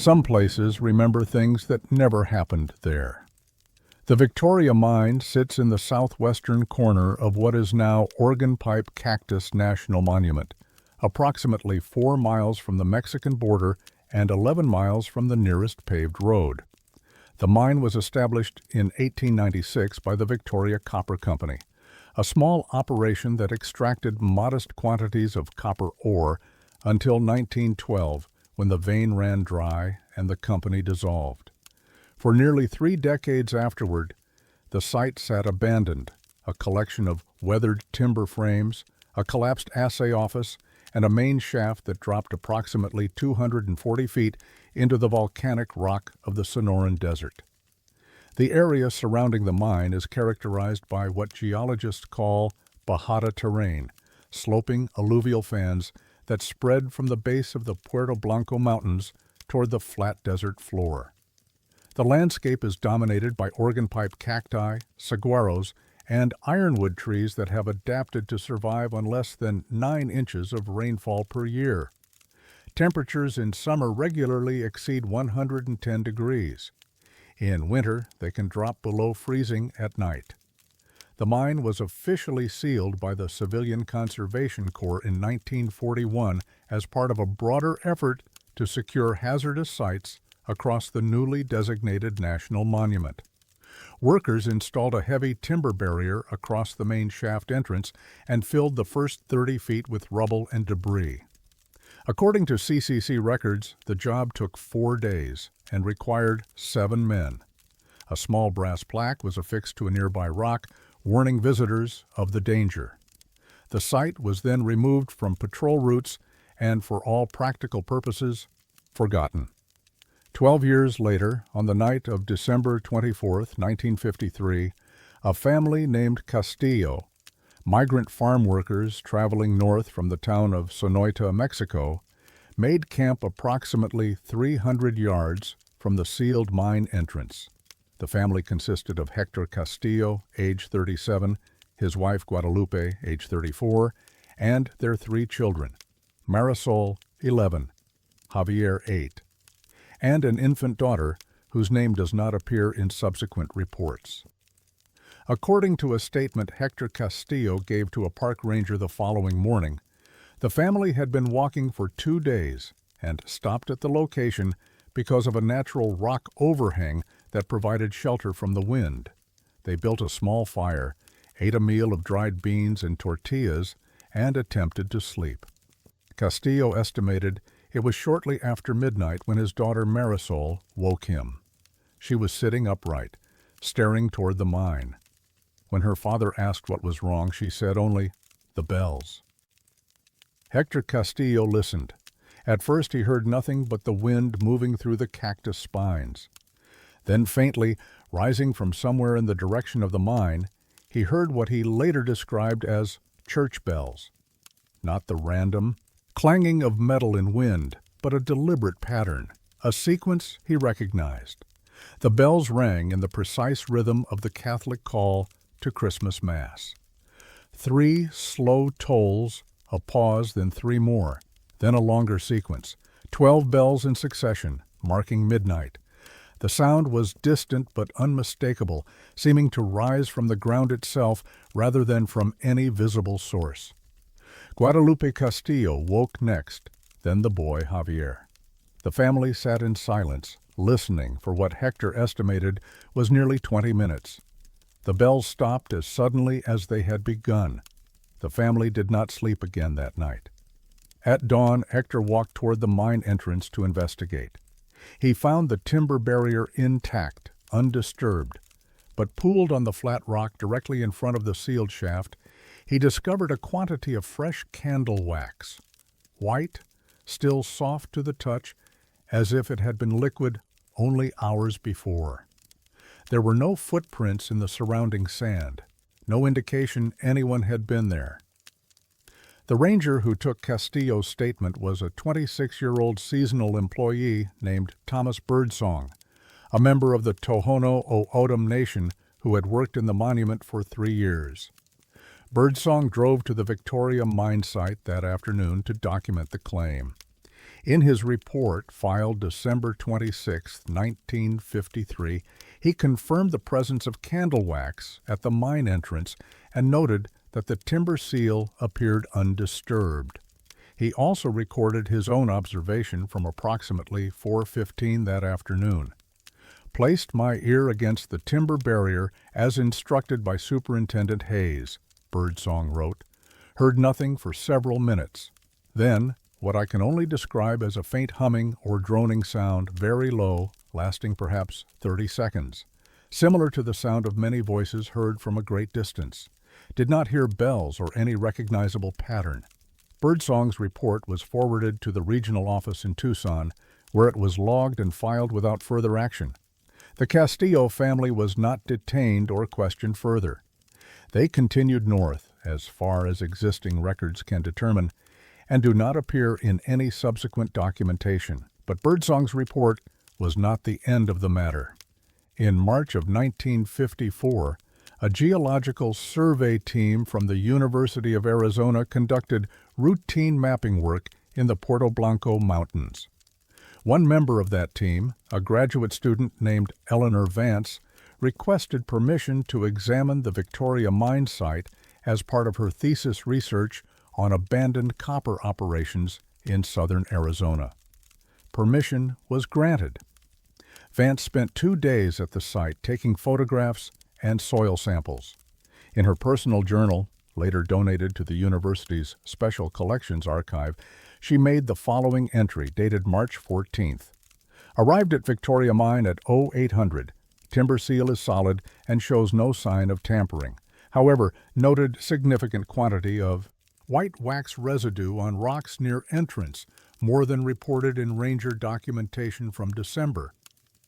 Some places remember things that never happened there. The Victoria Mine sits in the southwestern corner of what is now Organ Pipe Cactus National Monument, approximately 4 miles from the Mexican border and 11 miles from the nearest paved road. The mine was established in 1896 by the Victoria Copper Company, a small operation that extracted modest quantities of copper ore until 1912, when the vein ran dry and the company dissolved. For nearly 3 decades afterward, the site sat abandoned, a collection of weathered timber frames, a collapsed assay office, and a main shaft that dropped approximately 240 feet into the volcanic rock of the Sonoran Desert. The area surrounding the mine is characterized by what geologists call bajada terrain, sloping alluvial fans that spread from the base of the Puerto Blanco Mountains toward the flat desert floor. The landscape is dominated by organ pipe cacti, saguaros, and ironwood trees that have adapted to survive on less than 9 inches of rainfall per year. Temperatures in summer regularly exceed 110 degrees. In winter, they can drop below freezing at night. The mine was officially sealed by the Civilian Conservation Corps in 1941 as part of a broader effort to secure hazardous sites across the newly designated national monument. Workers installed a heavy timber barrier across the main shaft entrance and filled the first 30 feet with rubble and debris. According to CCC records, the job took 4 days and required 7 men. A small brass plaque was affixed to a nearby rock, warning visitors of the danger. The site was then removed from patrol routes and, for all practical purposes, forgotten. 12 years later, on the night of December 24, 1953, a family named Castillo, migrant farm workers traveling north from the town of Sonoita, Mexico, made camp approximately 300 yards from the sealed mine entrance. The family consisted of Hector Castillo, age 37, his wife Guadalupe, age 34, and their 3 children, Marisol, 11, Javier, 8, and an infant daughter whose name does not appear in subsequent reports. According to a statement Hector Castillo gave to a park ranger the following morning, the family had been walking for 2 days and stopped at the location because of a natural rock overhang that provided shelter from the wind. They built a small fire, ate a meal of dried beans and tortillas, and attempted to sleep. Castillo estimated it was shortly after midnight when his daughter Marisol woke him. She was sitting upright, staring toward the mine. When her father asked what was wrong, she said only, "The bells." Hector Castillo listened. At first he heard nothing but the wind moving through the cactus spines. Then faintly, rising from somewhere in the direction of the mine, he heard what he later described as church bells. Not the random clanging of metal in wind, but a deliberate pattern, a sequence he recognized. The bells rang in the precise rhythm of the Catholic call to Christmas Mass. 3 slow tolls, a pause, then 3 more, then a longer sequence, 12 bells in succession, marking midnight. The sound was distant but unmistakable, seeming to rise from the ground itself rather than from any visible source. Guadalupe Castillo woke next, then the boy Javier. The family sat in silence, listening for what Hector estimated was nearly 20 minutes. The bells stopped as suddenly as they had begun. The family did not sleep again that night. At dawn, Hector walked toward the mine entrance to investigate. He found the timber barrier intact, undisturbed, but pooled on the flat rock directly in front of the sealed shaft, he discovered a quantity of fresh candle wax, white, still soft to the touch, as if it had been liquid only hours before. There were no footprints in the surrounding sand, no indication anyone had been there. The ranger who took Castillo's statement was a 26-year-old seasonal employee named Thomas Birdsong, a member of the Tohono O'odham Nation who had worked in the monument for 3 years. Birdsong drove to the Victoria mine site that afternoon to document the claim. In his report, filed December 26, 1953, he confirmed the presence of candle wax at the mine entrance and noted that the timber seal appeared undisturbed. He also recorded his own observation from approximately 4:15 that afternoon. Placed my ear against the timber barrier as instructed by Superintendent Hayes, Birdsong wrote. Heard nothing for several minutes. Then, what I can only describe as a faint humming or droning sound, very low, lasting perhaps 30 seconds, similar to the sound of many voices heard from a great distance. Did not hear bells or any recognizable pattern. Birdsong's report was forwarded to the regional office in Tucson, where it was logged and filed without further action. The Castillo family was not detained or questioned further. They continued north, as far as existing records can determine, and do not appear in any subsequent documentation. But Birdsong's report was not the end of the matter. In March of 1954, a geological survey team from the University of Arizona conducted routine mapping work in the Puerto Blanco Mountains. One member of that team, a graduate student named Eleanor Vance, requested permission to examine the Victoria mine site as part of her thesis research on abandoned copper operations in southern Arizona. Permission was granted. Vance spent 2 days at the site taking photographs and soil samples. In her personal journal, later donated to the university's Special Collections Archive, she made the following entry dated March 14th. Arrived at Victoria Mine at 0800. Timber seal is solid and shows no sign of tampering. However, noted significant quantity of white wax residue on rocks near entrance, more than reported in ranger documentation from December.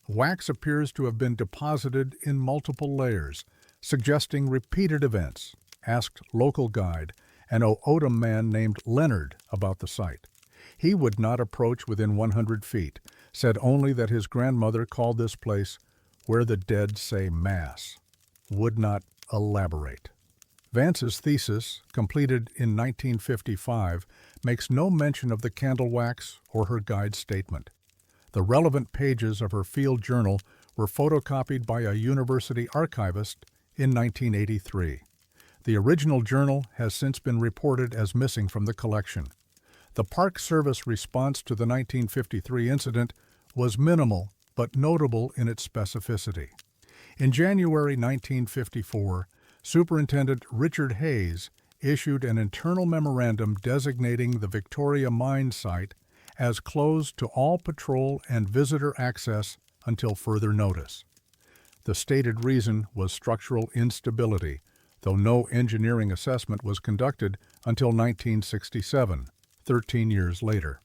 Wax appears to have been deposited in multiple layers, suggesting repeated events. Asked local guide, an O'odham man named Leonard, about the site. He would not approach within 100 feet, said only that his grandmother called this place where the dead say Mass. Would not elaborate. Vance's thesis, completed in 1955, makes no mention of the candle wax or her guide's statement. The relevant pages of her field journal were photocopied by a university archivist in 1983. The original journal has since been reported as missing from the collection. The Park Service response to the 1953 incident was minimal but notable in its specificity. In January 1954, Superintendent Richard Hayes issued an internal memorandum designating the Victoria mine site as closed to all patrol and visitor access until further notice. The stated reason was structural instability, though no engineering assessment was conducted until 1967, 13 years later.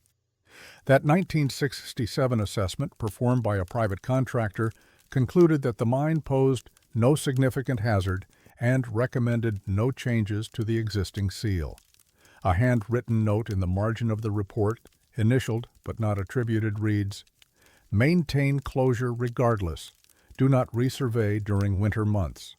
That 1967 assessment, performed by a private contractor, concluded that the mine posed no significant hazard and recommended no changes to the existing seal. A handwritten note in the margin of the report, initialed but not attributed, reads, "Maintain closure regardless. Do not resurvey during winter months."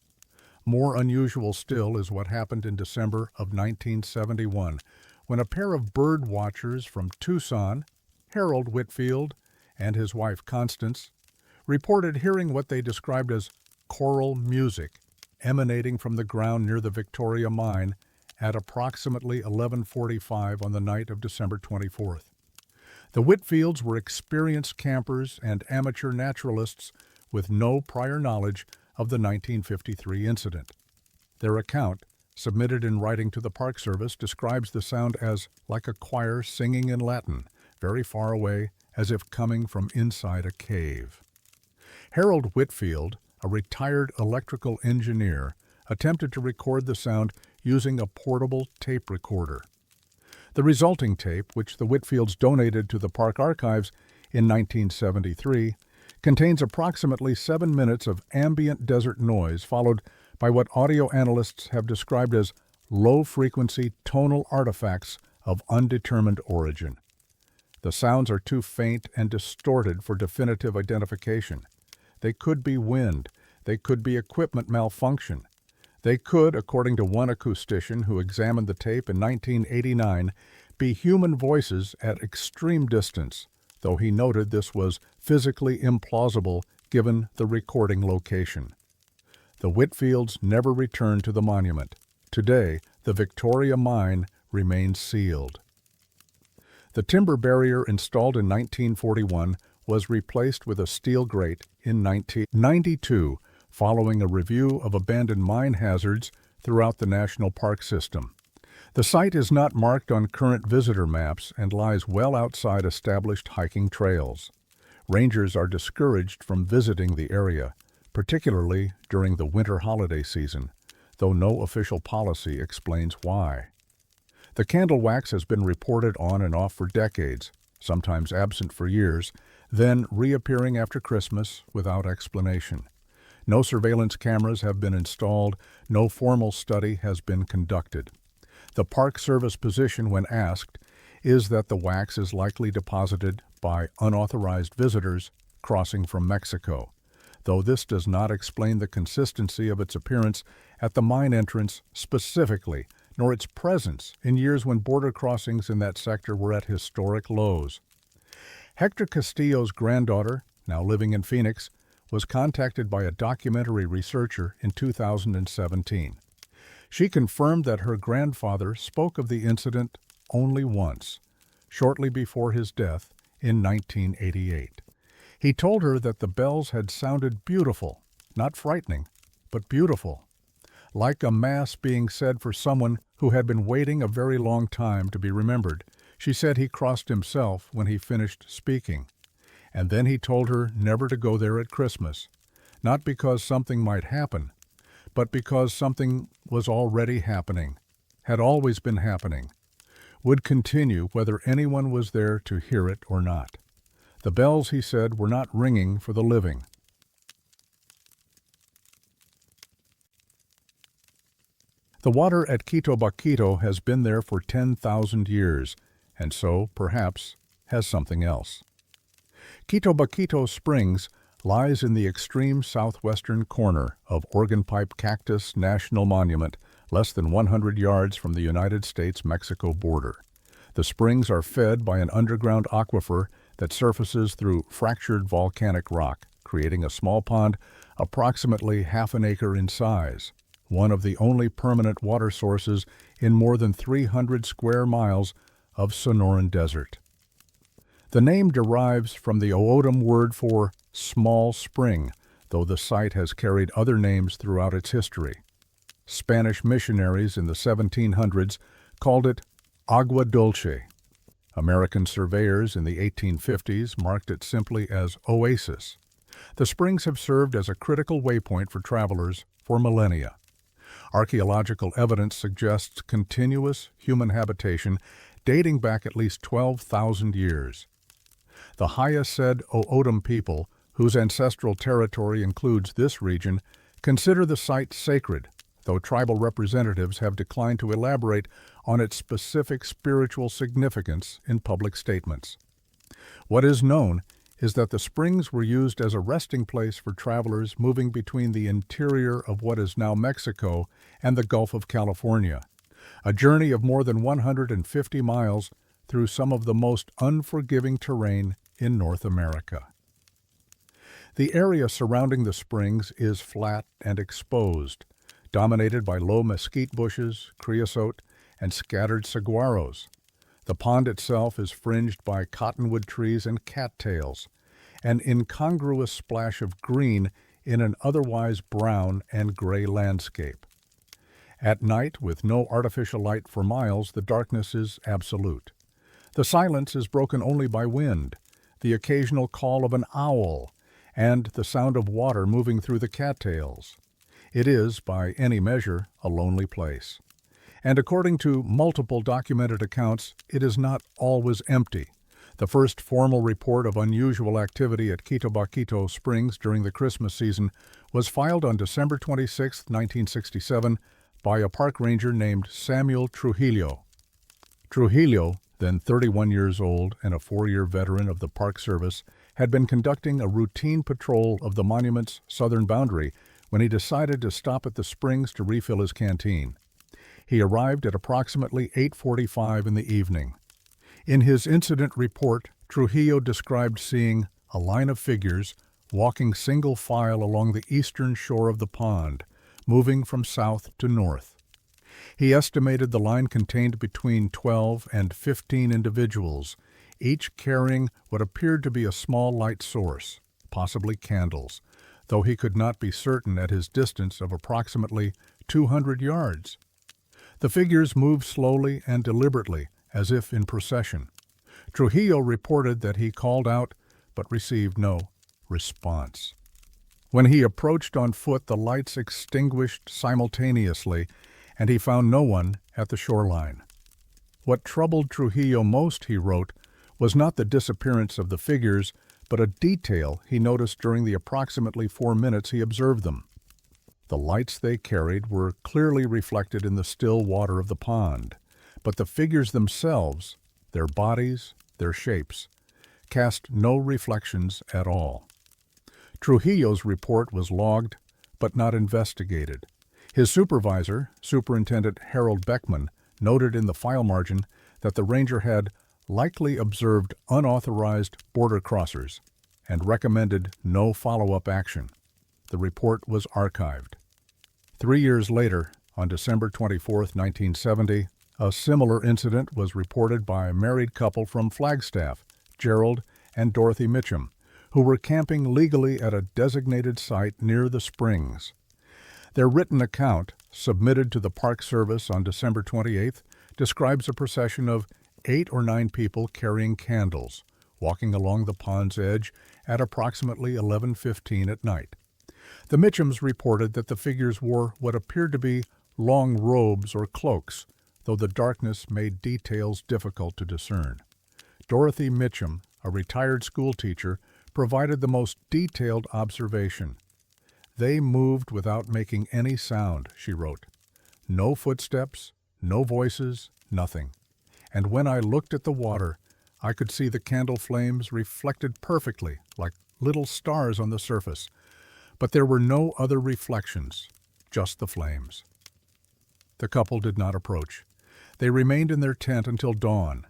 More unusual still is what happened in December of 1971, when a pair of bird watchers from Tucson, Harold Whitfield and his wife Constance, reported hearing what they described as choral music emanating from the ground near the Victoria mine at approximately 11:45 on the night of December 24th. The Whitfields were experienced campers and amateur naturalists with no prior knowledge of the 1953 incident. Their account, submitted in writing to the Park Service, describes the sound as like a choir singing in Latin, very far away, as if coming from inside a cave. Harold Whitfield, a retired electrical engineer, attempted to record the sound using a portable tape recorder. The resulting tape, which the Whitfields donated to the park archives in 1973, contains approximately 7 minutes of ambient desert noise, followed by what audio analysts have described as low-frequency tonal artifacts of undetermined origin. The sounds are too faint and distorted for definitive identification. They could be wind. They could be equipment malfunction. They could, according to one acoustician who examined the tape in 1989, be human voices at extreme distance, though he noted this was physically implausible given the recording location. The Whitfields never returned to the monument. Today, the Victoria Mine remains sealed. The timber barrier installed in 1941 was replaced with a steel grate in 1992, following a review of abandoned mine hazards throughout the national park system. The site is not marked on current visitor maps and lies well outside established hiking trails. Rangers are discouraged from visiting the area, particularly during the winter holiday season, though no official policy explains why. The candle wax has been reported on and off for decades, sometimes absent for years, then reappearing after Christmas without explanation. No surveillance cameras have been installed, no formal study has been conducted. The Park Service position when asked is that the wax is likely deposited by unauthorized visitors crossing from Mexico, though this does not explain the consistency of its appearance at the mine entrance specifically, nor its presence in years when border crossings in that sector were at historic lows. Hector Castillo's granddaughter, now living in Phoenix, was contacted by a documentary researcher in 2017. She confirmed that her grandfather spoke of the incident only once, shortly before his death in 1988. He told her that the bells had sounded beautiful, not frightening, but beautiful, like a mass being said for someone who had been waiting a very long time to be remembered. She said he crossed himself when he finished speaking, and then he told her never to go there at Christmas, not because something might happen, but because something was already happening, had always been happening, would continue whether anyone was there to hear it or not. The bells, he said, were not ringing for the living. The water at Quito Baquito has been there for 10,000 years, and so, perhaps, has something else. Quito Baquito Springs lies in the extreme southwestern corner of Organ Pipe Cactus National Monument, less than 100 yards from the United States-Mexico border. The springs are fed by an underground aquifer that surfaces through fractured volcanic rock, creating a small pond approximately half an acre in size, one of the only permanent water sources in more than 300 square miles of Sonoran Desert. The name derives from the O'odham word for small spring, though the site has carried other names throughout its history. Spanish missionaries in the 1700s called it Agua Dulce. American surveyors in the 1850s marked it simply as Oasis. The springs have served as a critical waypoint for travelers for millennia. Archaeological evidence suggests continuous human habitation dating back at least 12,000 years. The Haya-said O'odham people, whose ancestral territory includes this region, consider the site sacred, though tribal representatives have declined to elaborate on its specific spiritual significance in public statements. What is known is that the springs were used as a resting place for travelers moving between the interior of what is now Mexico and the Gulf of California, a journey of more than 150 miles through some of the most unforgiving terrain in North America. The area surrounding the springs is flat and exposed, dominated by low mesquite bushes, creosote, and scattered saguaros. The pond itself is fringed by cottonwood trees and cattails, an incongruous splash of green in an otherwise brown and gray landscape. At night, with no artificial light for miles, the darkness is absolute. The silence is broken only by wind, the occasional call of an owl, and the sound of water moving through the cattails. It is, by any measure, a lonely place. And according to multiple documented accounts, it is not always empty. The first formal report of unusual activity at Quito Baquito Springs during the Christmas season was filed on December 26, 1967, by a park ranger named Samuel Trujillo. Trujillo, then 31 years old and a 4-year veteran of the Park Service, had been conducting a routine patrol of the monument's southern boundary when he decided to stop at the springs to refill his canteen. He arrived at approximately 8:45 in the evening. In his incident report, Trujillo described seeing a line of figures walking single file along the eastern shore of the pond, moving from south to north. He estimated the line contained between 12 and 15 individuals, each carrying what appeared to be a small light source, possibly candles, though he could not be certain at his distance of approximately 200 yards. The figures moved slowly and deliberately, as if in procession. Trujillo reported that he called out, but received no response. When he approached on foot, the lights extinguished simultaneously, and he found no one at the shoreline. What troubled Trujillo most, he wrote, was not the disappearance of the figures, but a detail he noticed during the approximately 4 minutes he observed them. The lights they carried were clearly reflected in the still water of the pond, but the figures themselves, their bodies, their shapes, cast no reflections at all. Trujillo's report was logged, but not investigated. His supervisor, Superintendent Harold Beckman, noted in the file margin that the ranger had likely observed unauthorized border crossers and recommended no follow-up action. The report was archived. 3 years later, on December 24, 1970, a similar incident was reported by a married couple from Flagstaff, Gerald and Dorothy Mitchum, who were camping legally at a designated site near the springs. Their written account, submitted to the Park Service on December 28th, describes a procession of 8 or 9 people carrying candles, walking along the pond's edge at approximately 11:15 at night. The Mitchums reported that the figures wore what appeared to be long robes or cloaks, though the darkness made details difficult to discern. Dorothy Mitchum, a retired schoolteacher, provided the most detailed observation. "They moved without making any sound," she wrote. "No footsteps, no voices, nothing. And when I looked at the water, I could see the candle flames reflected perfectly, like little stars on the surface. But there were no other reflections, just the flames." The couple did not approach. They remained in their tent until dawn.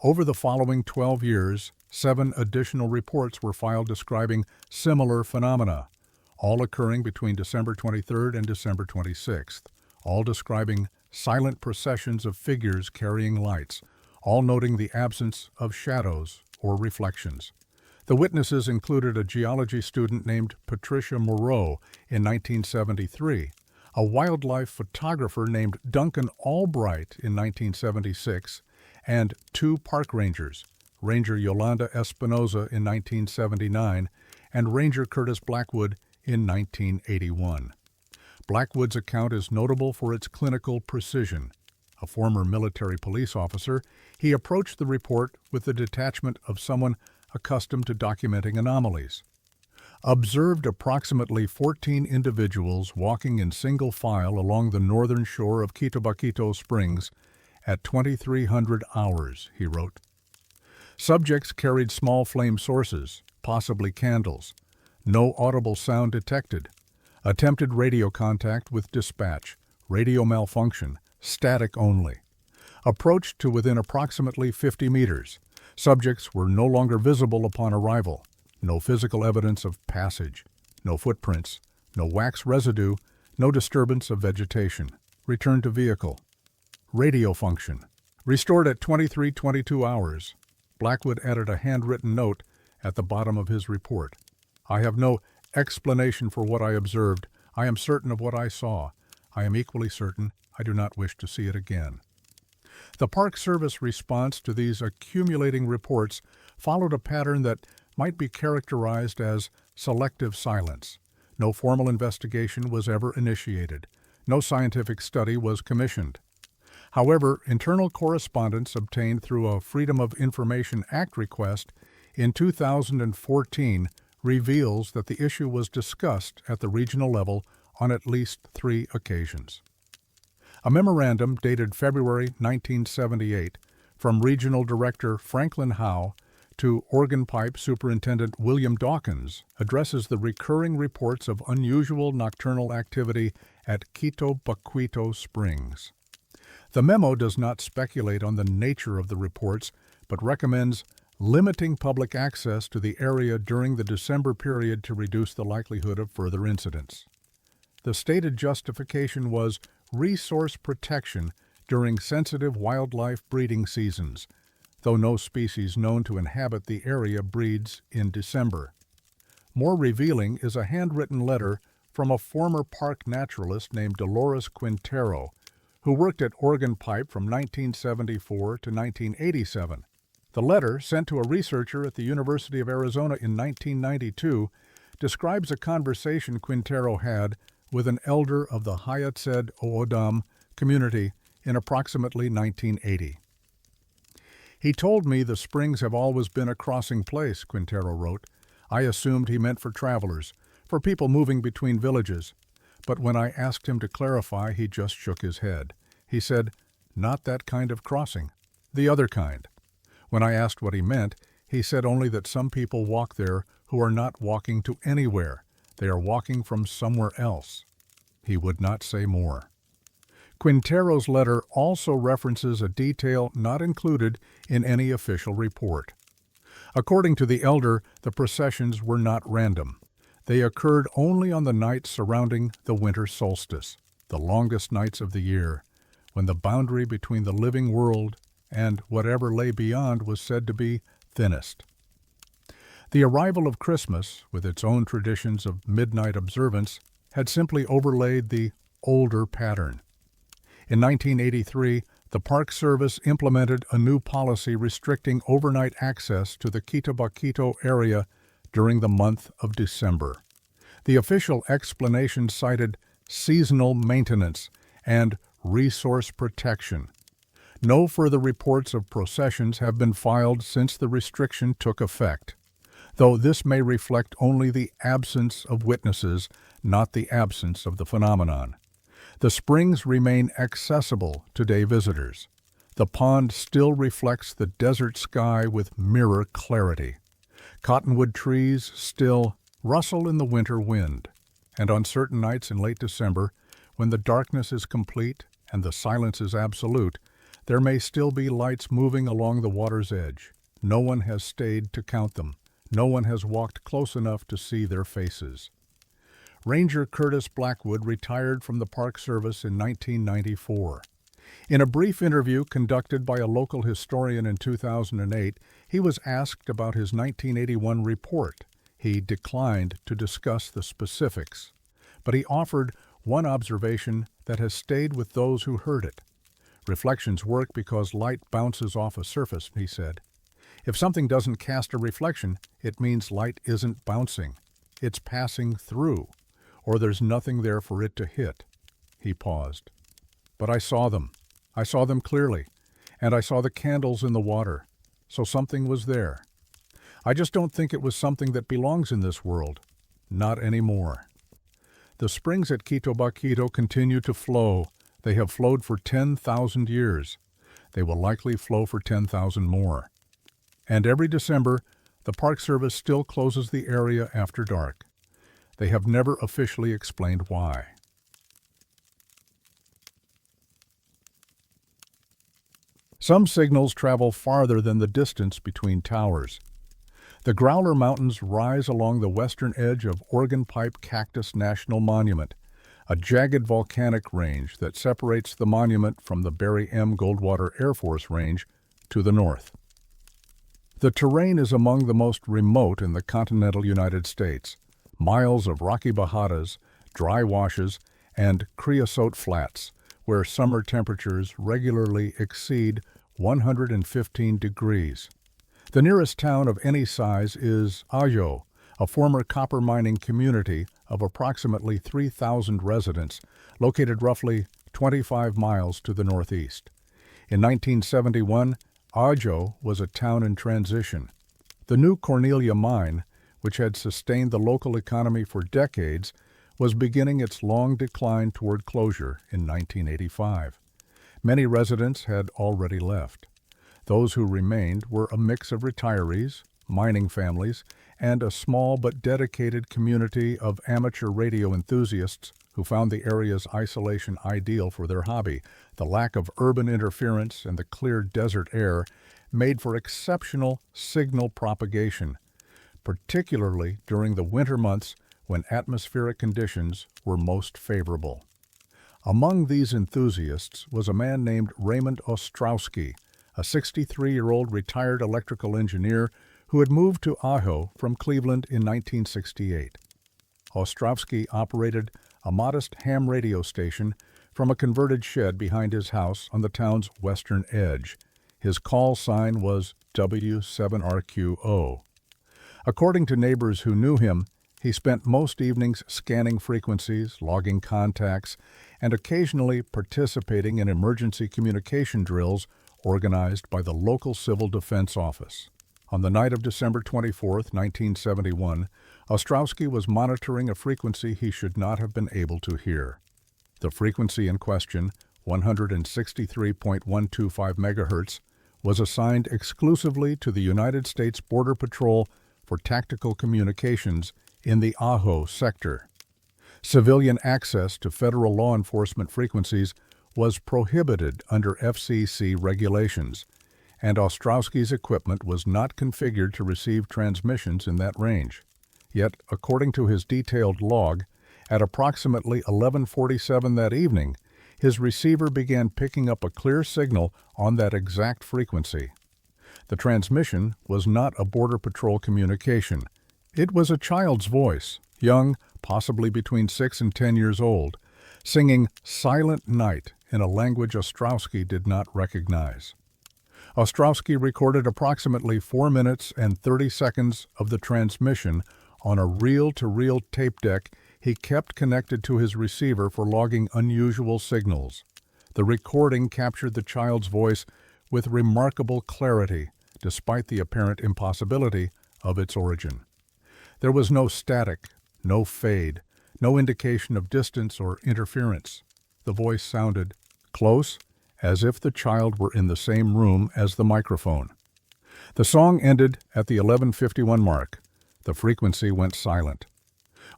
Over the following 12 years, 7 additional reports were filed describing similar phenomena, all occurring between December 23rd and December 26th, all describing silent processions of figures carrying lights, all noting the absence of shadows or reflections. The witnesses included a geology student named Patricia Moreau in 1973, a wildlife photographer named Duncan Albright in 1976, and 2 park rangers, Ranger Yolanda Espinoza in 1979 and Ranger Curtis Blackwood in 1981. Blackwood's account is notable for its clinical precision. A former military police officer, he approached the report with the detachment of someone accustomed to documenting anomalies. Observed approximately 14 individuals walking in single file along the northern shore of Quito Springs at 2300 hours, he wrote. Subjects carried small flame sources, possibly candles. No audible sound detected. Attempted radio contact with dispatch. Radio malfunction. Static only. Approached to within approximately 50 meters. Subjects were no longer visible upon arrival. No physical evidence of passage. No footprints. No wax residue. No disturbance of vegetation. Return to vehicle. Radio function. Restored at 23:22 hours. Blackwood added a handwritten note at the bottom of his report. "I have no explanation for what I observed. I am certain of what I saw. I am equally certain I do not wish to see it again." The Park Service response to these accumulating reports followed a pattern that might be characterized as selective silence. No formal investigation was ever initiated. No scientific study was commissioned. However, internal correspondence obtained through a Freedom of Information Act request in 2014 reveals that the issue was discussed at the regional level on at least 3 occasions. A memorandum dated February 1978 from Regional Director Franklin Howe to Organ Pipe Superintendent William Dawkins addresses the recurring reports of unusual nocturnal activity at Quito Springs. The memo does not speculate on the nature of the reports, but recommends limiting public access to the area during the December period to reduce the likelihood of further incidents. The stated justification was resource protection during sensitive wildlife breeding seasons, though no species known to inhabit the area breeds in December. More revealing is a handwritten letter from a former park naturalist named Dolores Quintero, who worked at Organ Pipe from 1974 to 1987. The letter, sent to a researcher at the University of Arizona in 1992, describes a conversation Quintero had with an elder of the Hayatzed O'odham community in approximately 1980. "He told me the springs have always been a crossing place," Quintero wrote. "I assumed he meant for travelers, for people moving between villages. But when I asked him to clarify, he just shook his head. He said, 'Not that kind of crossing, the other kind.' When I asked what he meant, he said only that some people walk there who are not walking to anywhere. They are walking from somewhere else." He would not say more. Quintero's letter also references a detail not included in any official report. According to the elder, the processions were not random. They occurred only on the nights surrounding the winter solstice, the longest nights of the year, when the boundary between the living world and whatever lay beyond was said to be thinnest. The arrival of Christmas, with its own traditions of midnight observance, had simply overlaid the older pattern. In 1983, the Park Service implemented a new policy restricting overnight access to the Quito area during the month of December. The official explanation cited seasonal maintenance and resource protection. No further reports of processions have been filed since the restriction took effect, though this may reflect only the absence of witnesses, not the absence of the phenomenon. The springs remain accessible to day visitors. The pond still reflects the desert sky with mirror clarity. Cottonwood trees still rustle in the winter wind, and on certain nights in late December, when the darkness is complete and the silence is absolute, there may still be lights moving along the water's edge. No one has stayed to count them. No one has walked close enough to see their faces. Ranger Curtis Blackwood retired from the Park Service in 1994. In a brief interview conducted by a local historian in 2008, he was asked about his 1981 report. He declined to discuss the specifics, but he offered one observation that has stayed with those who heard it. "Reflections work because light bounces off a surface," he said. "If something doesn't cast a reflection, it means light isn't bouncing. It's passing through, or there's nothing there for it to hit." He paused. "But I saw them. I saw them clearly, and I saw the candles in the water, so something was there. I just don't think it was something that belongs in this world. Not anymore." The springs at Quito continue to flow. They have flowed for 10,000 years. They will likely flow for 10,000 more. And every December, the Park Service still closes the area after dark. They have never officially explained why. Some signals travel farther than the distance between towers. The Growler Mountains rise along the western edge of Organ Pipe Cactus National Monument, a jagged volcanic range that separates the monument from the Barry M. Goldwater Air Force Range to the north. The terrain is among the most remote in the continental United States. Miles of rocky bajadas, dry washes, and creosote flats, where summer temperatures regularly exceed 115 degrees. The nearest town of any size is Ajo, a former copper mining community of approximately 3,000 residents, located roughly 25 miles to the northeast. In 1971, Ajo was a town in transition. The new Cornelia mine, which had sustained the local economy for decades, was beginning its long decline toward closure in 1985. Many residents had already left. Those who remained were a mix of retirees, mining families, and a small but dedicated community of amateur radio enthusiasts who found the area's isolation ideal for their hobby. The lack of urban interference and the clear desert air made for exceptional signal propagation, particularly during the winter months when atmospheric conditions were most favorable. Among these enthusiasts was a man named Raymond Ostrowski, a 63-year-old retired electrical engineer who had moved to Ajo from Cleveland in 1968. Ostrowski operated a modest ham radio station from a converted shed behind his house on the town's western edge. His call sign was W7RQO. According to neighbors who knew him, he spent most evenings scanning frequencies, logging contacts, and occasionally participating in emergency communication drills organized by the local Civil Defense Office. On the night of December 24, 1971, Ostrowski was monitoring a frequency he should not have been able to hear. The frequency in question, 163.125 MHz, was assigned exclusively to the United States Border Patrol for tactical communications in the Ajo sector. Civilian access to federal law enforcement frequencies was prohibited under FCC regulations, and Ostrowski's equipment was not configured to receive transmissions in that range. Yet, according to his detailed log, at approximately 11:47 that evening, his receiver began picking up a clear signal on that exact frequency. The transmission was not a Border Patrol communication. It was a child's voice, young, possibly between 6 and 10 years old, singing Silent Night in a language Ostrowski did not recognize. Ostrowski recorded approximately 4 minutes and 30 seconds of the transmission on a reel-to-reel tape deck he kept connected to his receiver for logging unusual signals. The recording captured the child's voice with remarkable clarity, despite the apparent impossibility of its origin. There was no static, no fade, no indication of distance or interference. The voice sounded close, as if the child were in the same room as the microphone. The song ended at the 11:51 mark. The frequency went silent.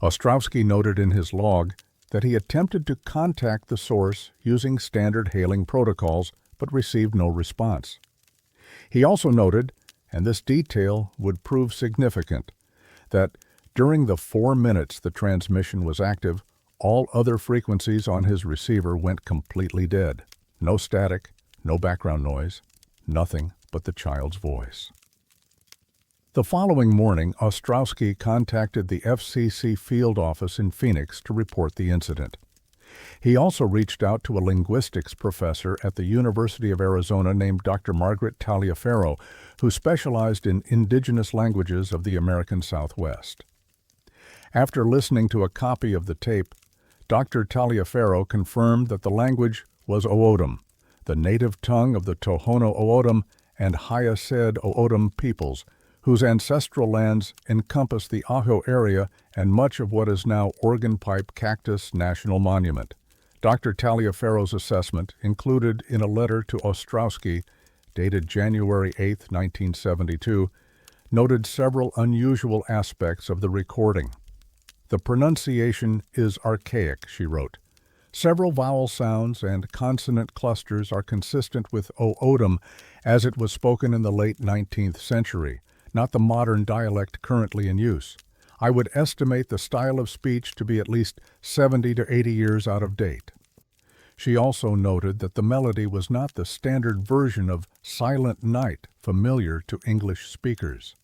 Ostrowski noted in his log that he attempted to contact the source using standard hailing protocols, but received no response. He also noted, and this detail would prove significant, that during the 4 minutes the transmission was active, all other frequencies on his receiver went completely dead. No static, no background noise, nothing but the child's voice. The following morning, Ostrowski contacted the FCC field office in Phoenix to report the incident. He also reached out to a linguistics professor at the University of Arizona named Dr. Margaret Taliaferro, who specialized in indigenous languages of the American Southwest. After listening to a copy of the tape, Dr. Taliaferro confirmed that the language was O'odham, the native tongue of the Tohono O'odham and Hyacid O'odham peoples, whose ancestral lands encompass the Ajo area and much of what is now Organ Pipe Cactus National Monument. Dr. Taliaferro's assessment, included in a letter to Ostrowski, dated January 8, 1972, noted several unusual aspects of the recording. The pronunciation is archaic, she wrote. Several vowel sounds and consonant clusters are consistent with O'odham as it was spoken in the late 19th century, not the modern dialect currently in use. I would estimate the style of speech to be at least 70 to 80 years out of date. She also noted that the melody was not the standard version of Silent Night familiar to English speakers.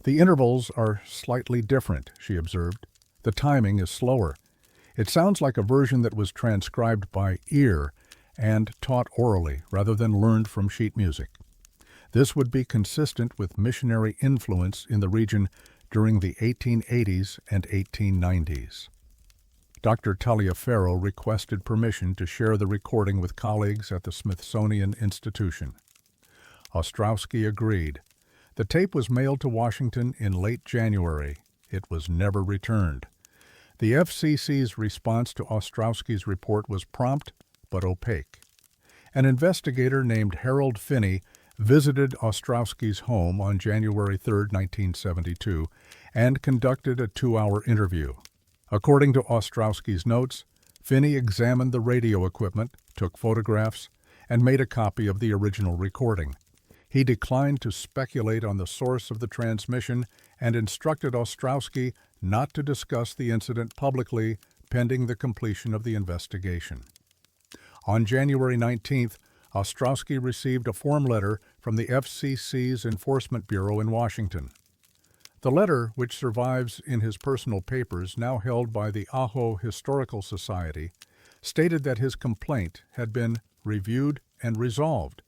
The intervals are slightly different, she observed. The timing is slower. It sounds like a version that was transcribed by ear and taught orally rather than learned from sheet music. This would be consistent with missionary influence in the region during the 1880s and 1890s. Dr. Taliaferro requested permission to share the recording with colleagues at the Smithsonian Institution. Ostrowski agreed. The tape was mailed to Washington in late January. It was never returned. The FCC's response to Ostrowski's report was prompt but opaque. An investigator named Harold Finney visited Ostrowski's home on January 3, 1972, and conducted a 2-hour interview. According to Ostrowski's notes, Finney examined the radio equipment, took photographs, and made a copy of the original recording. He declined to speculate on the source of the transmission and instructed Ostrowski not to discuss the incident publicly pending the completion of the investigation. On January 19th, Ostrowski received a form letter from the FCC's Enforcement Bureau in Washington. The letter, which survives in his personal papers now held by the Ajo Historical Society, stated that his complaint had been reviewed and resolved,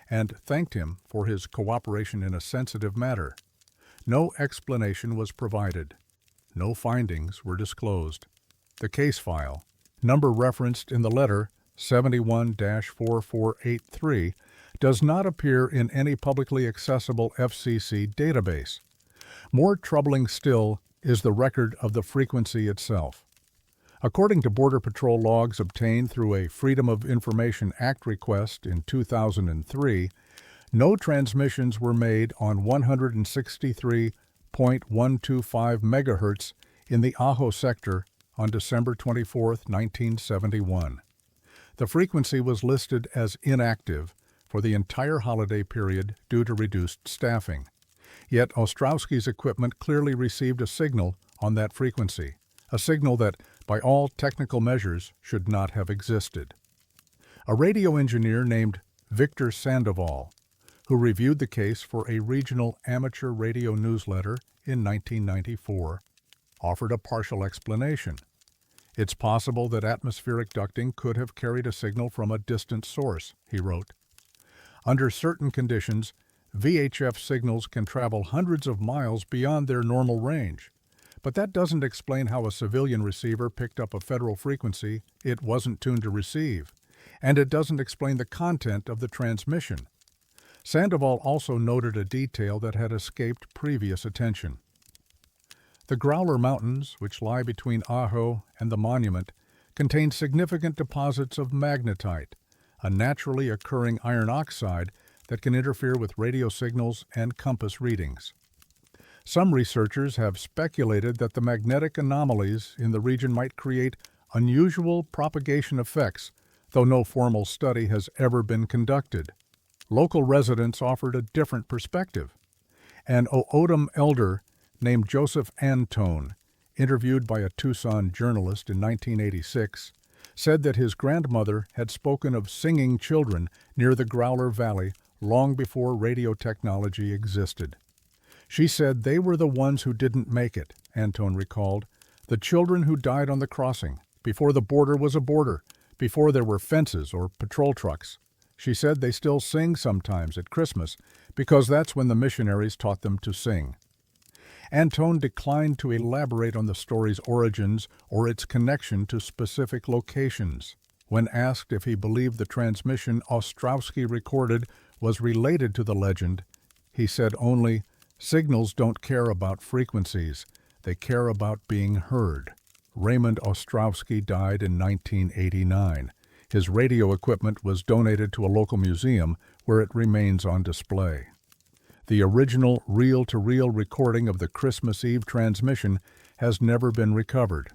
and thanked him for his cooperation in a sensitive matter. No explanation was provided. No findings were disclosed. The case file, number referenced in the letter 71-4483, does not appear in any publicly accessible FCC database. More troubling still is the record of the frequency itself. According to Border Patrol logs obtained through a Freedom of Information Act request in 2003, no transmissions were made on 163.125 MHz in the Ajo sector on December 24, 1971. The frequency was listed as inactive for the entire holiday period due to reduced staffing. Yet Ostrowski's equipment clearly received a signal on that frequency, a signal that, by all technical measures, should not have existed. A radio engineer named Victor Sandoval, who reviewed the case for a regional amateur radio newsletter in 1994, offered a partial explanation. It's possible that atmospheric ducting could have carried a signal from a distant source, he wrote. Under certain conditions, VHF signals can travel hundreds of miles beyond their normal range. But that doesn't explain how a civilian receiver picked up a federal frequency it wasn't tuned to receive, and it doesn't explain the content of the transmission. Sandoval also noted a detail that had escaped previous attention. The Growler Mountains, which lie between Ajo and the monument, contain significant deposits of magnetite, a naturally occurring iron oxide that can interfere with radio signals and compass readings. Some researchers have speculated that the magnetic anomalies in the region might create unusual propagation effects, though no formal study has ever been conducted. Local residents offered a different perspective. An O'odham elder named Joseph Antone, interviewed by a Tucson journalist in 1986, said that his grandmother had spoken of singing children near the Growler Valley long before radio technology existed. She said they were the ones who didn't make it, Antone recalled, the children who died on the crossing, before the border was a border, before there were fences or patrol trucks. She said they still sing sometimes at Christmas because that's when the missionaries taught them to sing. Antone declined to elaborate on the story's origins or its connection to specific locations. When asked if he believed the transmission Ostrowski recorded was related to the legend, he said only, "Signals don't care about frequencies, they care about being heard." Raymond Ostrowski died in 1989. His radio equipment was donated to a local museum where it remains on display. The original reel-to-reel recording of the Christmas Eve transmission has never been recovered.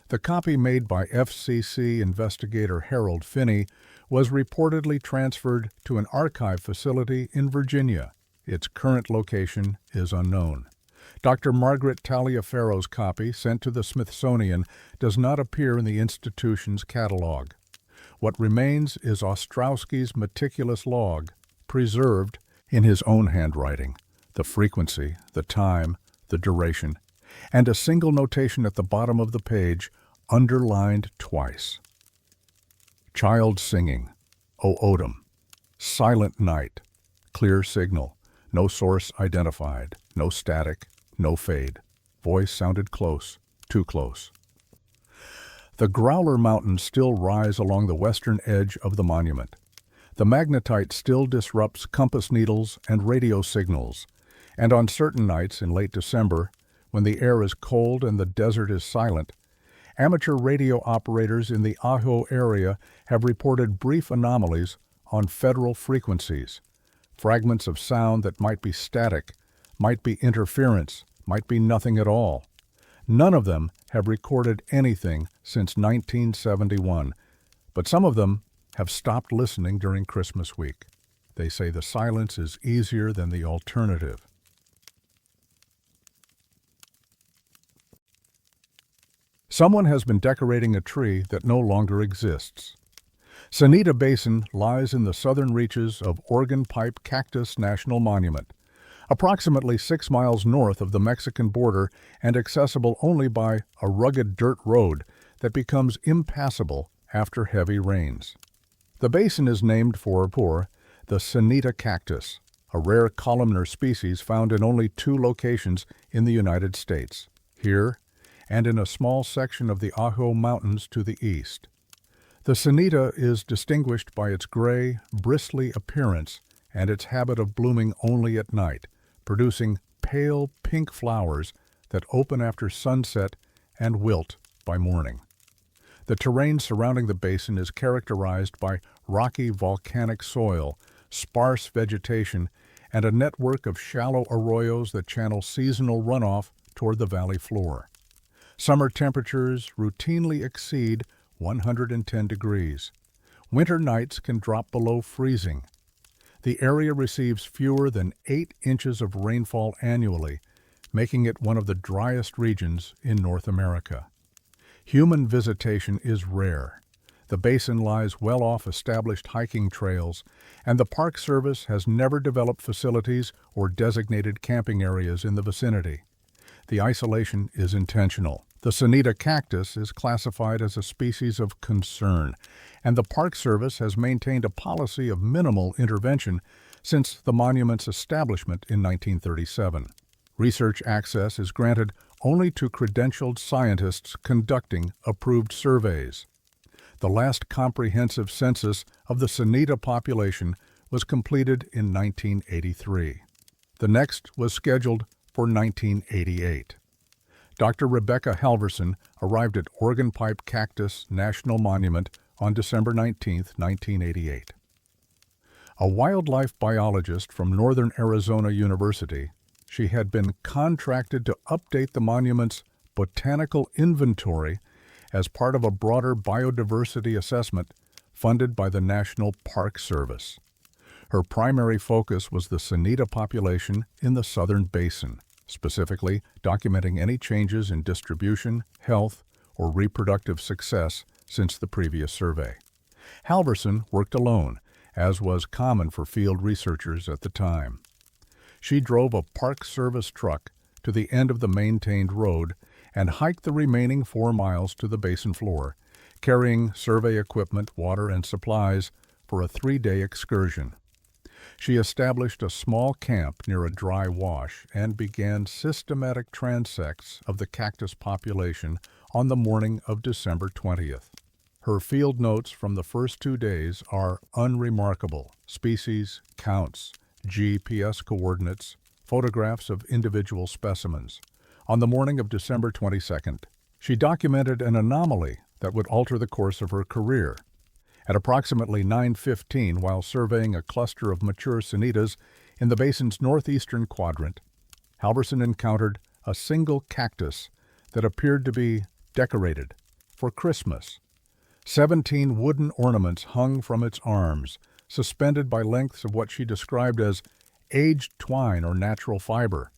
The copy made by FCC investigator Harold Finney was reportedly transferred to an archive facility in Virginia. Its current location is unknown. Dr. Margaret Taliaferro's copy, sent to the Smithsonian, does not appear in the institution's catalog. What remains is Ostrowski's meticulous log, preserved in his own handwriting, the frequency, the time, the duration, and a single notation at the bottom of the page, underlined twice. Child singing, O'odham. Silent night, clear signal, no source identified, no static, no fade. Voice sounded close, too close. The Growler Mountains still rise along the western edge of the monument. The magnetite still disrupts compass needles and radio signals, and on certain nights in late December, when the air is cold and the desert is silent, amateur radio operators in the Ajo area have reported brief anomalies on federal frequencies, fragments of sound that might be static, might be interference, might be nothing at all. None of them have recorded anything since 1971, but some of them have stopped listening during Christmas week. They say the silence is easier than the alternative. Someone has been decorating a tree that no longer exists. Sanita Basin lies in the southern reaches of Organ Pipe Cactus National Monument, approximately 6 miles north of the Mexican border and accessible only by a rugged dirt road that becomes impassable after heavy rains. The basin is named for the Sanita cactus, a rare columnar species found in only 2 locations in the United States, here and in a small section of the Ajo Mountains to the east. The Sanita is distinguished by its gray, bristly appearance and its habit of blooming only at night, producing pale pink flowers that open after sunset and wilt by morning. The terrain surrounding the basin is characterized by rocky volcanic soil, sparse vegetation, and a network of shallow arroyos that channel seasonal runoff toward the valley floor. Summer temperatures routinely exceed 110 degrees. Winter nights can drop below freezing. The area receives fewer than 8 inches of rainfall annually, making it one of the driest regions in North America. Human visitation is rare. The basin lies well off established hiking trails, and the Park Service has never developed facilities or designated camping areas in the vicinity. The isolation is intentional. The Sanita cactus is classified as a species of concern, and the Park Service has maintained a policy of minimal intervention since the monument's establishment in 1937. Research access is granted only to credentialed scientists conducting approved surveys. The last comprehensive census of the Sanita population was completed in 1983. The next was scheduled for 1988. Dr. Rebecca Halverson arrived at Organ Pipe Cactus National Monument on December 19, 1988. A wildlife biologist from Northern Arizona University, she had been contracted to update the monument's botanical inventory as part of a broader biodiversity assessment funded by the National Park Service. Her primary focus was the Sanita population in the southern basin, specifically documenting any changes in distribution, health, or reproductive success since the previous survey. Halverson worked alone, as was common for field researchers at the time. She drove a Park Service truck to the end of the maintained road and hiked the remaining 4 miles to the basin floor, carrying survey equipment, water, and supplies for a 3-day excursion. She established a small camp near a dry wash and began systematic transects of the cactus population on the morning of December 20th. Her field notes from the first 2 days are unremarkable: species, counts, GPS coordinates, photographs of individual specimens. On the morning of December 22nd, she documented an anomaly that would alter the course of her career. At approximately 9:15, while surveying a cluster of mature sanitas in the basin's northeastern quadrant, Halverson encountered a single cactus that appeared to be decorated for Christmas. 17 wooden ornaments hung from its arms, suspended by lengths of what she described as aged twine or natural fiber.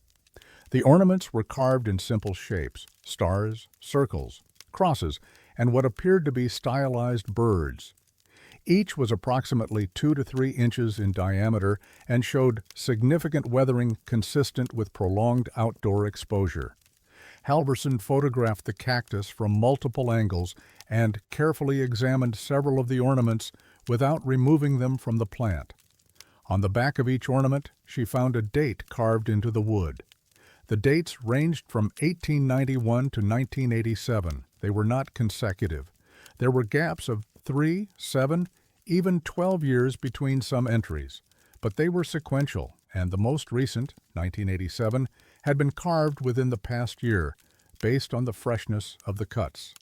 The ornaments were carved in simple shapes: stars, circles, crosses, and what appeared to be stylized birds. Each was approximately 2 to 3 inches in diameter and showed significant weathering consistent with prolonged outdoor exposure. Halverson photographed the cactus from multiple angles and carefully examined several of the ornaments without removing them from the plant. On the back of each ornament, she found a date carved into the wood. The dates ranged from 1891 to 1987. They were not consecutive. There were gaps of 3, 7, even 12 years between some entries, but they were sequential, and the most recent, 1987, had been carved within the past year, based on the freshness of the cuts.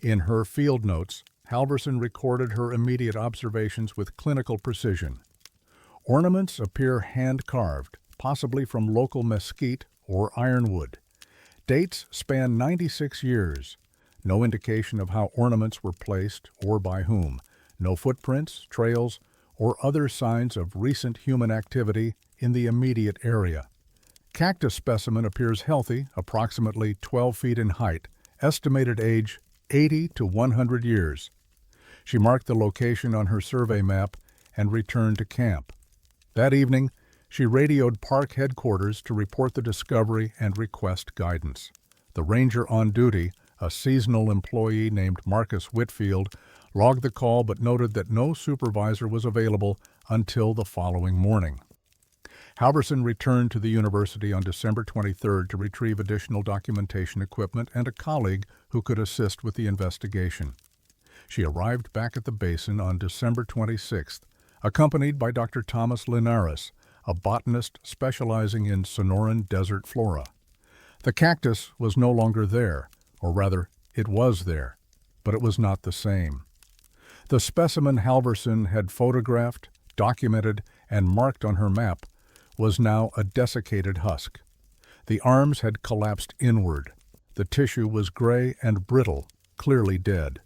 In her field notes, Halverson recorded her immediate observations with clinical precision. Ornaments appear hand-carved, possibly from local mesquite or ironwood. Dates span 96 years. No indication of how ornaments were placed or by whom. No footprints, trails, or other signs of recent human activity in the immediate area. Cactus specimen appears healthy, approximately 12 feet in height, estimated age 80 to 100 years. She marked the location on her survey map and returned to camp. That evening, she radioed park headquarters to report the discovery and request guidance. The ranger on duty, a seasonal employee named Marcus Whitfield, logged the call but noted that no supervisor was available until the following morning. Halverson returned to the university on December 23rd to retrieve additional documentation equipment and a colleague who could assist with the investigation. She arrived back at the basin on December 26th, accompanied by Dr. Thomas Linares, a botanist specializing in Sonoran desert flora. The cactus was no longer there, or rather, it was there, but it was not the same. The specimen Halverson had photographed, documented, and marked on her map was now a desiccated husk. The arms had collapsed inward. The tissue was gray and brittle, clearly dead.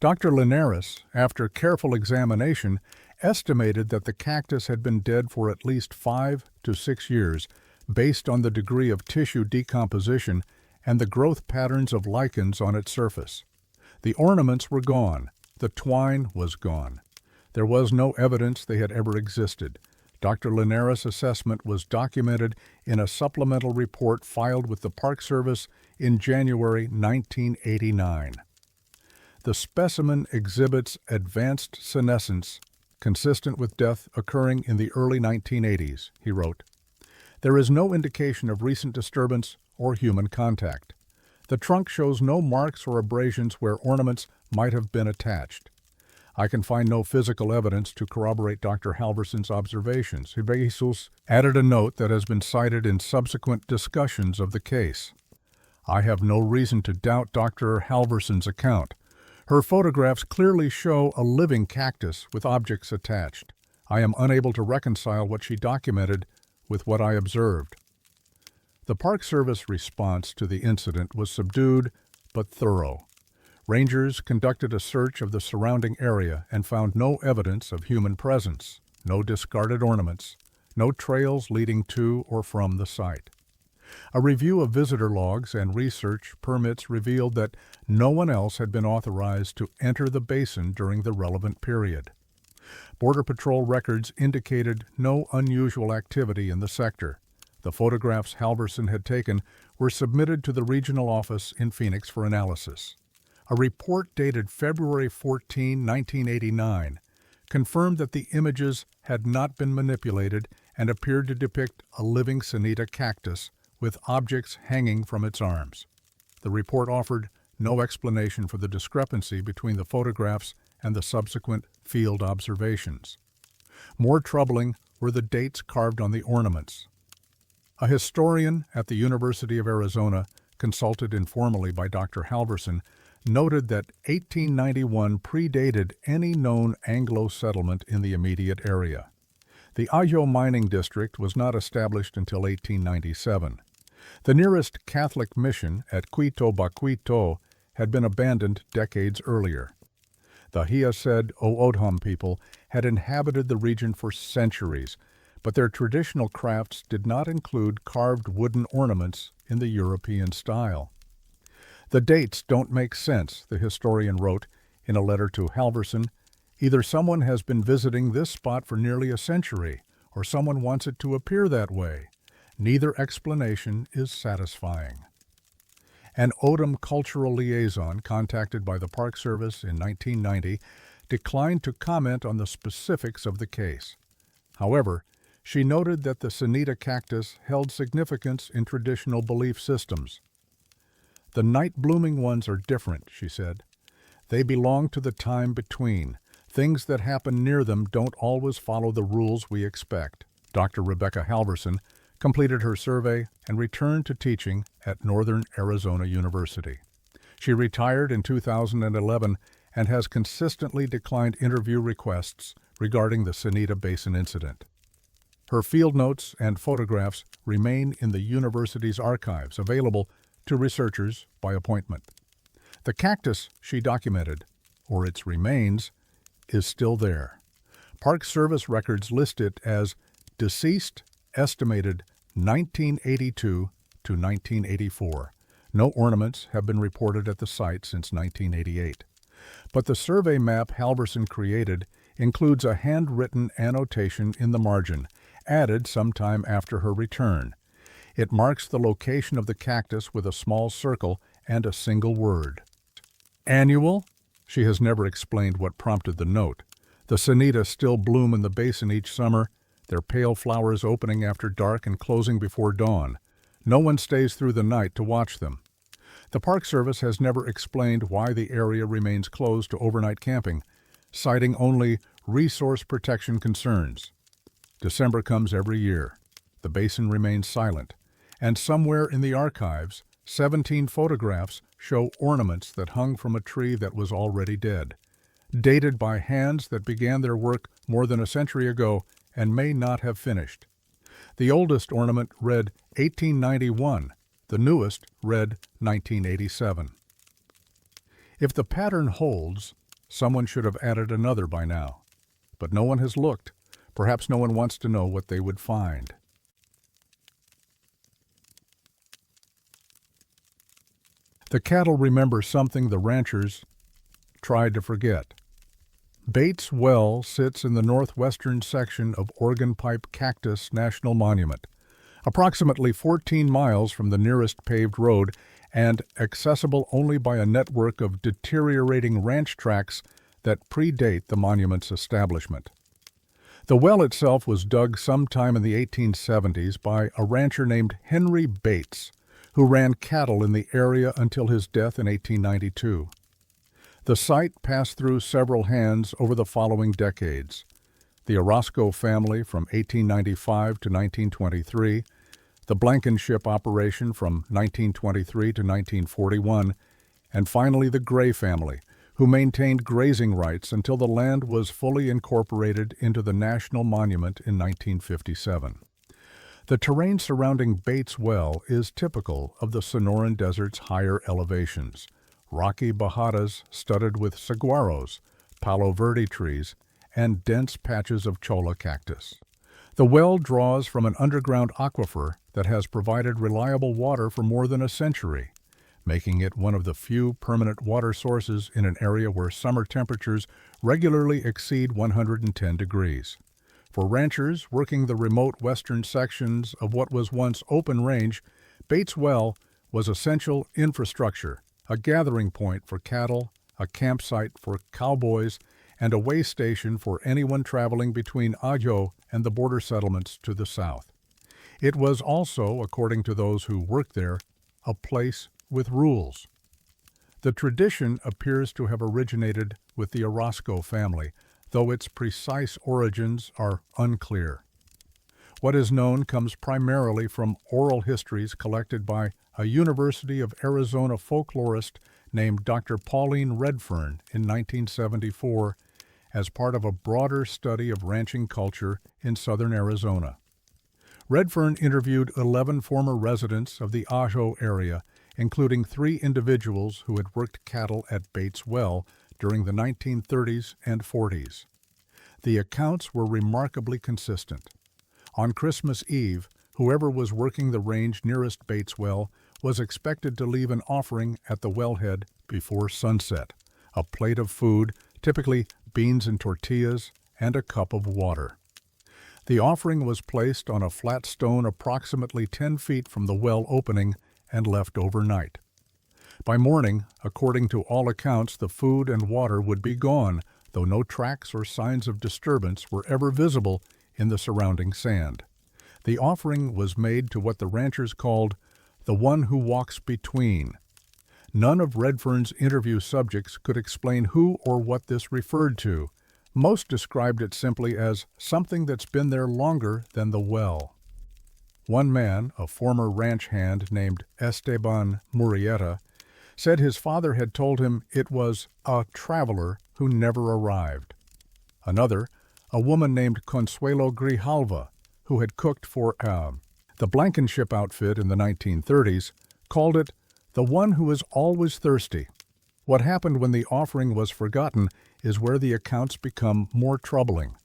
Dr. Linares, after careful examination, estimated that the cactus had been dead for at least 5 to 6 years, based on the degree of tissue decomposition and the growth patterns of lichens on its surface. The ornaments were gone. The twine was gone. There was no evidence they had ever existed. Dr. Linares' assessment was documented in a supplemental report filed with the Park Service in January 1989. The specimen exhibits advanced senescence consistent with death occurring in the early 1980s, he wrote. There is no indication of recent disturbance or human contact. The trunk shows no marks or abrasions where ornaments might have been attached. I can find no physical evidence to corroborate Dr. Halverson's observations. Jesus added a note that has been cited in subsequent discussions of the case. I have no reason to doubt Dr. Halverson's account. Her photographs clearly show a living cactus with objects attached. I am unable to reconcile what she documented with what I observed. The Park Service response to the incident was subdued but thorough. Rangers conducted a search of the surrounding area and found no evidence of human presence, no discarded ornaments, no trails leading to or from the site. A review of visitor logs and research permits revealed that no one else had been authorized to enter the basin during the relevant period. Border Patrol records indicated no unusual activity in the sector. The photographs Halverson had taken were submitted to the regional office in Phoenix for analysis. A report dated February 14, 1989, confirmed that the images had not been manipulated and appeared to depict a living Sonita cactus with objects hanging from its arms. The report offered no explanation for the discrepancy between the photographs and the subsequent field observations. More troubling were the dates carved on the ornaments. A historian at the University of Arizona, consulted informally by Dr. Halverson, noted that 1891 predated any known Anglo settlement in the immediate area. The Ajo mining district was not established until 1897. The nearest Catholic mission at Quito Baquito had been abandoned decades earlier. The Hiased O'odham people had inhabited the region for centuries, but their traditional crafts did not include carved wooden ornaments in the European style. The dates don't make sense, the historian wrote in a letter to Halverson. Either someone has been visiting this spot for nearly a century, or someone wants it to appear that way. Neither explanation is satisfying. An Odom cultural liaison contacted by the Park Service in 1990 declined to comment on the specifics of the case. However, she noted that the Sonita cactus held significance in traditional belief systems. The night-blooming ones are different, she said. They belong to the time between. Things that happen near them don't always follow the rules we expect. Dr. Rebecca Halverson completed her survey and returned to teaching at Northern Arizona University. She retired in 2011 and has consistently declined interview requests regarding the Sonita Basin incident. Her field notes and photographs remain in the university's archives, available to researchers by appointment. The cactus she documented, or its remains, is still there. Park Service records list it as deceased, estimated 1982 to 1984. No ornaments have been reported at the site since 1988. But the survey map Halverson created includes a handwritten annotation in the margin, added sometime after her return. It marks the location of the cactus with a small circle and a single word. Annual? She has never explained what prompted the note. The Sanitas still bloom in the basin each summer, their pale flowers opening after dark and closing before dawn. No one stays through the night to watch them. The Park Service has never explained why the area remains closed to overnight camping, citing only resource protection concerns. December comes every year. The basin remains silent, and somewhere in the archives, 17 photographs show ornaments that hung from a tree that was already dead, dated by hands that began their work more than a century ago and may not have finished. The oldest ornament read 1891, the newest read 1987. If the pattern holds, someone should have added another by now. But no one has looked. Perhaps no one wants to know what they would find. The cattle remember something the ranchers tried to forget. Bates Well sits in the northwestern section of Organ Pipe Cactus National Monument, approximately 14 miles from the nearest paved road and accessible only by a network of deteriorating ranch tracks that predate the monument's establishment. The well itself was dug sometime in the 1870s by a rancher named Henry Bates, who ran cattle in the area until his death in 1892. The site passed through several hands over the following decades. The Orozco family from 1895 to 1923, the Blankenship operation from 1923 to 1941, and finally the Gray family, who maintained grazing rights until the land was fully incorporated into the National Monument in 1957. The terrain surrounding Bates Well is typical of the Sonoran Desert's higher elevations, rocky bajadas studded with saguaros, palo verde trees, and dense patches of cholla cactus. The well draws from an underground aquifer that has provided reliable water for more than a century, making it one of the few permanent water sources in an area where summer temperatures regularly exceed 110 degrees. For ranchers working the remote western sections of what was once open range, Bates Well was essential infrastructure, a gathering point for cattle, a campsite for cowboys, and a way station for anyone traveling between Ajo and the border settlements to the south. It was also, according to those who worked there, a place with rules. The tradition appears to have originated with the Orozco family, though its precise origins are unclear. What is known comes primarily from oral histories collected by a University of Arizona folklorist named Dr. Pauline Redfern in 1974 as part of a broader study of ranching culture in southern Arizona. Redfern interviewed 11 former residents of the Ajo area, including 3 individuals who had worked cattle at Bates Well during the 1930s and 40s. The accounts were remarkably consistent. On Christmas Eve, whoever was working the range nearest Bates Well was expected to leave an offering at the wellhead before sunset, a plate of food, typically beans and tortillas, and a cup of water. The offering was placed on a flat stone approximately 10 feet from the well opening and left overnight. By morning, according to all accounts, the food and water would be gone, though no tracks or signs of disturbance were ever visible in the surrounding sand. The offering was made to what the ranchers called the one who walks between. None of Redfern's interview subjects could explain who or what this referred to. Most described it simply as something that's been there longer than the well. One man, a former ranch hand named Esteban Murrieta, said his father had told him it was a traveler who never arrived. Another, a woman named Consuelo Grijalva, who had cooked for the Blankenship outfit in the 1930s, called it The one who is always thirsty. What happened when the offering was forgotten is where the accounts become more troubling.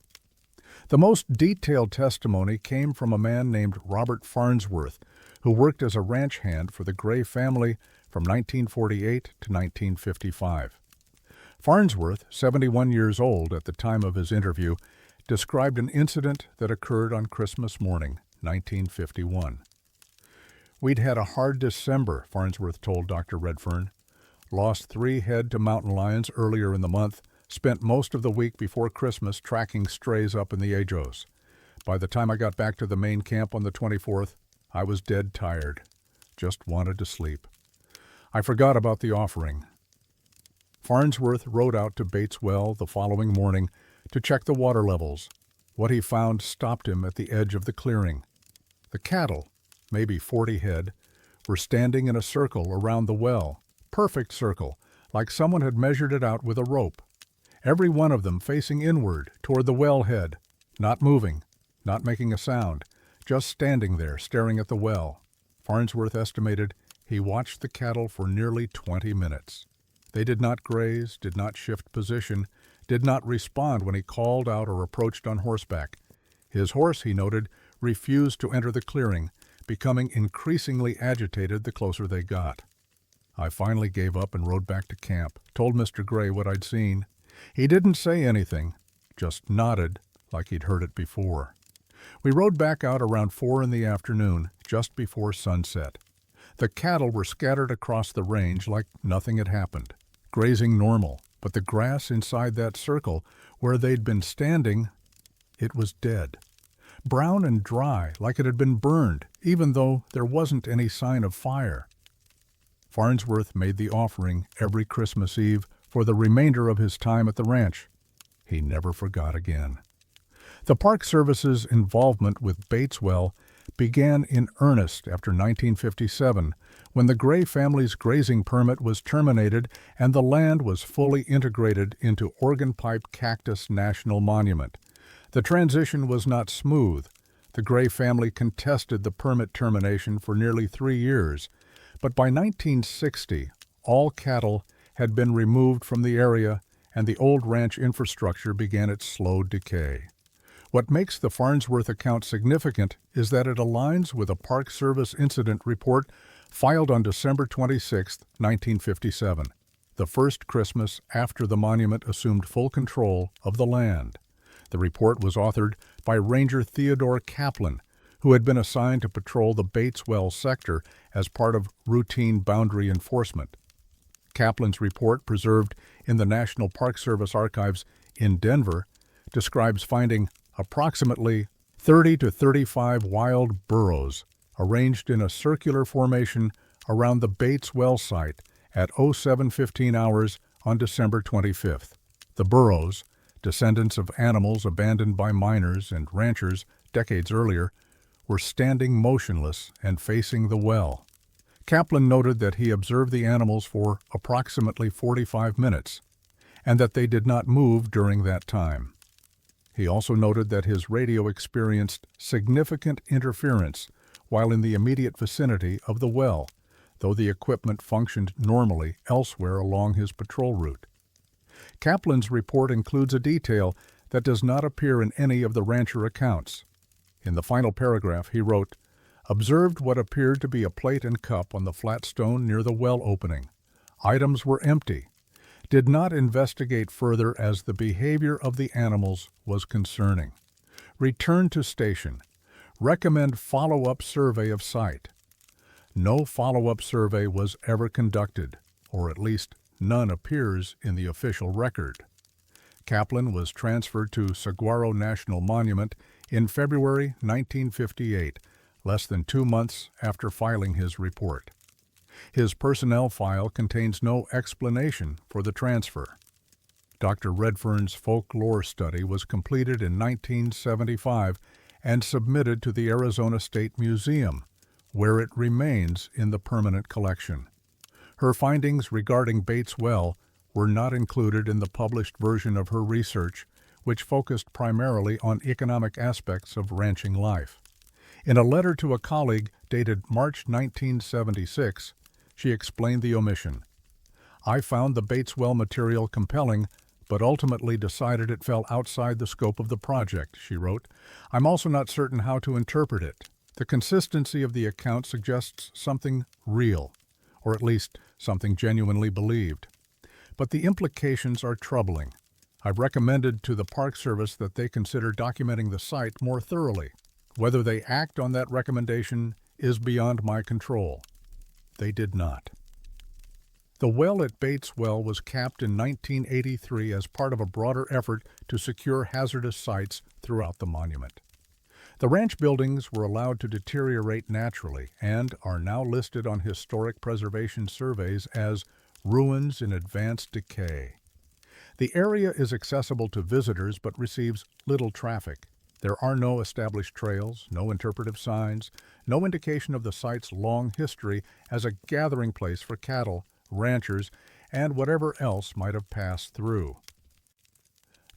The most detailed testimony came from a man named Robert Farnsworth, who worked as a ranch hand for the Gray family from 1948 to 1955. Farnsworth, 71 years old at the time of his interview, described an incident that occurred on Christmas morning, 1951. "We'd had a hard December," Farnsworth told Dr. Redfern. "Lost 3 head to mountain lions earlier in the month, spent most of the week before Christmas tracking strays up in the Ajos. By the time I got back to the main camp on the 24th, I was dead tired. Just wanted to sleep. I forgot about the offering." Farnsworth rode out to Bates Well the following morning to check the water levels. What he found stopped him at the edge of the clearing. The cattle, maybe 40 head, were standing in a circle around the well. Perfect circle, like someone had measured it out with a rope. Every one of them facing inward toward the wellhead, not moving, not making a sound, just standing there staring at the well. Farnsworth estimated he watched the cattle for nearly 20 minutes. They did not graze, did not shift position, did not respond when he called out or approached on horseback. His horse, he noted, refused to enter the clearing, becoming increasingly agitated the closer they got. "I finally gave up and rode back to camp, told Mr. Gray what I'd seen. He didn't say anything, just nodded like he'd heard it before. We rode back out around 4 in the afternoon, just before sunset. The cattle were scattered across the range like nothing had happened, grazing normal, but the grass inside that circle where they'd been standing, it was dead. Brown and dry, like it had been burned, even though there wasn't any sign of fire." Farnsworth made the offering every Christmas Eve for the remainder of his time at the ranch. He never forgot again. The Park Service's involvement with Bates Well began in earnest after 1957, when the Gray family's grazing permit was terminated and the land was fully integrated into Organ Pipe Cactus National Monument. The transition was not smooth. The Gray family contested the permit termination for nearly 3 years, but by 1960, all cattle had been removed from the area and the old ranch infrastructure began its slow decay. What makes the Farnsworth account significant is that it aligns with a Park Service incident report filed on December 26, 1957, the first Christmas after the monument assumed full control of the land. The report was authored by Ranger Theodore Kaplan, who had been assigned to patrol the Bates Well sector as part of routine boundary enforcement. Kaplan's report, preserved in the National Park Service archives in Denver, describes finding approximately 30 to 35 wild burros arranged in a circular formation around the Bates Well site at 07:15 hours on December 25th. The burros, descendants of animals abandoned by miners and ranchers decades earlier, were standing motionless and facing the well. Kaplan noted that he observed the animals for approximately 45 minutes, and that they did not move during that time. He also noted that his radio experienced significant interference while in the immediate vicinity of the well, though the equipment functioned normally elsewhere along his patrol route. Kaplan's report includes a detail that does not appear in any of the rancher accounts. In the final paragraph, he wrote, "Observed what appeared to be a plate and cup on the flat stone near the well opening. Items were empty. Did not investigate further as the behavior of the animals was concerning. Return to station. Recommend follow-up survey of site." No follow-up survey was ever conducted, or at least none appears in the official record. Kaplan was transferred to Saguaro National Monument in February 1958, less than 2 months after filing his report. His personnel file contains no explanation for the transfer. Dr. Redfern's folklore study was completed in 1975 and submitted to the Arizona State Museum, where it remains in the permanent collection. Her findings regarding Bates Well were not included in the published version of her research, which focused primarily on economic aspects of ranching life. In a letter to a colleague dated March 1976, She explained the omission. "I found the Bates Well material compelling, but ultimately decided it fell outside the scope of the project," she wrote. "I'm also not certain how to interpret it. The consistency of the account suggests something real, or at least something genuinely believed. But the implications are troubling. I've recommended to the Park Service that they consider documenting the site more thoroughly. Whether they act on that recommendation is beyond my control." They did not. The well at Bates Well was capped in 1983 as part of a broader effort to secure hazardous sites throughout the monument. The ranch buildings were allowed to deteriorate naturally and are now listed on historic preservation surveys as ruins in advanced decay. The area is accessible to visitors but receives little traffic. There are no established trails, no interpretive signs, no indication of the site's long history as a gathering place for cattle, ranchers, and whatever else might have passed through.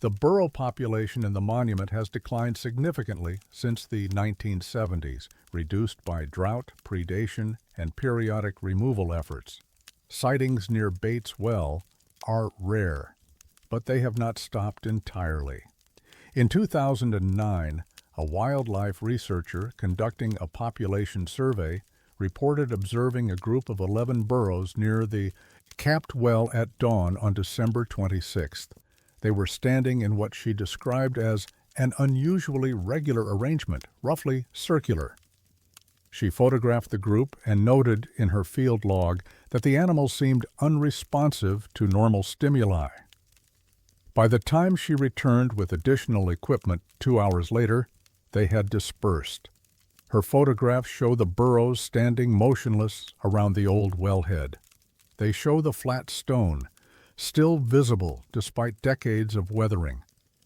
The burro population in the monument has declined significantly since the 1970s, reduced by drought, predation, and periodic removal efforts. Sightings near Bates Well are rare, but they have not stopped entirely. In 2009, a wildlife researcher conducting a population survey reported observing a group of 11 burros near the capped well at dawn on December 26th. They were standing in what she described as an unusually regular arrangement, roughly circular. She photographed the group and noted in her field log that the animals seemed unresponsive to normal stimuli. By the time she returned with additional equipment 2 hours later, they had dispersed. Her photographs show the burros standing motionless around the old wellhead. They show the flat stone, still visible despite decades of weathering.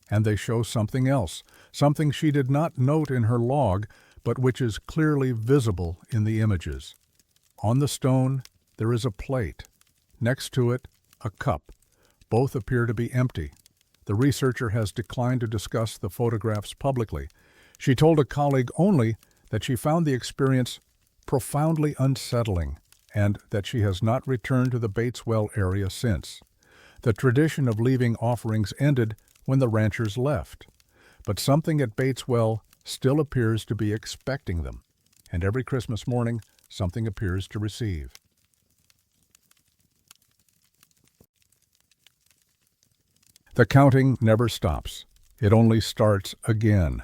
And they show something else, something she did not note in her log, but which is clearly visible in the images. On the stone, there is a plate. Next to it, a cup. Both appear to be empty. The researcher has declined to discuss the photographs publicly. She told a colleague only that she found the experience profoundly unsettling and that she has not returned to the Bates Well area since. The tradition of leaving offerings ended when the ranchers left, but something at Bates Well still appears to be expecting them, and every Christmas morning something appears to receive. The counting never stops. It only starts again.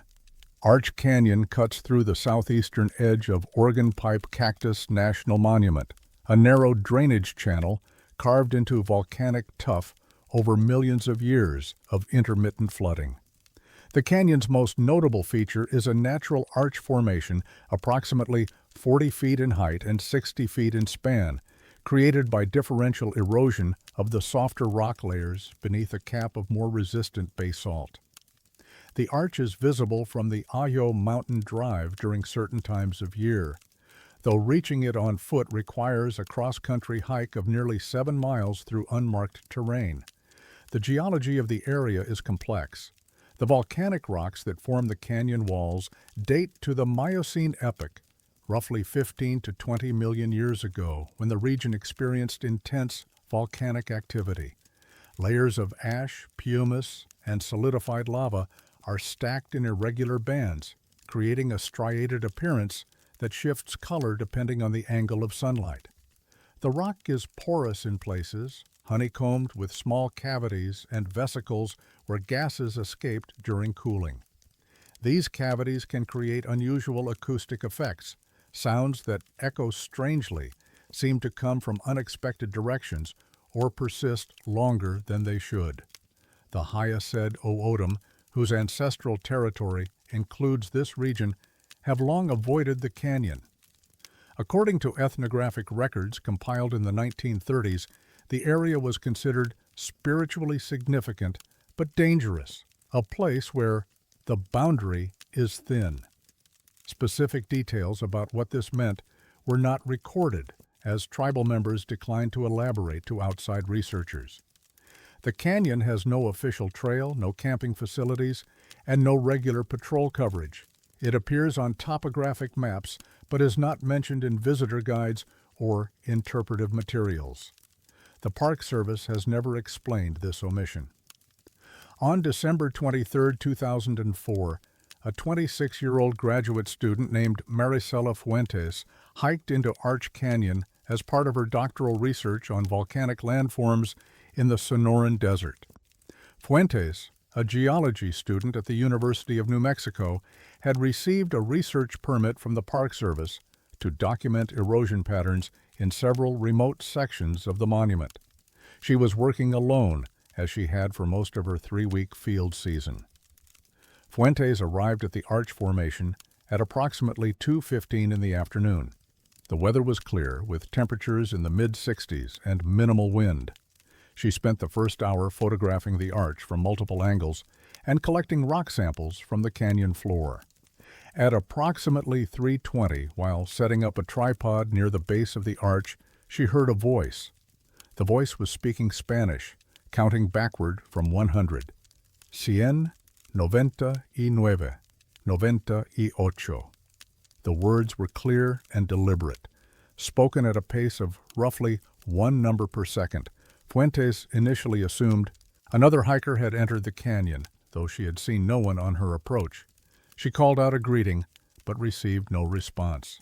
Arch Canyon cuts through the southeastern edge of Organ Pipe Cactus National Monument, a narrow drainage channel carved into volcanic tuff over millions of years of intermittent flooding. The canyon's most notable feature is a natural arch formation approximately 40 feet in height and 60 feet in span, created by differential erosion of the softer rock layers beneath a cap of more resistant basalt. The arch is visible from the Ayo Mountain Drive during certain times of year, though reaching it on foot requires a cross-country hike of nearly 7 miles through unmarked terrain. The geology of the area is complex. The volcanic rocks that form the canyon walls date to the Miocene epoch, roughly 15 to 20 million years ago, when the region experienced intense volcanic activity. Layers of ash, pumice, and solidified lava are stacked in irregular bands, creating a striated appearance that shifts color depending on the angle of sunlight. The rock is porous in places, honeycombed with small cavities and vesicles where gases escaped during cooling. These cavities can create unusual acoustic effects, sounds that echo strangely, seem to come from unexpected directions, or persist longer than they should. The Hyacid Ooredam, whose ancestral territory includes this region, have long avoided the canyon. According to ethnographic records compiled in the 1930s, the area was considered spiritually significant but dangerous, a place where the boundary is thin. Specific details about what this meant were not recorded, as tribal members declined to elaborate to outside researchers. The canyon has no official trail, no camping facilities, and no regular patrol coverage. It appears on topographic maps, but is not mentioned in visitor guides or interpretive materials. The Park Service has never explained this omission. On December 23, 2004, a 26-year-old graduate student named Maricela Fuentes hiked into Arch Canyon as part of her doctoral research on volcanic landforms in the Sonoran Desert. Fuentes, a geology student at the University of New Mexico, had received a research permit from the Park Service to document erosion patterns in several remote sections of the monument. She was working alone, as she had for most of her 3-week field season. Fuentes arrived at the Arch Formation at approximately 2:15 in the afternoon. The weather was clear, with temperatures in the mid-60s and minimal wind. She spent the first hour photographing the arch from multiple angles and collecting rock samples from the canyon floor. At approximately 3:20, while setting up a tripod near the base of the arch, she heard a voice. The voice was speaking Spanish, counting backward from 100. 199, 98. The words were clear and deliberate, spoken at a pace of roughly 1 number per second. Fuentes initially assumed another hiker had entered the canyon, though she had seen no one on her approach. She called out a greeting, but received no response.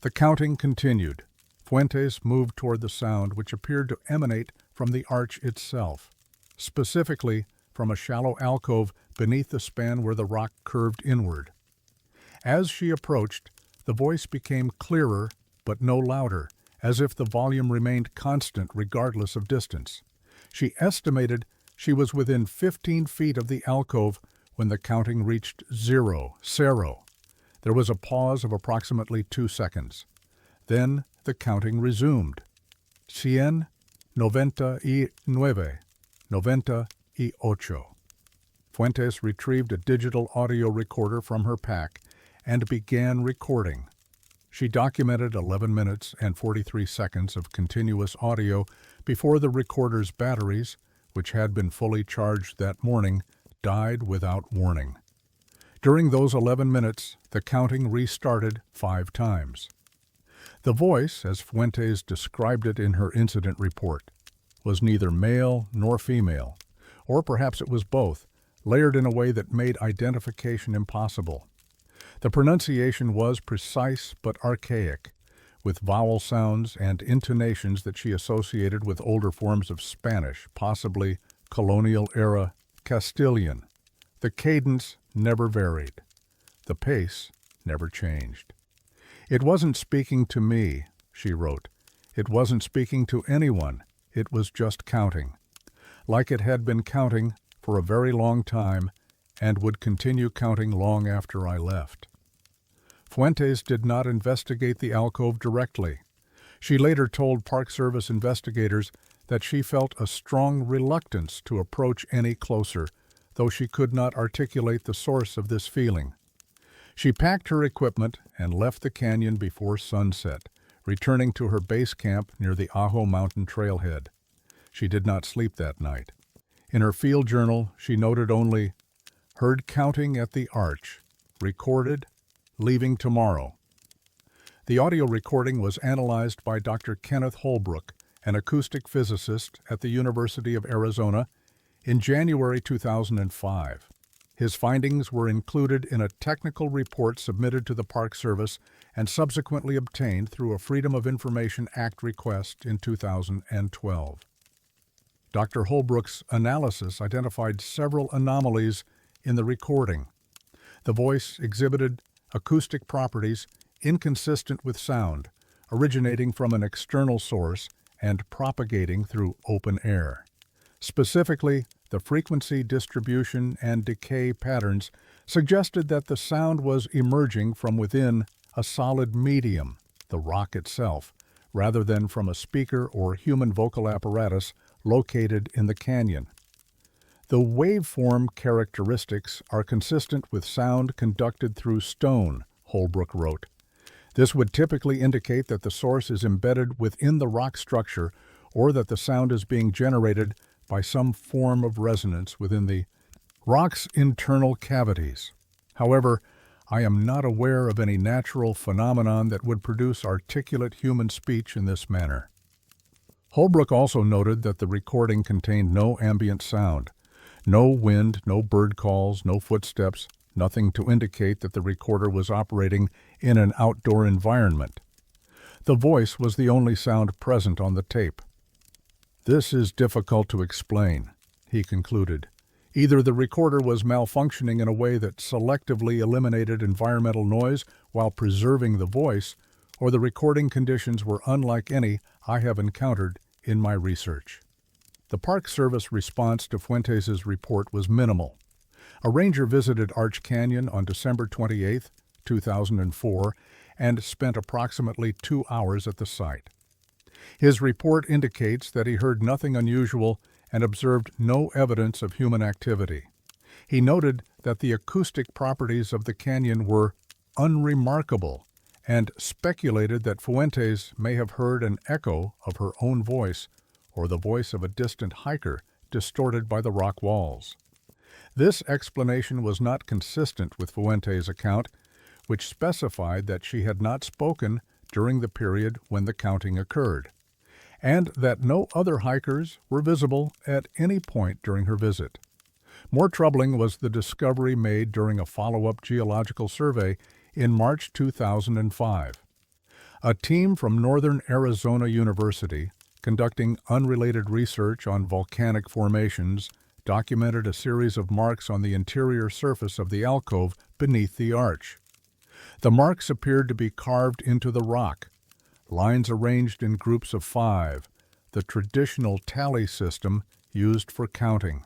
The counting continued. Fuentes moved toward the sound, which appeared to emanate from the arch itself, specifically from a shallow alcove beneath the span where the rock curved inward. As she approached, the voice became clearer but no louder, as if the volume remained constant regardless of distance. She estimated she was within 15 feet of the alcove when the counting reached 0. There was a pause of approximately 2 seconds. Then the counting resumed. 199, 98. Fuentes retrieved a digital audio recorder from her pack and began recording. She documented 11 minutes and 43 seconds of continuous audio before the recorder's batteries, which had been fully charged that morning, died without warning. During those 11 minutes, the counting restarted 5 times. The voice, as Fuentes described it in her incident report, was neither male nor female, or perhaps it was both, layered in a way that made identification impossible. The pronunciation was precise but archaic, with vowel sounds and intonations that she associated with older forms of Spanish, possibly colonial-era Castilian. The cadence never varied. The pace never changed. "It wasn't speaking to me," she wrote. "It wasn't speaking to anyone. It was just counting. Like it had been counting for a very long time and would continue counting long after I left." Fuentes did not investigate the alcove directly. She later told Park Service investigators that she felt a strong reluctance to approach any closer, though she could not articulate the source of this feeling. She packed her equipment and left the canyon before sunset, returning to her base camp near the Ajo Mountain trailhead. She did not sleep that night. In her field journal, she noted only, "Heard counting at the arch. Recorded. Leaving tomorrow." The audio recording was analyzed by Dr. Kenneth Holbrook, an acoustic physicist at the University of Arizona, in January 2005. His findings were included in a technical report submitted to the Park Service and subsequently obtained through a Freedom of Information Act request in 2012. Dr. Holbrook's analysis identified several anomalies in the recording. The voice exhibited acoustic properties inconsistent with sound, originating from an external source and propagating through open air. Specifically, the frequency distribution and decay patterns suggested that the sound was emerging from within a solid medium, the rock itself, rather than from a speaker or human vocal apparatus located in the canyon. The waveform characteristics are consistent with sound conducted through stone, Holbrook wrote. This would typically indicate that the source is embedded within the rock structure or that the sound is being generated by some form of resonance within the rock's internal cavities. However, I am not aware of any natural phenomenon that would produce articulate human speech in this manner. Holbrook also noted that the recording contained no ambient sound, no wind, no bird calls, no footsteps, nothing to indicate that the recorder was operating in an outdoor environment. The voice was the only sound present on the tape. "This is difficult to explain," he concluded. Either the recorder was malfunctioning in a way that selectively eliminated environmental noise while preserving the voice, or the recording conditions were unlike any I have encountered in my research. The Park Service response to Fuentes' report was minimal. A ranger visited Arch Canyon on December 28, 2004, and spent approximately 2 hours at the site. His report indicates that he heard nothing unusual and observed no evidence of human activity. He noted that the acoustic properties of the canyon were unremarkable and speculated that Fuentes may have heard an echo of her own voice or the voice of a distant hiker distorted by the rock walls. This explanation was not consistent with Fuentes' account, which specified that she had not spoken during the period when the counting occurred, and that no other hikers were visible at any point during her visit. More troubling was the discovery made during a follow-up geological survey in March 2005. A team from Northern Arizona University, conducting unrelated research on volcanic formations, documented a series of marks on the interior surface of the alcove beneath the arch. The marks appeared to be carved into the rock, lines arranged in groups of 5, the traditional tally system used for counting.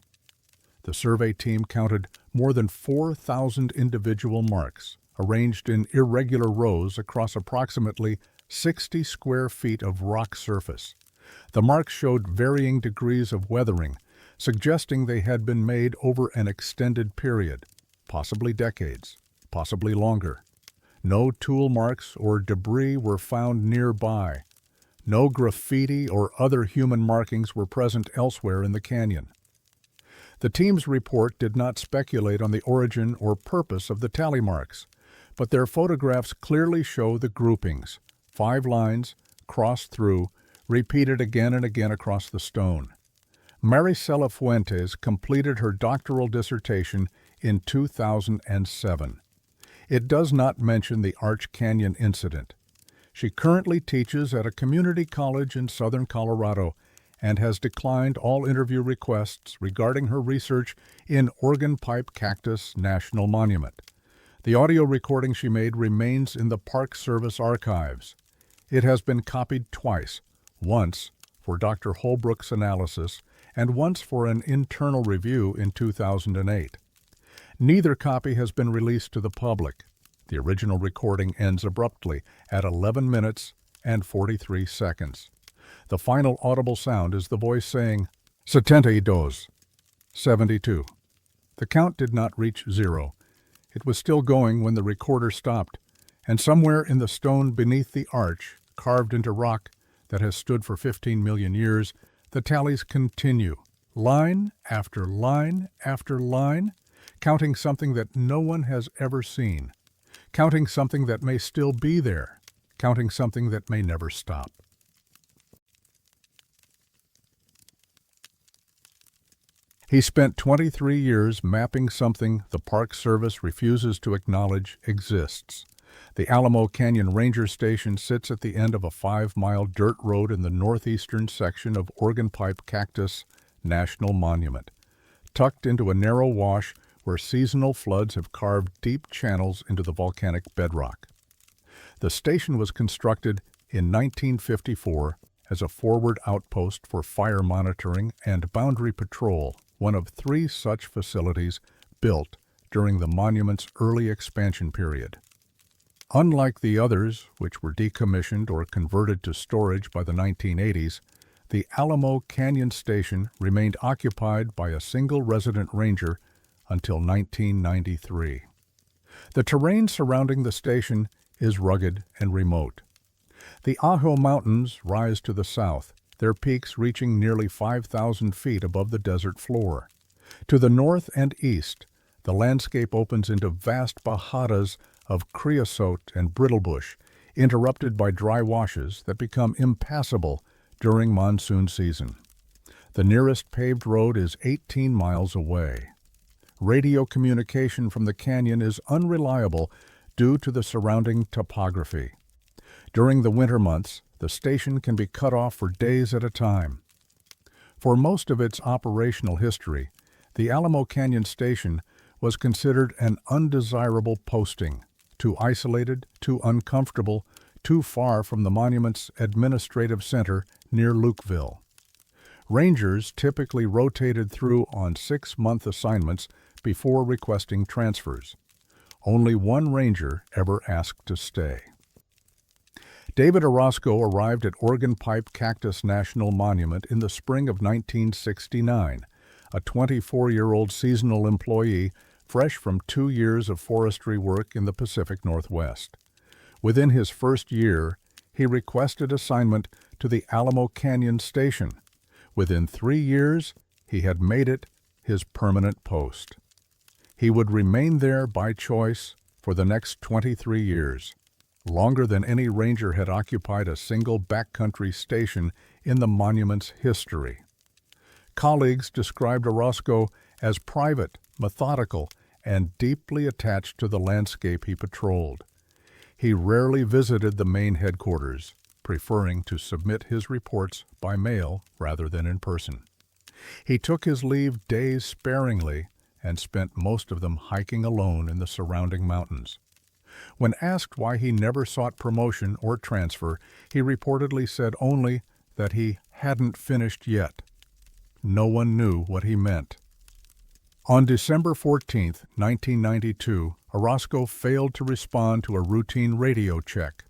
The survey team counted more than 4,000 individual marks, arranged in irregular rows across approximately 60 square feet of rock surface. The marks showed varying degrees of weathering, suggesting they had been made over an extended period, possibly decades, possibly longer. No tool marks or debris were found nearby. No graffiti or other human markings were present elsewhere in the canyon. The team's report did not speculate on the origin or purpose of the tally marks, but their photographs clearly show the groupings, 5 lines, crossed through, repeated again and again across the stone. Maricela Fuentes completed her doctoral dissertation in 2007. It does not mention the Arch Canyon incident. She currently teaches at a community college in southern Colorado and has declined all interview requests regarding her research in Organ Pipe Cactus National Monument. The audio recording she made remains in the Park Service archives. It has been copied twice, once for Dr. Holbrook's analysis and once for an internal review in 2008. Neither copy has been released to the public. The original recording ends abruptly at 11 minutes and 43 seconds. The final audible sound is the voice saying, 72, 72. The count did not reach 0. It was still going when the recorder stopped, and somewhere in the stone beneath the arch, carved into rock that has stood for 15 million years, the tallies continue, line after line after line, counting something that no one has ever seen, counting something that may still be there, counting something that may never stop. He spent 23 years mapping something the Park Service refuses to acknowledge exists. The Alamo Canyon Ranger Station sits at the end of a 5-mile dirt road in the northeastern section of Organ Pipe Cactus National Monument, tucked into a narrow wash where seasonal floods have carved deep channels into the volcanic bedrock. The station was constructed in 1954 as a forward outpost for fire monitoring and boundary patrol, one of 3 such facilities built during the monument's early expansion period. Unlike the others, which were decommissioned or converted to storage by the 1980s, the Alamo Canyon Station remained occupied by a single resident ranger until 1993. The terrain surrounding the station is rugged and remote. The Ajo Mountains rise to the south, their peaks reaching nearly 5,000 feet above the desert floor. To the north and east, the landscape opens into vast bajadas of creosote and brittlebush, interrupted by dry washes that become impassable during monsoon season. The nearest paved road is 18 miles away. Radio communication from the canyon is unreliable due to the surrounding topography. During the winter months, the station can be cut off for days at a time. For most of its operational history, the Alamo Canyon Station was considered an undesirable posting, too isolated, too uncomfortable, too far from the monument's administrative center near Lukeville. Rangers typically rotated through on 6-month assignments before requesting transfers. Only one ranger ever asked to stay. David Orozco arrived at Organ Pipe Cactus National Monument in the spring of 1969, a 24-year-old seasonal employee fresh from 2 years of forestry work in the Pacific Northwest. Within his first year, he requested assignment to the Alamo Canyon Station. Within 3 years, he had made it his permanent post. He would remain there by choice for the next 23 years, longer than any ranger had occupied a single backcountry station in the monument's history. Colleagues described Orozco as private, methodical, and deeply attached to the landscape he patrolled. He rarely visited the main headquarters, preferring to submit his reports by mail rather than in person. He took his leave days sparingly and spent most of them hiking alone in the surrounding mountains. When asked why he never sought promotion or transfer, he reportedly said only that he hadn't finished yet. No one knew what he meant. On December 14, 1992, Orozco failed to respond to a routine radio check.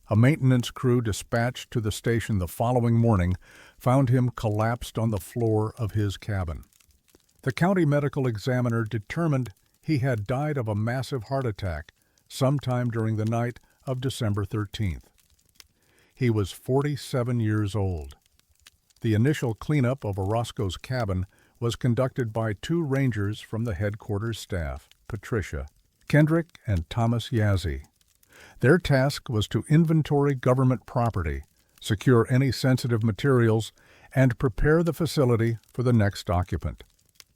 A maintenance crew dispatched to the station the following morning found him collapsed on the floor of his cabin. The county medical examiner determined he had died of a massive heart attack sometime during the night of December 13th. He was 47 years old. The initial cleanup of Orozco's cabin was conducted by 2 rangers from the headquarters staff, Patricia Kendrick and Thomas Yazzie. Their task was to inventory government property, secure any sensitive materials, and prepare the facility for the next occupant.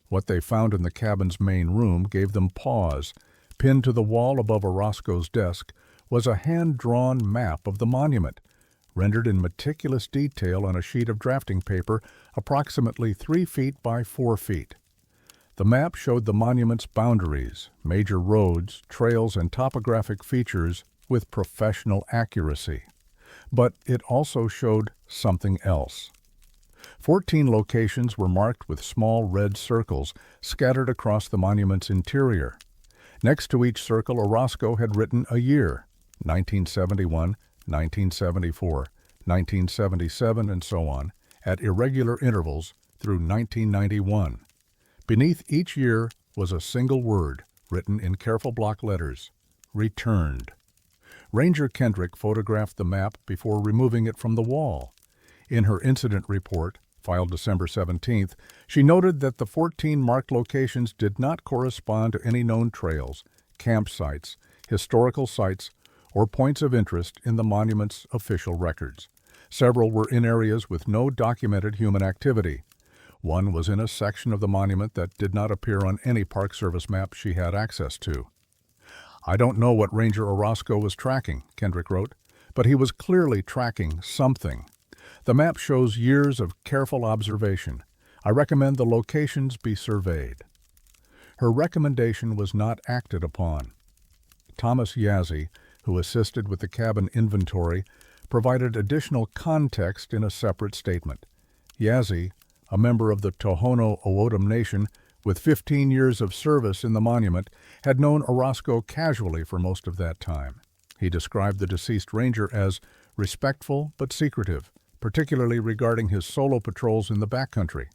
What they found in the cabin's main room gave them pause. Pinned to the wall above Orozco's desk was a hand-drawn map of the monument, rendered in meticulous detail on a sheet of drafting paper approximately 3 feet by 4 feet. The map showed the monument's boundaries, major roads, trails, and topographic features with professional accuracy. But it also showed something else. 14 locations were marked with small red circles scattered across the monument's interior. Next to each circle, Orozco had written a year, 1971, 1974, 1977, and so on, at irregular intervals through 1991. Beneath each year was a single word, written in careful block letters, returned. Ranger Kendrick photographed the map before removing it from the wall. In her incident report, filed December 17th, she noted that the 14 marked locations did not correspond to any known trails, campsites, historical sites, or points of interest in the monument's official records. Several were in areas with no documented human activity. One was in a section of the monument that did not appear on any Park Service map she had access to. "I don't know what Ranger Orozco was tracking," Kendrick wrote, "but he was clearly tracking something. The map shows years of careful observation. I recommend the locations be surveyed." Her recommendation was not acted upon. Thomas Yazzie, who assisted with the cabin inventory, provided additional context in a separate statement. Yazzie, a member of the Tohono O'odham Nation with 15 years of service in the monument, had known Orozco casually for most of that time. He described the deceased ranger as respectful but secretive, particularly regarding his solo patrols in the backcountry.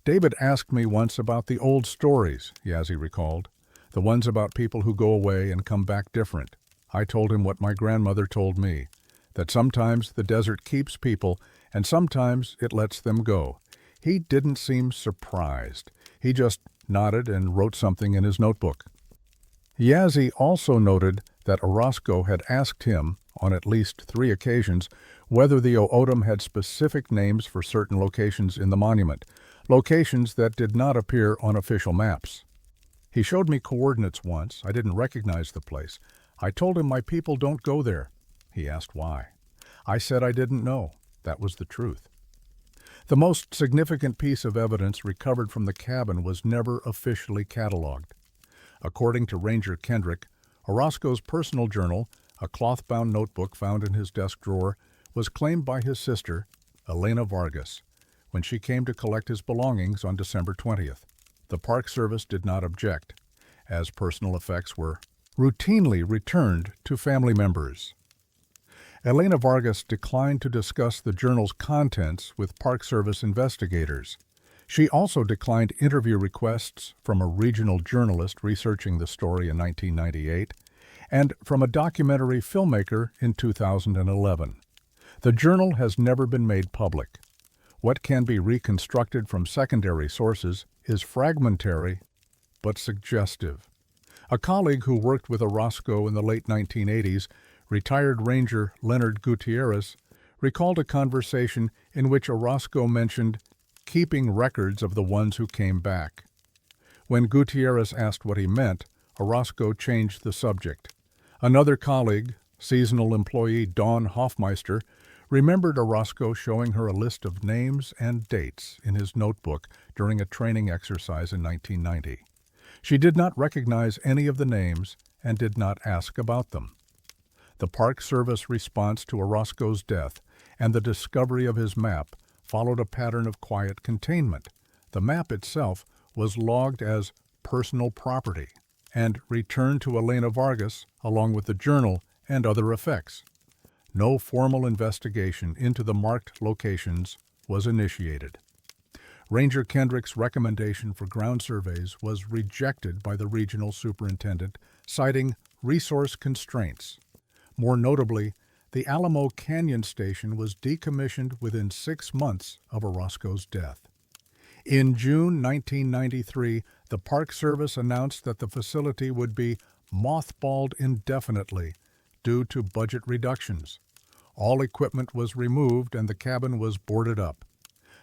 "David asked me once about the old stories," Yazzie recalled, "the ones about people who go away and come back different. I told him what my grandmother told me, that sometimes the desert keeps people and sometimes it lets them go. He didn't seem surprised. He just nodded and wrote something in his notebook." Yazzie also noted that Orozco had asked him, on at least 3 occasions, whether the O'odham had specific names for certain locations in the monument, locations that did not appear on official maps. He showed me coordinates once. I didn't recognize the place. I told him my people don't go there. He asked why. I said I didn't know. That was the truth. The most significant piece of evidence recovered from the cabin was never officially cataloged. According to Ranger Kendrick, Orozco's personal journal, a cloth-bound notebook found in his desk drawer, was claimed by his sister, Elena Vargas, when she came to collect his belongings on December 20th. The Park Service did not object, as personal effects were routinely returned to family members. Elena Vargas declined to discuss the journal's contents with Park Service investigators. She also declined interview requests from a regional journalist researching the story in 1998 and from a documentary filmmaker in 2011. The journal has never been made public. What can be reconstructed from secondary sources is fragmentary but suggestive. A colleague who worked with Orozco in the late 1980s, retired Ranger Leonard Gutierrez, recalled a conversation in which Orozco mentioned keeping records of the ones who came back. When Gutierrez asked what he meant, Orozco changed the subject. Another colleague, seasonal employee Dawn Hoffmeister, remembered Orozco showing her a list of names and dates in his notebook during a training exercise in 1990. She did not recognize any of the names and did not ask about them. The Park Service response to Orozco's death and the discovery of his map followed a pattern of quiet containment. The map itself was logged as personal property and returned to Elena Vargas along with the journal and other effects. No formal investigation into the marked locations was initiated. Ranger Kendrick's recommendation for ground surveys was rejected by the regional superintendent, citing resource constraints. More notably, the Alamo Canyon Station was decommissioned within 6 months of Orozco's death. In June 1993, the Park Service announced that the facility would be mothballed indefinitely due to budget reductions. All equipment was removed and the cabin was boarded up.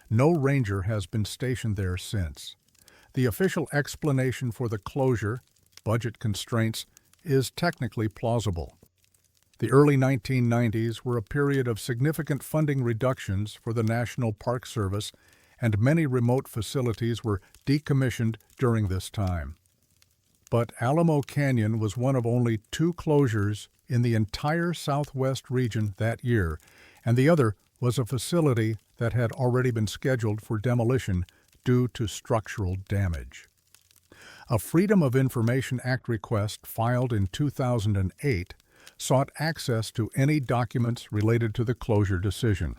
No ranger has been stationed there since. The official explanation for the closure, budget constraints, is technically plausible. The early 1990s were a period of significant funding reductions for the National Park Service, and many remote facilities were decommissioned during this time. But Alamo Canyon was one of only 2 closures in the entire southwest region that year, and the other was a facility that had already been scheduled for demolition due to structural damage. A Freedom of Information Act request filed in 2008 sought access to any documents related to the closure decision.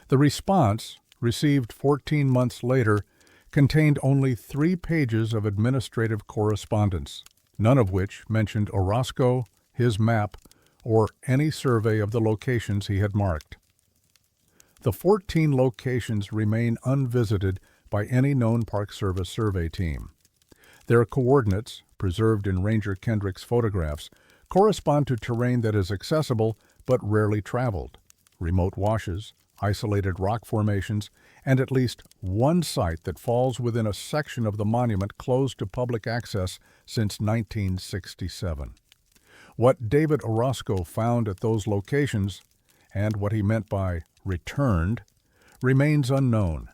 The response, received 14 months later, contained only 3 pages of administrative correspondence, none of which mentioned Orozco, his map, or any survey of the locations he had marked. The 14 locations remain unvisited by any known Park Service survey team. Their coordinates, preserved in Ranger Kendrick's photographs, correspond to terrain that is accessible but rarely traveled, remote washes, isolated rock formations, and at least one site that falls within a section of the monument closed to public access since 1967. What David Orozco found at those locations, and what he meant by returned, remains unknown.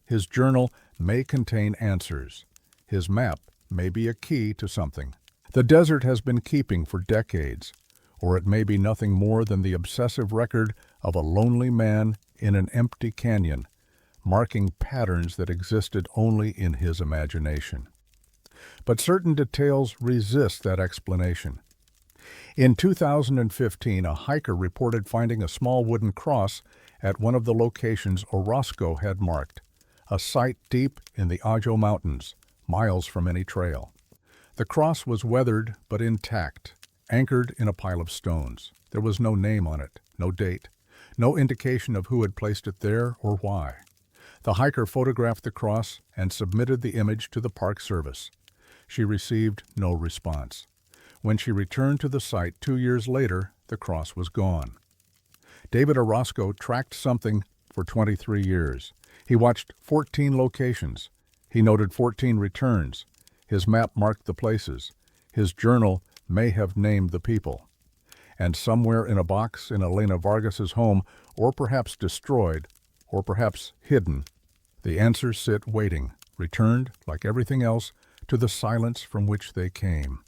His journal may contain answers. His map may be a key to something the desert has been keeping for decades, or it may be nothing more than the obsessive record of a lonely man in an empty canyon, marking patterns that existed only in his imagination. But certain details resist that explanation. In 2015, a hiker reported finding a small wooden cross at one of the locations Orozco had marked, a site deep in the Ajo Mountains, miles from any trail. The cross was weathered but intact, anchored in a pile of stones. There was no name on it, no date, no indication of who had placed it there or why. The hiker photographed the cross and submitted the image to the Park Service. She received no response. When she returned to the site 2 years later, the cross was gone. David Orozco tracked something for 23 years. He watched 14 locations. He noted 14 returns. His map marked the places. His journal may have named the people. And somewhere in a box in Elena Vargas's home, or perhaps destroyed, or perhaps hidden, the answers sit waiting, returned, like everything else, to the silence from which they came.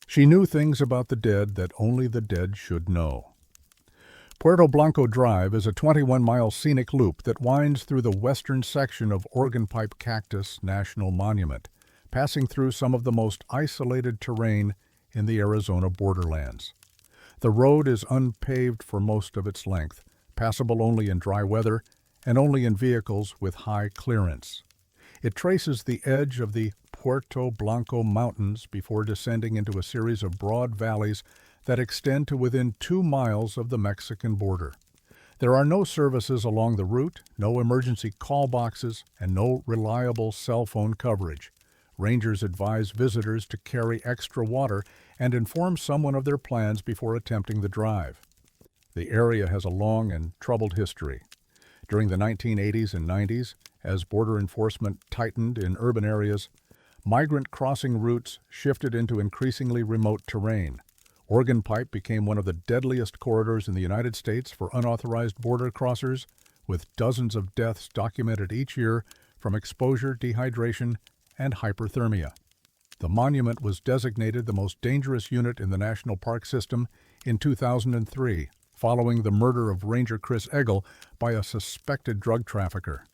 She knew things about the dead that only the dead should know. Puerto Blanco Drive is a 21-mile scenic loop that winds through the western section of Organ Pipe Cactus National Monument, passing through some of the most isolated terrain in the Arizona borderlands. The road is unpaved for most of its length, passable only in dry weather and only in vehicles with high clearance. It traces the edge of the Puerto Blanco Mountains before descending into a series of broad valleys that extend to within 2 miles of the Mexican border. There are no services along the route, no emergency call boxes, and no reliable cell phone coverage. Rangers advise visitors to carry extra water and inform someone of their plans before attempting the drive. The area has a long and troubled history. During the 1980s and 90s, as border enforcement tightened in urban areas, migrant crossing routes shifted into increasingly remote terrain. Organ Pipe became one of the deadliest corridors in the United States for unauthorized border crossers, with dozens of deaths documented each year from exposure, dehydration, and hyperthermia. The monument was designated the most dangerous unit in the National Park System in 2003, following the murder of Ranger Chris Eggle by a suspected drug trafficker.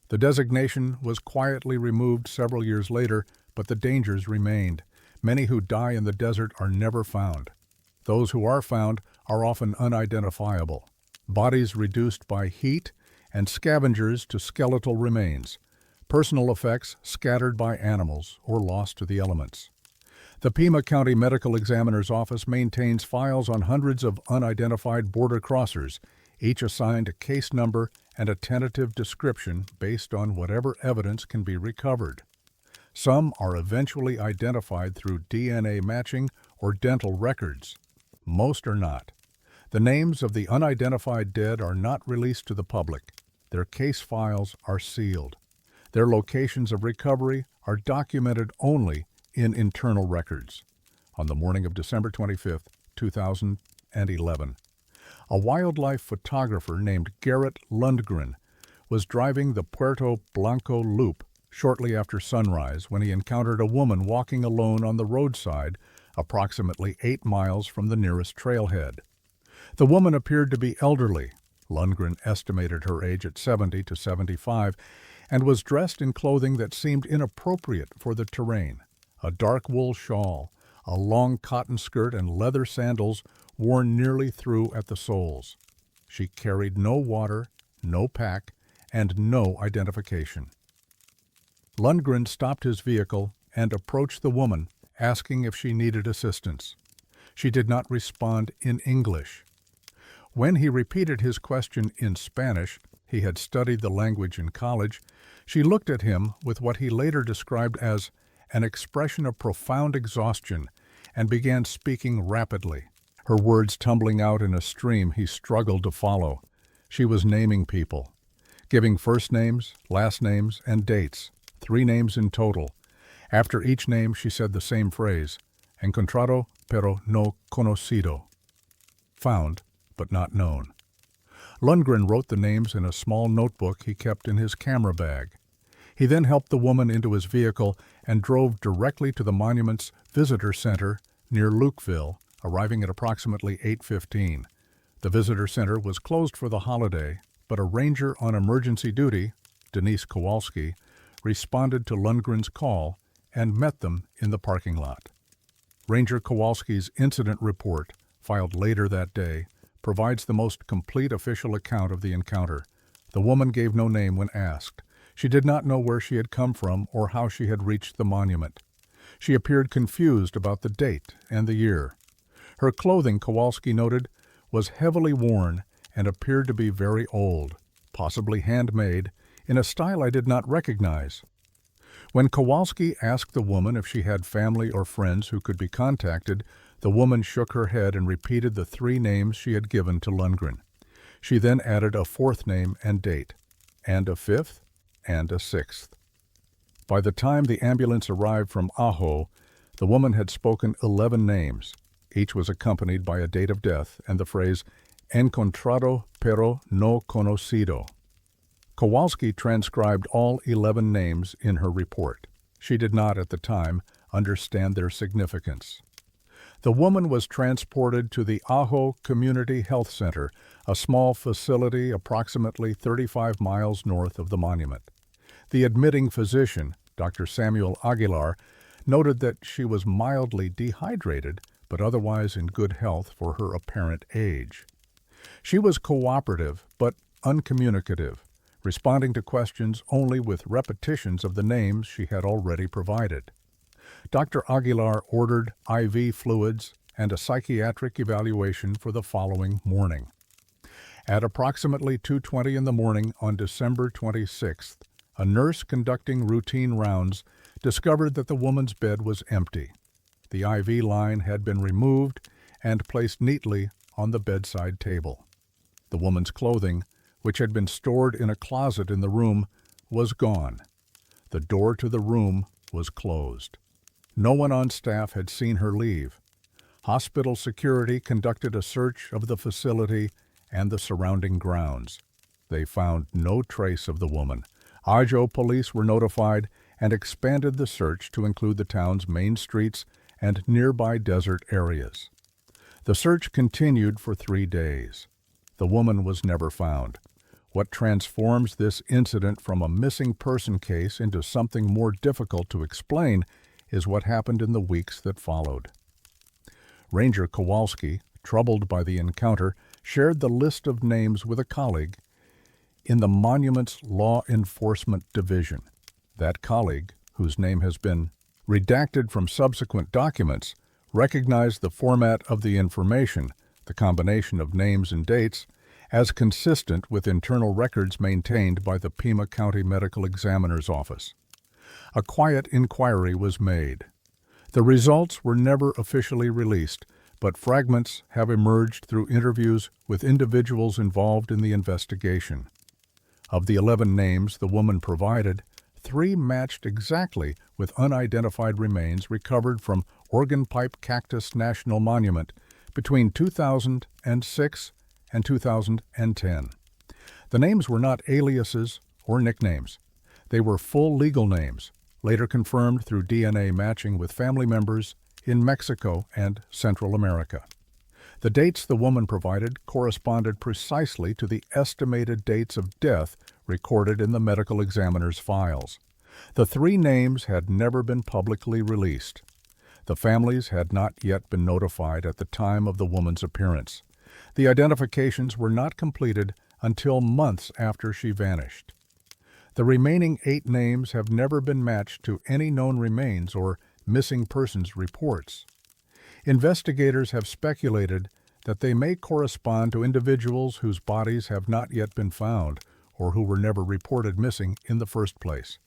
The designation was quietly removed several years later, but the dangers remained. Many who die in the desert are never found. Those who are found are often unidentifiable, bodies reduced by heat and scavengers to skeletal remains, personal effects scattered by animals or lost to the elements. The Pima County Medical Examiner's Office maintains files on hundreds of unidentified border crossers, each assigned a case number and a tentative description based on whatever evidence can be recovered. Some are eventually identified through DNA matching or dental records. Most are not. The names of the unidentified dead are not released to the public. Their case files are sealed. Their locations of recovery are documented only in internal records. On the morning of December 25, 2011, a wildlife photographer named Garrett Lundgren was driving the Puerto Blanco Loop shortly after sunrise when he encountered a woman walking alone on the roadside approximately 8 miles from the nearest trailhead. The woman appeared to be elderly. Lundgren estimated her age at 70 to 75 and was dressed in clothing that seemed inappropriate for the terrain: a dark wool shawl, a long cotton skirt, and leather sandals worn nearly through at the soles. She carried no water, no pack, and no identification. Lundgren stopped his vehicle and approached the woman, asking if she needed assistance. She did not respond in English. When he repeated his question in Spanish — he had studied the language in college — she looked at him with what he later described as an expression of profound exhaustion and began speaking rapidly, her words tumbling out in a stream he struggled to follow. She was naming people, giving first names, last names, and dates, 3 names in total. After each name, she said the same phrase: encontrado pero no conocido, found but not known. Lundgren wrote the names in a small notebook he kept in his camera bag. He then helped the woman into his vehicle and drove directly to the monument's visitor center near Lukeville, arriving at approximately 8:15. The visitor center was closed for the holiday, but a ranger on emergency duty, Denise Kowalski, responded to Lundgren's call and met them in the parking lot. Ranger Kowalski's incident report, filed later that day, provides the most complete official account of the encounter. The woman gave no name when asked. She did not know where she had come from or how she had reached the monument. She appeared confused about the date and the year. Her clothing, Kowalski noted, was heavily worn and appeared to be very old, possibly handmade, in a style I did not recognize. When Kowalski asked the woman if she had family or friends who could be contacted, the woman shook her head and repeated the 3 names she had given to Lundgren. She then added a 4th name and date, and a 5th, and a 6th. By the time the ambulance arrived from Ajo, the woman had spoken 11 names. Each was accompanied by a date of death and the phrase, encontrado pero no conocido. Kowalski transcribed all 11 names in her report. She did not, at the time, understand their significance. The woman was transported to the Ajo Community Health Center, a small facility approximately 35 miles north of the monument. The admitting physician, Dr. Samuel Aguilar, noted that she was mildly dehydrated, but otherwise in good health for her apparent age. She was cooperative, but uncommunicative, responding to questions only with repetitions of the names she had already provided. Dr. Aguilar ordered IV fluids and a psychiatric evaluation for the following morning. At approximately 2:20 in the morning on December 26th, a nurse conducting routine rounds discovered that the woman's bed was empty. The IV line had been removed and placed neatly on the bedside table. The woman's clothing, which had been stored in a closet in the room, was gone. The door to the room was closed. No one on staff had seen her leave. Hospital security conducted a search of the facility and the surrounding grounds. They found no trace of the woman. Ajo police were notified and expanded the search to include the town's main streets and nearby desert areas. The search continued for 3 days. The woman was never found. What transforms this incident from a missing person case into something more difficult to explain is what happened in the weeks that followed. Ranger Kowalski, troubled by the encounter, shared the list of names with a colleague in the Monument's Law Enforcement Division. That colleague, whose name has been redacted from subsequent documents, recognized the format of the information, the combination of names and dates, as consistent with internal records maintained by the Pima County Medical Examiner's Office. A quiet inquiry was made. The results were never officially released, but fragments have emerged through interviews with individuals involved in the investigation. Of the 11 names the woman provided, 3 matched exactly with unidentified remains recovered from Organ Pipe Cactus National Monument between 2006 and 2010. The names were not aliases or nicknames. They were full legal names, later confirmed through DNA matching with family members in Mexico and Central America. The dates the woman provided corresponded precisely to the estimated dates of death recorded in the medical examiner's files. The 3 names had never been publicly released. The families had not yet been notified at the time of the woman's appearance. The identifications were not completed until months after she vanished. The remaining 8 names have never been matched to any known remains or missing persons reports. Investigators have speculated that they may correspond to individuals whose bodies have not yet been found or who were never reported missing in the first place.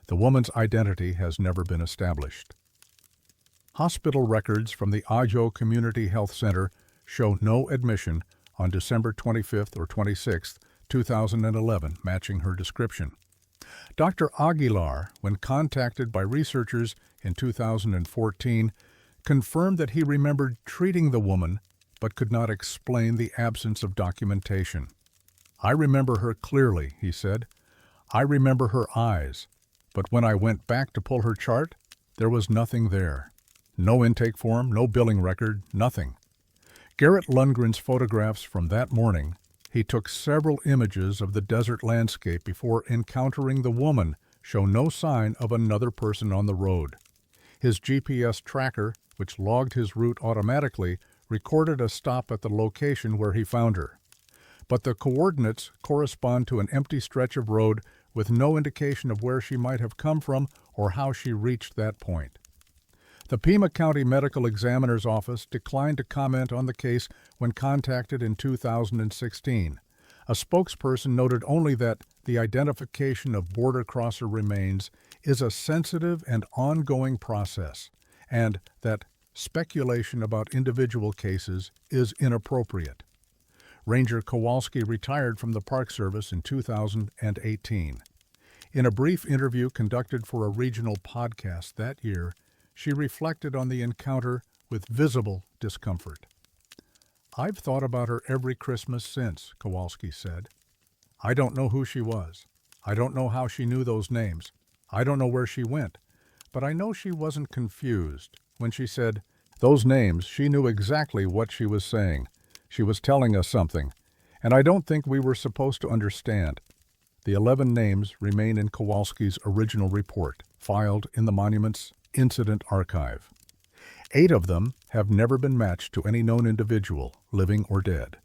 The woman's identity has never been established. Hospital records from the Ajo Community Health Center show no admission on December 25th or 26th, 2011, matching her description. Dr. Aguilar, when contacted by researchers in 2014, confirmed that he remembered treating the woman but could not explain the absence of documentation. "I remember her clearly," he said. "I remember her eyes, but when I went back to pull her chart, there was nothing there. No intake form, no billing record, nothing." Garrett Lundgren's photographs from that morning, he took several images of the desert landscape before encountering the woman, show no sign of another person on the road. His GPS tracker, which logged his route automatically, recorded a stop at the location where he found her. But the coordinates correspond to an empty stretch of road with no indication of where she might have come from or how she reached that point. The Pima County Medical Examiner's Office declined to comment on the case when contacted in 2016. A spokesperson noted only that the identification of border crosser remains is a sensitive and ongoing process, and that speculation about individual cases is inappropriate. Ranger Kowalski retired from the Park Service in 2018. In a brief interview conducted for a regional podcast that year, she reflected on the encounter with visible discomfort. "I've thought about her every Christmas since," Kowalski said. "I don't know who she was. I don't know how she knew those names. I don't know where she went. But I know she wasn't confused. When she said those names, she knew exactly what she was saying. She was telling us something, and I don't think we were supposed to understand." The 11 names remain in Kowalski's original report, filed in the monument's Incident Archive. 8 of them have never been matched to any known individual, living or dead.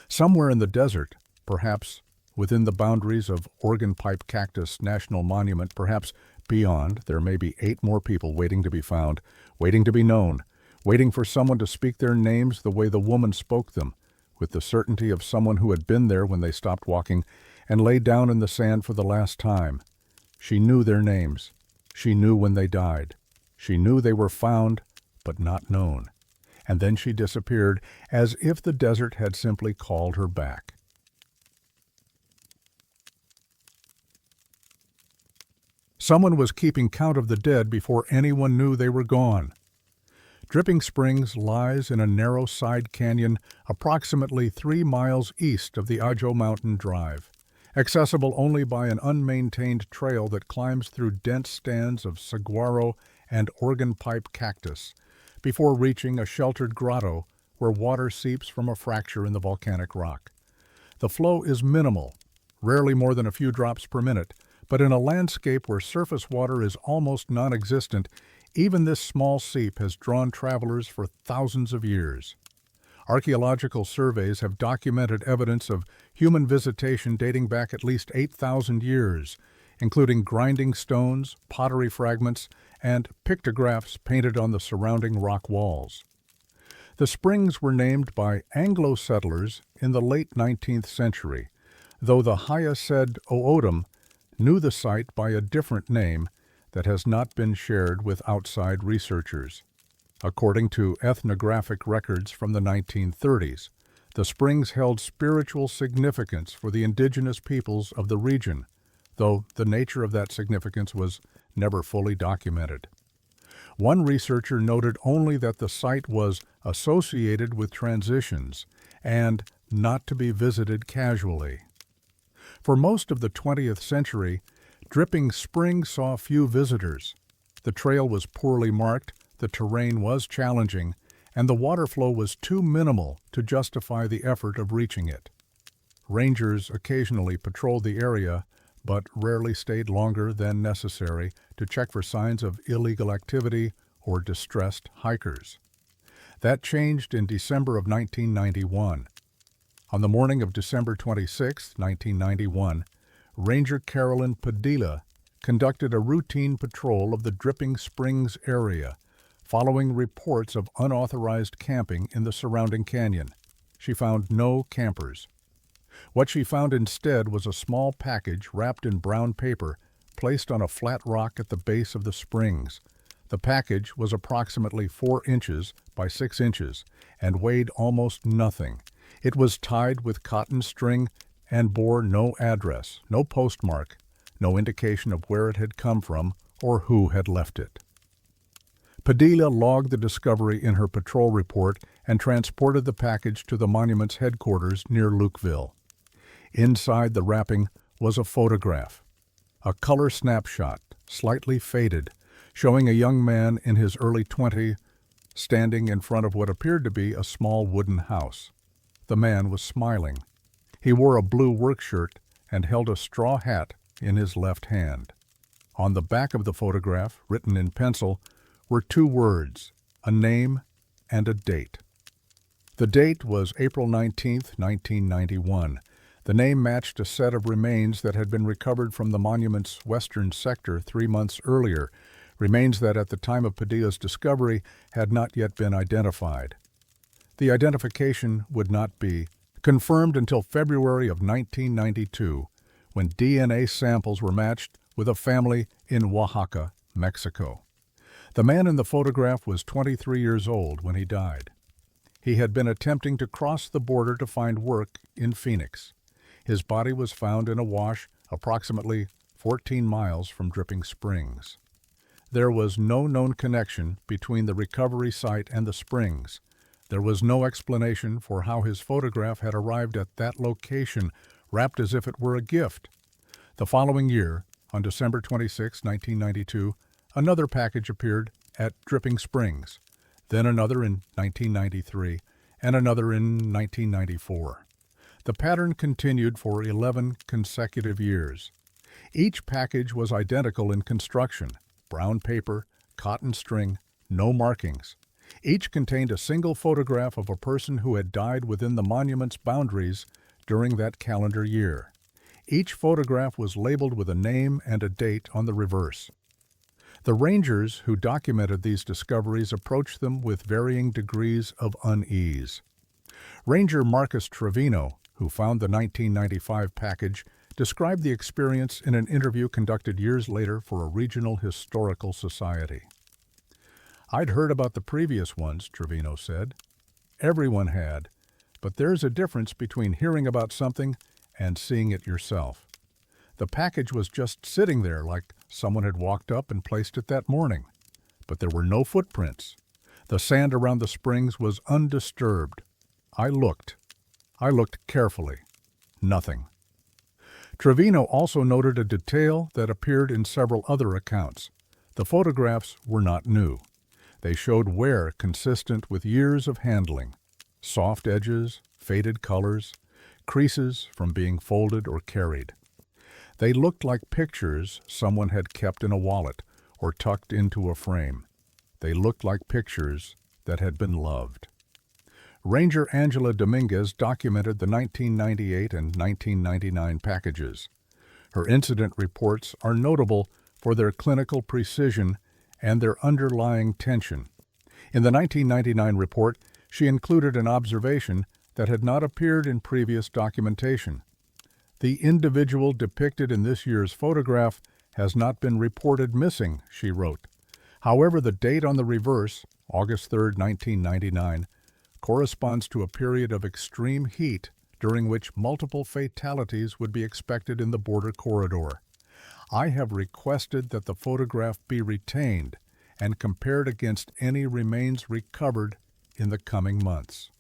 Somewhere in the desert, perhaps within the boundaries of Organ Pipe Cactus National Monument, perhaps beyond, there may be 8 more people waiting to be found, waiting to be known, waiting for someone to speak their names the way the woman spoke them, with the certainty of someone who had been there when they stopped walking and lay down in the sand for the last time. She knew their names. She knew when they died. She knew they were found, but not known. And then she disappeared, as if the desert had simply called her back. Someone was keeping count of the dead before anyone knew they were gone. Dripping Springs lies in a narrow side canyon approximately 3 miles east of the Ajo Mountain Drive, accessible only by an unmaintained trail that climbs through dense stands of saguaro and organ pipe cactus, before reaching a sheltered grotto where water seeps from a fracture in the volcanic rock. The flow is minimal, rarely more than a few drops per minute, but in a landscape where surface water is almost non-existent, even this small seep has drawn travelers for thousands of years. Archaeological surveys have documented evidence of human visitation dating back at least 8,000 years, including grinding stones, pottery fragments, and pictographs painted on the surrounding rock walls. The springs were named by Anglo settlers in the late 19th century, though the Hyaced O'odham knew the site by a different name that has not been shared with outside researchers. According to ethnographic records from the 1930s, the springs held spiritual significance for the indigenous peoples of the region, though the nature of that significance was never fully documented. One researcher noted only that the site was associated with transitions and not to be visited casually. For most of the 20th century, Dripping Springs saw few visitors. The trail was poorly marked, the terrain was challenging, and the water flow was too minimal to justify the effort of reaching it. Rangers occasionally patrolled the area, but rarely stayed longer than necessary to check for signs of illegal activity or distressed hikers. That changed in December of 1991. On the morning of December 26, 1991, Ranger Carolyn Padilla conducted a routine patrol of the Dripping Springs area, following reports of unauthorized camping in the surrounding canyon. She found no campers. What she found instead was a small package wrapped in brown paper placed on a flat rock at the base of the springs. The package was approximately 4 inches by 6 inches and weighed almost nothing. It was tied with cotton string and bore no address, no postmark, no indication of where it had come from or who had left it. Padilla logged the discovery in her patrol report and transported the package to the monument's headquarters near Lukeville. Inside the wrapping was a photograph, a color snapshot, slightly faded, showing a young man in his early 20s standing in front of what appeared to be a small wooden house. The man was smiling. He wore a blue work shirt and held a straw hat in his left hand. On the back of the photograph, written in pencil, were 2 words, a name and a date. The date was April 19, 1991. The name matched a set of remains that had been recovered from the monument's western sector 3 months earlier, remains that at the time of Padilla's discovery had not yet been identified. The identification would not be confirmed until February of 1992, when DNA samples were matched with a family in Oaxaca, Mexico. The man in the photograph was 23 years old when he died. He had been attempting to cross the border to find work in Phoenix. His body was found in a wash approximately 14 miles from Dripping Springs. There was no known connection between the recovery site and the springs. There was no explanation for how his photograph had arrived at that location, wrapped as if it were a gift. The following year, on December 26, 1992, another package appeared at Dripping Springs, then another in 1993, and another in 1994. The pattern continued for 11 consecutive years. Each package was identical in construction: brown paper, cotton string, no markings. Each contained a single photograph of a person who had died within the monument's boundaries during that calendar year. Each photograph was labeled with a name and a date on the reverse. The rangers who documented these discoveries approached them with varying degrees of unease. Ranger Marcus Trevino, who found the 1995 package, described the experience in an interview conducted years later for a regional historical society. "I'd heard about the previous ones," Trevino said. "Everyone had, but there's a difference between hearing about something and seeing it yourself. The package was just sitting there like someone had walked up and placed it that morning, but there were no footprints. The sand around the springs was undisturbed. I looked carefully. Nothing." Trevino also noted a detail that appeared in several other accounts. The photographs were not new. They showed wear consistent with years of handling: soft edges, faded colors, creases from being folded or carried. They looked like pictures someone had kept in a wallet or tucked into a frame. They looked like pictures that had been loved. Ranger Angela Dominguez documented the 1998 and 1999 packages. Her incident reports are notable for their clinical precision and their underlying tension. In the 1999 report, she included an observation that had not appeared in previous documentation. "The individual depicted in this year's photograph has not been reported missing," she wrote. However, the date on the reverse, August 3, 1999, corresponds to a period of extreme heat during which multiple fatalities would be expected in the border corridor. I have requested that the photograph be retained and compared against any remains recovered in the coming months.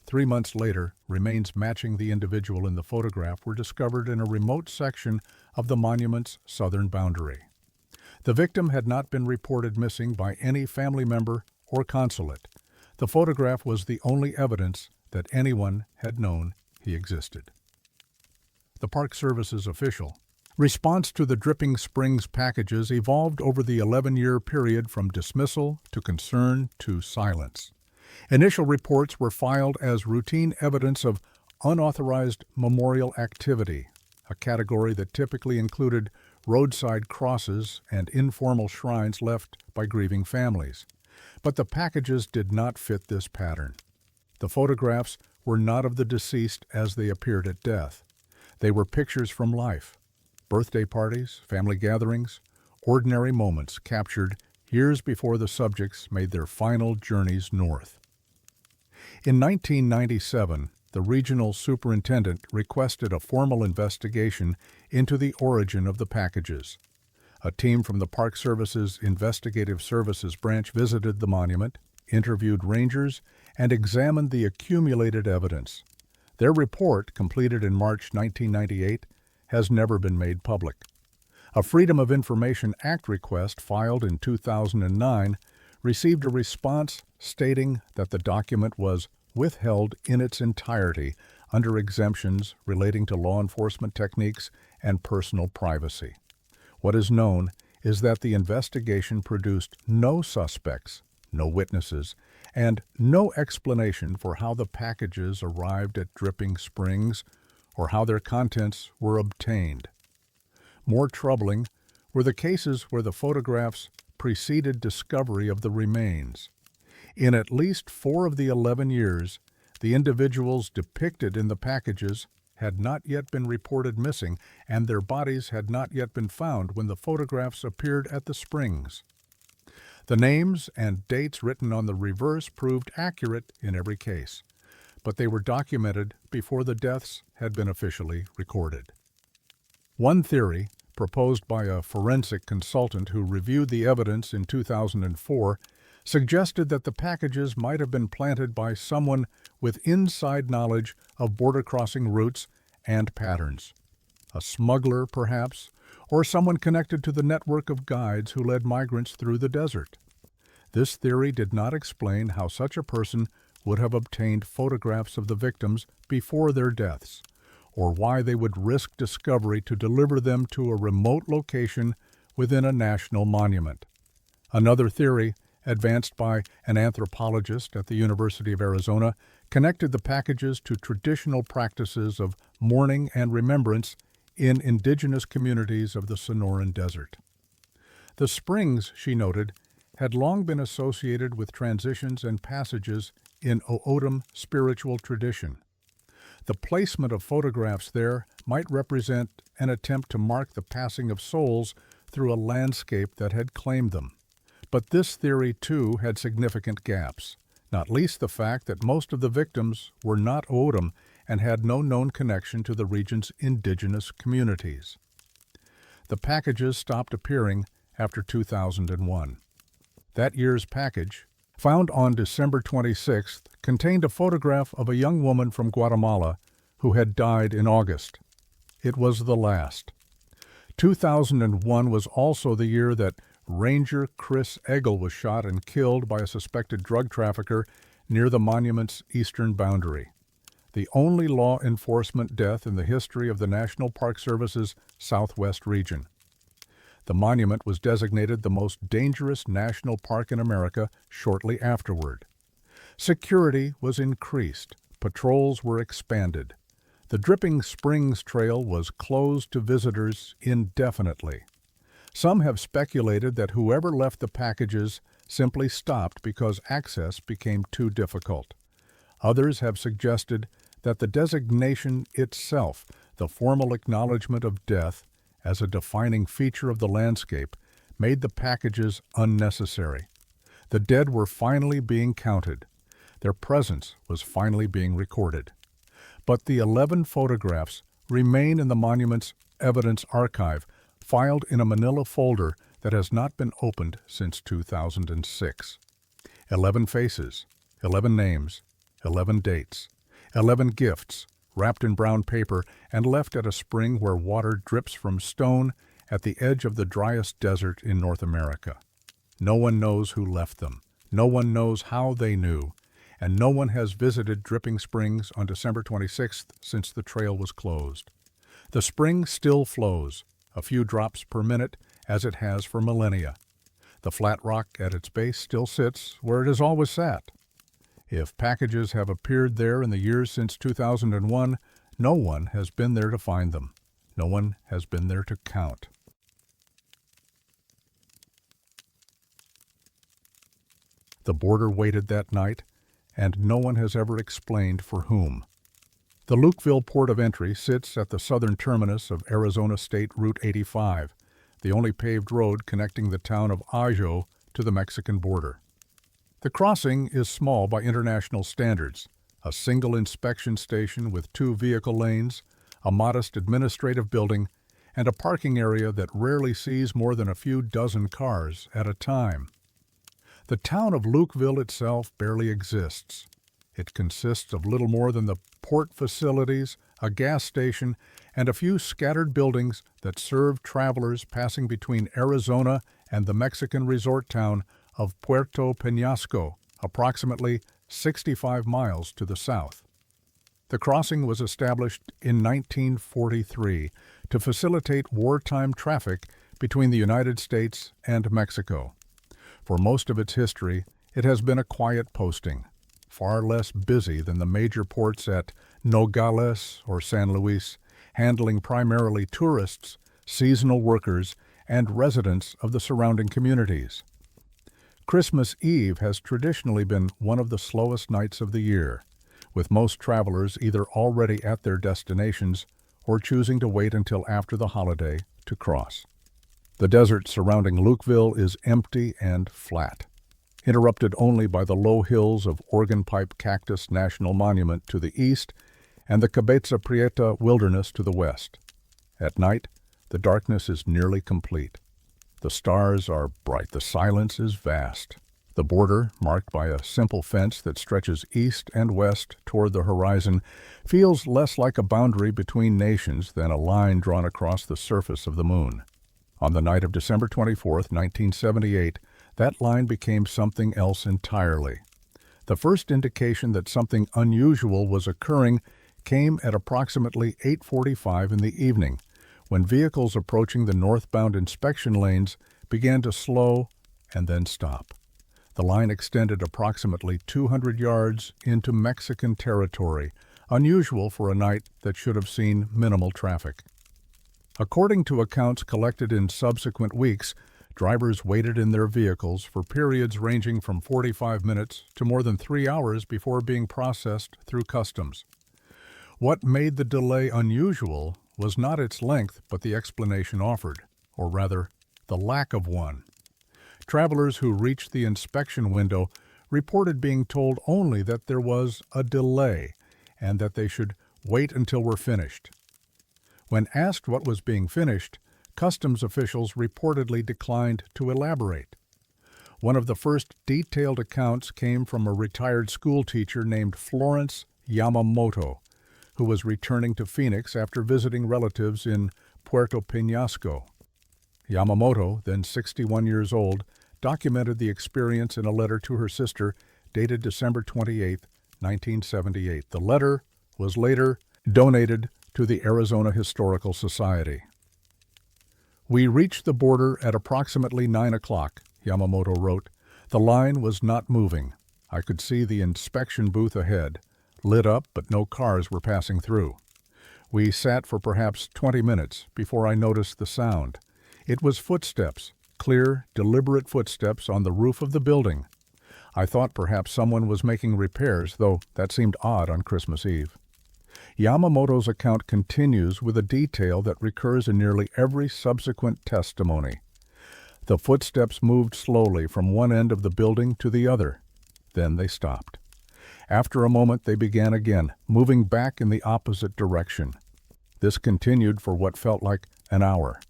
3 months later, remains matching the individual in the photograph were discovered in a remote section of the monument's southern boundary. The victim had not been reported missing by any family member or consulate. The photograph was the only evidence that anyone had known he existed. The Park Service's official response to the Dripping Springs packages evolved over the 11-year period from dismissal to concern to silence. Initial reports were filed as routine evidence of unauthorized memorial activity, a category that typically included roadside crosses and informal shrines left by grieving families. But the packages did not fit this pattern. The photographs were not of the deceased as they appeared at death. They were pictures from life: birthday parties, family gatherings, ordinary moments captured years before the subjects made their final journeys north. In 1997, the regional superintendent requested a formal investigation into the origin of the packages. A team from the Park Service's Investigative Services branch visited the monument, interviewed rangers, and examined the accumulated evidence. Their report, completed in March 1998, has never been made public. A Freedom of Information Act request filed in 2009 received a response stating that the document was withheld in its entirety under exemptions relating to law enforcement techniques and personal privacy. What is known is that the investigation produced no suspects, no witnesses, and no explanation for how the packages arrived at Dripping Springs or how their contents were obtained. More troubling were the cases where the photographs preceded discovery of the remains. In at least 4 of the 11 years, The individuals depicted in the packages had not yet been reported missing, and their bodies had not yet been found when the photographs appeared at the springs. The names and dates written on the reverse proved accurate in every case, but they were documented before the deaths had been officially recorded. One theory, proposed by a forensic consultant who reviewed the evidence in 2004, suggested that the packages might have been planted by someone with inside knowledge of border crossing routes and patterns. A smuggler, perhaps, or someone connected to the network of guides who led migrants through the desert. This theory did not explain how such a person would have obtained photographs of the victims before their deaths, or why they would risk discovery to deliver them to a remote location within a national monument. Another theory, advanced by an anthropologist at the University of Arizona, connected the packages to traditional practices of mourning and remembrance in indigenous communities of the Sonoran Desert. The springs, she noted, had long been associated with transitions and passages in O'odham spiritual tradition. The placement of photographs there might represent an attempt to mark the passing of souls through a landscape that had claimed them. But this theory, too, had significant gaps, not least the fact that most of the victims were not O'odham and had no known connection to the region's indigenous communities. The packages stopped appearing after 2001. That year's package, found on December 26th, contained a photograph of a young woman from Guatemala who had died in August. It was the last. 2001 was also the year that Ranger Chris Eggle was shot and killed by a suspected drug trafficker near the monument's eastern boundary, the only law enforcement death in the history of the National Park Service's Southwest region. The monument was designated the most dangerous national park in America shortly afterward. Security was increased, patrols were expanded. The Dripping Springs Trail was closed to visitors indefinitely. Some have speculated that whoever left the packages simply stopped because access became too difficult. Others have suggested that the designation itself, the formal acknowledgement of death as a defining feature of the landscape, made the packages unnecessary. The dead were finally being counted. Their presence was finally being recorded. But the 11 photographs remain in the monument's evidence archive, filed in a manila folder that has not been opened since 2006. 11 faces, 11 names, 11 dates, 11 gifts, wrapped in brown paper and left at a spring where water drips from stone at the edge of the driest desert in North America. No one knows who left them. No one knows how they knew. And no one has visited Dripping Springs on December 26th since the trail was closed. The spring still flows, a few drops per minute, as it has for millennia. The flat rock at its base still sits where it has always sat. If packages have appeared there in the years since 2001, no one has been there to find them. No one has been there to count. The border waited that night, and no one has ever explained for whom. The Lukeville port of entry sits at the southern terminus of Arizona State Route 85, the only paved road connecting the town of Ajo to the Mexican border. The crossing is small by international standards, a single inspection station with 2 vehicle lanes, a modest administrative building, and a parking area that rarely sees more than a few dozen cars at a time. The town of Lukeville itself barely exists. It consists of little more than the port facilities, a gas station, and a few scattered buildings that serve travelers passing between Arizona and the Mexican resort town of Puerto Peñasco, approximately 65 miles to the south. The crossing was established in 1943 to facilitate wartime traffic between the United States and Mexico. For most of its history, it has been a quiet posting, far less busy than the major ports at Nogales or San Luis, handling primarily tourists, seasonal workers, and residents of the surrounding communities. Christmas Eve has traditionally been one of the slowest nights of the year, with most travelers either already at their destinations or choosing to wait until after the holiday to cross. The desert surrounding Lukeville is empty and flat, interrupted only by the low hills of Organ Pipe Cactus National Monument to the east and the Cabeza Prieta Wilderness to the west. At night, the darkness is nearly complete. The stars are bright. The silence is vast. The border, marked by a simple fence that stretches east and west toward the horizon, feels less like a boundary between nations than a line drawn across the surface of the moon. On the night of December 24, 1978, that line became something else entirely. The first indication that something unusual was occurring came at approximately 8:45 in the evening, when vehicles approaching the northbound inspection lanes began to slow and then stop. The line extended approximately 200 yards into Mexican territory, unusual for a night that should have seen minimal traffic. According to accounts collected in subsequent weeks, drivers waited in their vehicles for periods ranging from 45 minutes to more than 3 hours before being processed through customs. What made the delay unusual was not its length but the explanation offered, or rather, the lack of one. Travelers who reached the inspection window reported being told only that there was a delay and that they should wait until we're finished. When asked what was being finished, customs officials reportedly declined to elaborate. One of the first detailed accounts came from a retired school teacher named Florence Yamamoto, who was returning to Phoenix after visiting relatives in Puerto Peñasco. Yamamoto, then 61 years old, documented the experience in a letter to her sister dated December 28, 1978. The letter was later donated to the Arizona Historical Society. "We reached the border at approximately 9 o'clock, Yamamoto wrote. The line was not moving. I could see the inspection booth ahead, lit up but no cars were passing through. We sat for perhaps 20 minutes before I noticed the sound. It was footsteps, clear, deliberate footsteps on the roof of the building. I thought perhaps someone was making repairs, though that seemed odd on Christmas Eve." Yamamoto's account continues with a detail that recurs in nearly every subsequent testimony. The footsteps moved slowly from one end of the building to the other. Then they stopped. After a moment they began again, moving back in the opposite direction. This continued for what felt like an hour.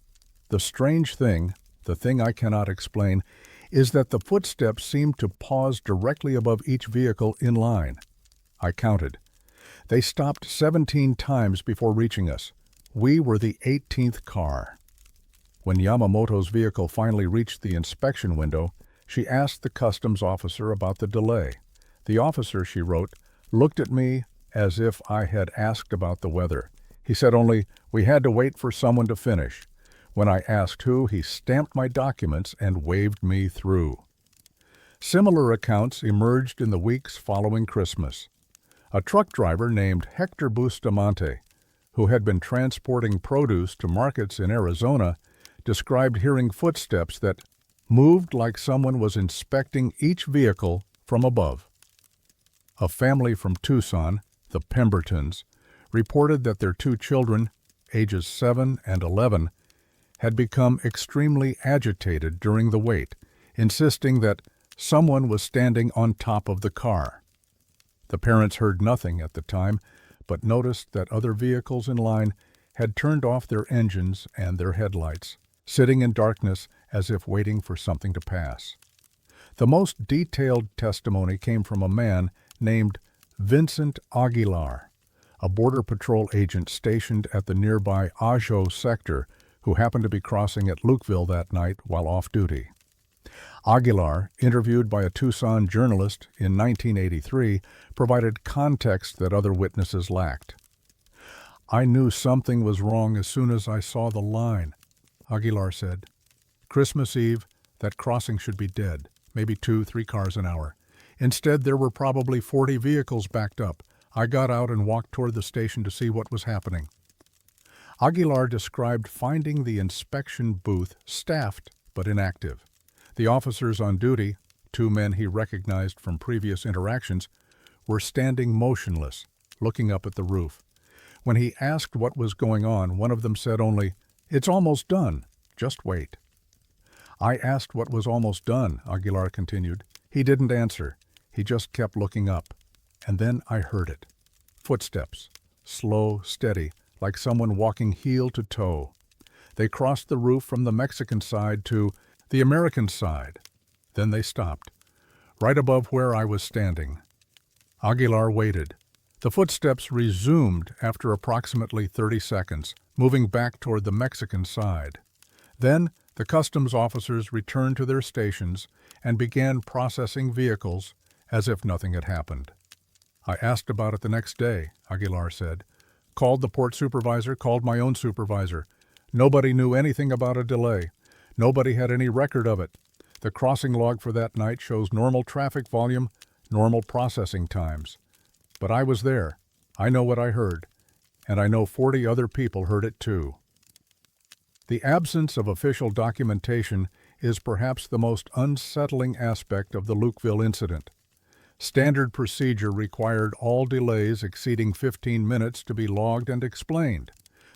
The strange thing, the thing I cannot explain, is that the footsteps seemed to pause directly above each vehicle in line. I counted. They stopped 17 times before reaching us. We were the 18th car. When Yamamoto's vehicle finally reached the inspection window, she asked the customs officer about the delay. The officer, she wrote, looked at me as if I had asked about the weather. He said only, "We had to wait for someone to finish." When I asked who, he stamped my documents and waved me through. Similar accounts emerged in the weeks following Christmas. A truck driver named Hector Bustamante, who had been transporting produce to markets in Arizona, described hearing footsteps that moved like someone was inspecting each vehicle from above. A family from Tucson, the Pembertons, reported that their 2 children, ages 7 and 11, had become extremely agitated during the wait, insisting that someone was standing on top of the car. The parents heard nothing at the time, but noticed that other vehicles in line had turned off their engines and their headlights, sitting in darkness as if waiting for something to pass. The most detailed testimony came from a man named Vincent Aguilar, a Border Patrol agent stationed at the nearby Ajo sector, who happened to be crossing at Lukeville that night while off duty. Aguilar, interviewed by a Tucson journalist in 1983, provided context that other witnesses lacked. "I knew something was wrong as soon as I saw the line," Aguilar said. "Christmas Eve, that crossing should be dead, maybe 2-3 cars an hour. Instead, there were probably 40 vehicles backed up. I got out and walked toward the station to see what was happening." Aguilar described finding the inspection booth staffed but inactive. The officers on duty, 2 men he recognized from previous interactions, were standing motionless, looking up at the roof. When he asked what was going on, one of them said only, "It's almost done. Just wait." I asked what was almost done, Aguilar continued. He didn't answer. He just kept looking up. And then I heard it. Footsteps. Slow, steady, like someone walking heel to toe. They crossed the roof from the Mexican side to the American side. Then they stopped, right above where I was standing. Aguilar waited. The footsteps resumed after approximately 30 seconds, moving back toward the Mexican side. Then the customs officers returned to their stations and began processing vehicles as if nothing had happened. "I asked about it the next day," Aguilar said. "Called the port supervisor, called my own supervisor. Nobody knew anything about a delay. Nobody had any record of it. The crossing log for that night shows normal traffic volume, normal processing times. But I was there. I know what I heard. And I know 40 other people heard it too." The absence of official documentation is perhaps the most unsettling aspect of the Lukeville incident. Standard procedure required all delays exceeding 15 minutes to be logged and explained.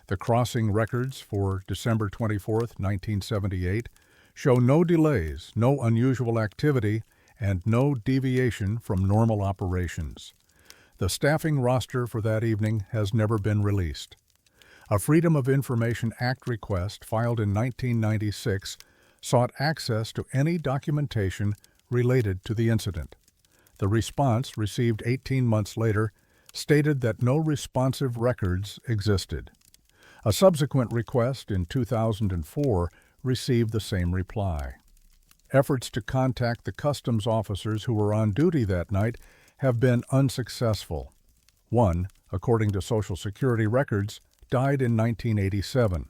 The crossing records for December 24, 1978, show no delays, no unusual activity, and no deviation from normal operations. The staffing roster for that evening has never been released. A Freedom of Information Act request filed in 1996 sought access to any documentation related to the incident. The response, received 18 months later, stated that no responsive records existed. A subsequent request in 2004 received the same reply. Efforts to contact the customs officers who were on duty that night have been unsuccessful. One, according to Social Security records, died in 1987.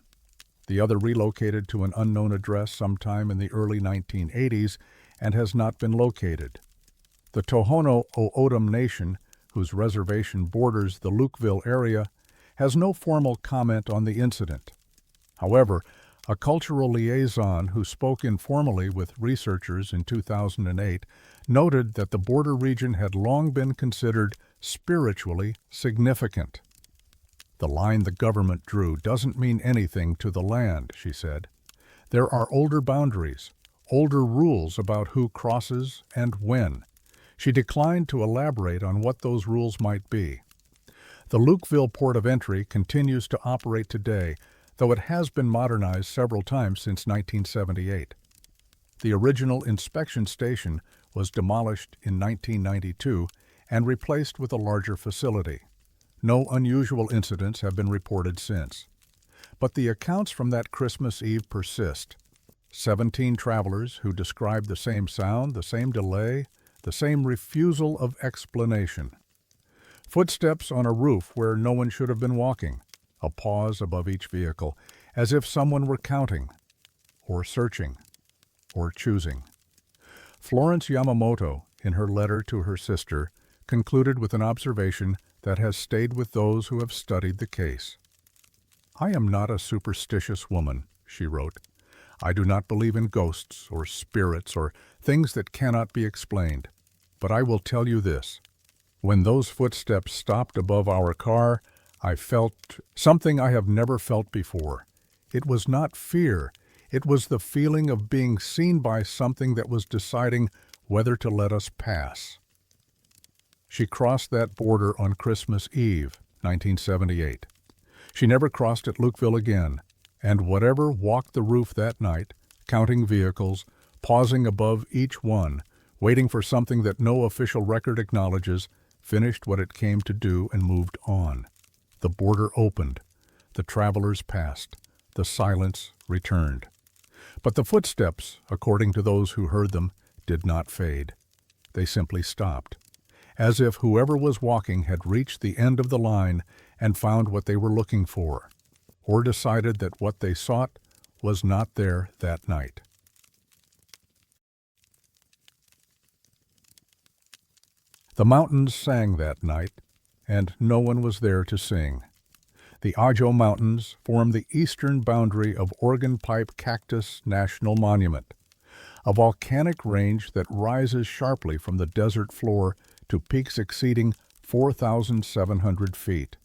The other relocated to an unknown address sometime in the early 1980s and has not been located. The Tohono O'odham Nation, whose reservation borders the Lukeville area, has no formal comment on the incident. However, a cultural liaison who spoke informally with researchers in 2008 noted that the border region had long been considered spiritually significant. "The line the government drew doesn't mean anything to the land," she said. "There are older boundaries, older rules about who crosses and when." She declined to elaborate on what those rules might be. The Lukeville Port of Entry continues to operate today, though it has been modernized several times since 1978. The original inspection station was demolished in 1992 and replaced with a larger facility. No unusual incidents have been reported since. But the accounts from that Christmas Eve persist. 17 travelers who described the same sound, the same delay, the same refusal of explanation. Footsteps on a roof where no one should have been walking. A pause above each vehicle, as if someone were counting, or searching, or choosing. Florence Yamamoto, in her letter to her sister, concluded with an observation that has stayed with those who have studied the case. "I am not a superstitious woman," she wrote. "I do not believe in ghosts or spirits or things that cannot be explained. But I will tell you this. When those footsteps stopped above our car, I felt something I have never felt before. It was not fear. It was the feeling of being seen by something that was deciding whether to let us pass." She crossed that border on Christmas Eve, 1978. She never crossed at Lukeville again, and whatever walked the roof that night, counting vehicles, pausing above each one, waiting for something that no official record acknowledges, finished what it came to do and moved on. The border opened. The travelers passed. The silence returned. But the footsteps, according to those who heard them, did not fade. They simply stopped, as if whoever was walking had reached the end of the line and found what they were looking for, or decided that what they sought was not there that night. The mountains sang that night, and no one was there to sing. The Ajo Mountains form the eastern boundary of Organ Pipe Cactus National Monument, a volcanic range that rises sharply from the desert floor to peaks exceeding 4,700 feet.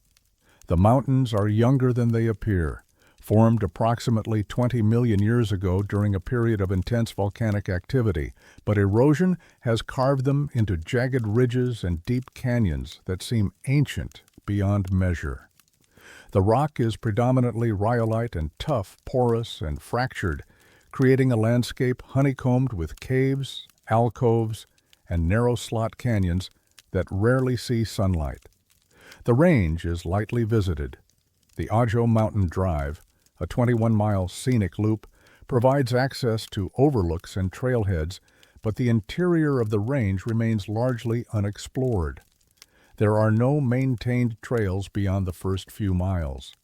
The mountains are younger than they appear, formed approximately 20 million years ago during a period of intense volcanic activity, but erosion has carved them into jagged ridges and deep canyons that seem ancient beyond measure. The rock is predominantly rhyolite and tough, porous, and fractured, creating a landscape honeycombed with caves, alcoves, and narrow slot canyons that rarely see sunlight. The range is lightly visited. The Ajo Mountain Drive, a 21-mile scenic loop, provides access to overlooks and trailheads, but the interior of the range remains largely unexplored. There are no maintained trails beyond the first few miles.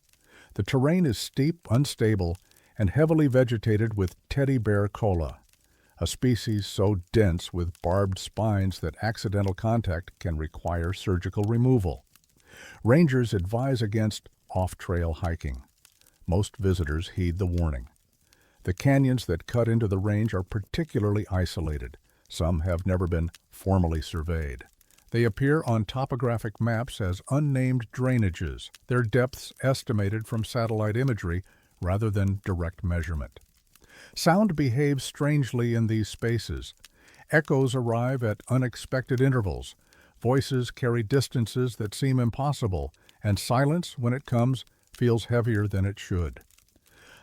The terrain is steep, unstable, and heavily vegetated with teddy bear kola, a species so dense with barbed spines that accidental contact can require surgical removal. Rangers advise against off-trail hiking. Most visitors heed the warning. The canyons that cut into the range are particularly isolated. Some have never been formally surveyed. They appear on topographic maps as unnamed drainages, their depths estimated from satellite imagery rather than direct measurement. Sound behaves strangely in these spaces. Echoes arrive at unexpected intervals. Voices carry distances that seem impossible, and silence, when it comes, feels heavier than it should.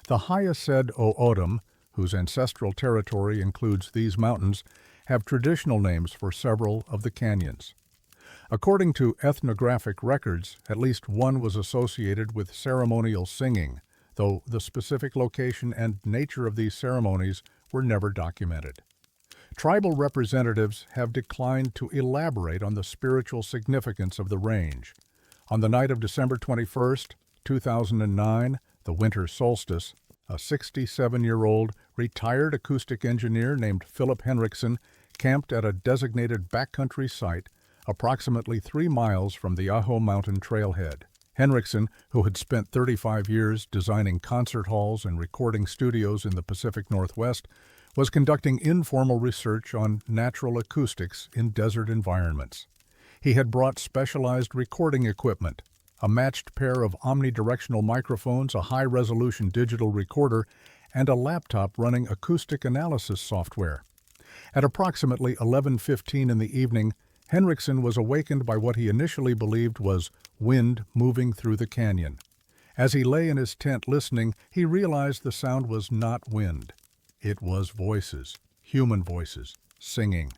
The Hyacid O'odham, whose ancestral territory includes these mountains, have traditional names for several of the canyons. According to ethnographic records, at least one was associated with ceremonial singing, though the specific location and nature of these ceremonies were never documented. Tribal representatives have declined to elaborate on the spiritual significance of the range. On the night of December 21st, 2009, the winter solstice, a 67-year-old retired acoustic engineer named Philip Henriksen camped at a designated backcountry site approximately 3 miles from the Ajo Mountain trailhead. Henriksen, who had spent 35 years designing concert halls and recording studios in the Pacific Northwest, was conducting informal research on natural acoustics in desert environments. He had brought specialized recording equipment, a matched pair of omnidirectional microphones, a high-resolution digital recorder, and a laptop running acoustic analysis software. At approximately 11:15 in the evening, Henriksen was awakened by what he initially believed was wind moving through the canyon. As he lay in his tent listening, he realized the sound was not wind. It was voices, human voices, singing.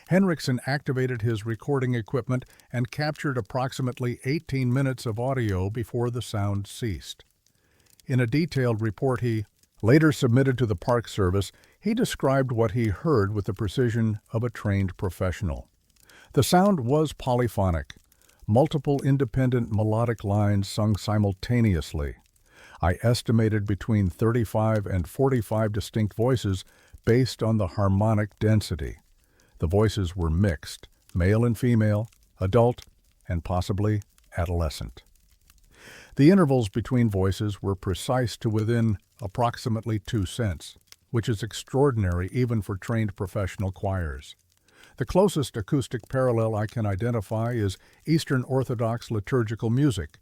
Henriksen activated his recording equipment and captured approximately 18 minutes of audio before the sound ceased. In a detailed report he later submitted to the Park Service, he described what he heard with the precision of a trained professional. The sound was polyphonic, multiple independent melodic lines sung simultaneously. I estimated between 35 and 45 distinct voices based on the harmonic density. The voices were mixed, male and female, adult, and possibly adolescent. The intervals between voices were precise to within approximately 2 cents, which is extraordinary even for trained professional choirs. The closest acoustic parallel I can identify is Eastern Orthodox liturgical music,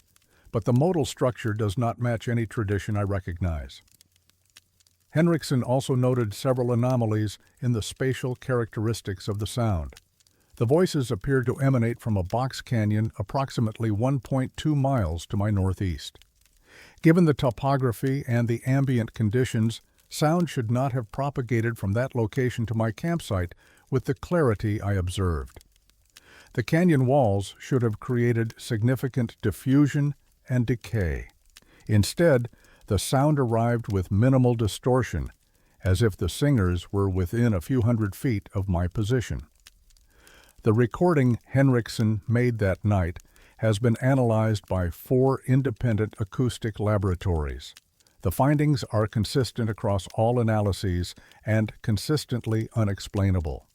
but the modal structure does not match any tradition I recognize. Henriksen also noted several anomalies in the spatial characteristics of the sound. The voices appeared to emanate from a box canyon approximately 1.2 miles to my northeast. Given the topography and the ambient conditions, sound should not have propagated from that location to my campsite with the clarity I observed. The canyon walls should have created significant diffusion and decay. Instead, the sound arrived with minimal distortion, as if the singers were within a few hundred feet of my position. The recording Henriksen made that night has been analyzed by 4 independent acoustic laboratories. The findings are consistent across all analyses and consistently unexplainable.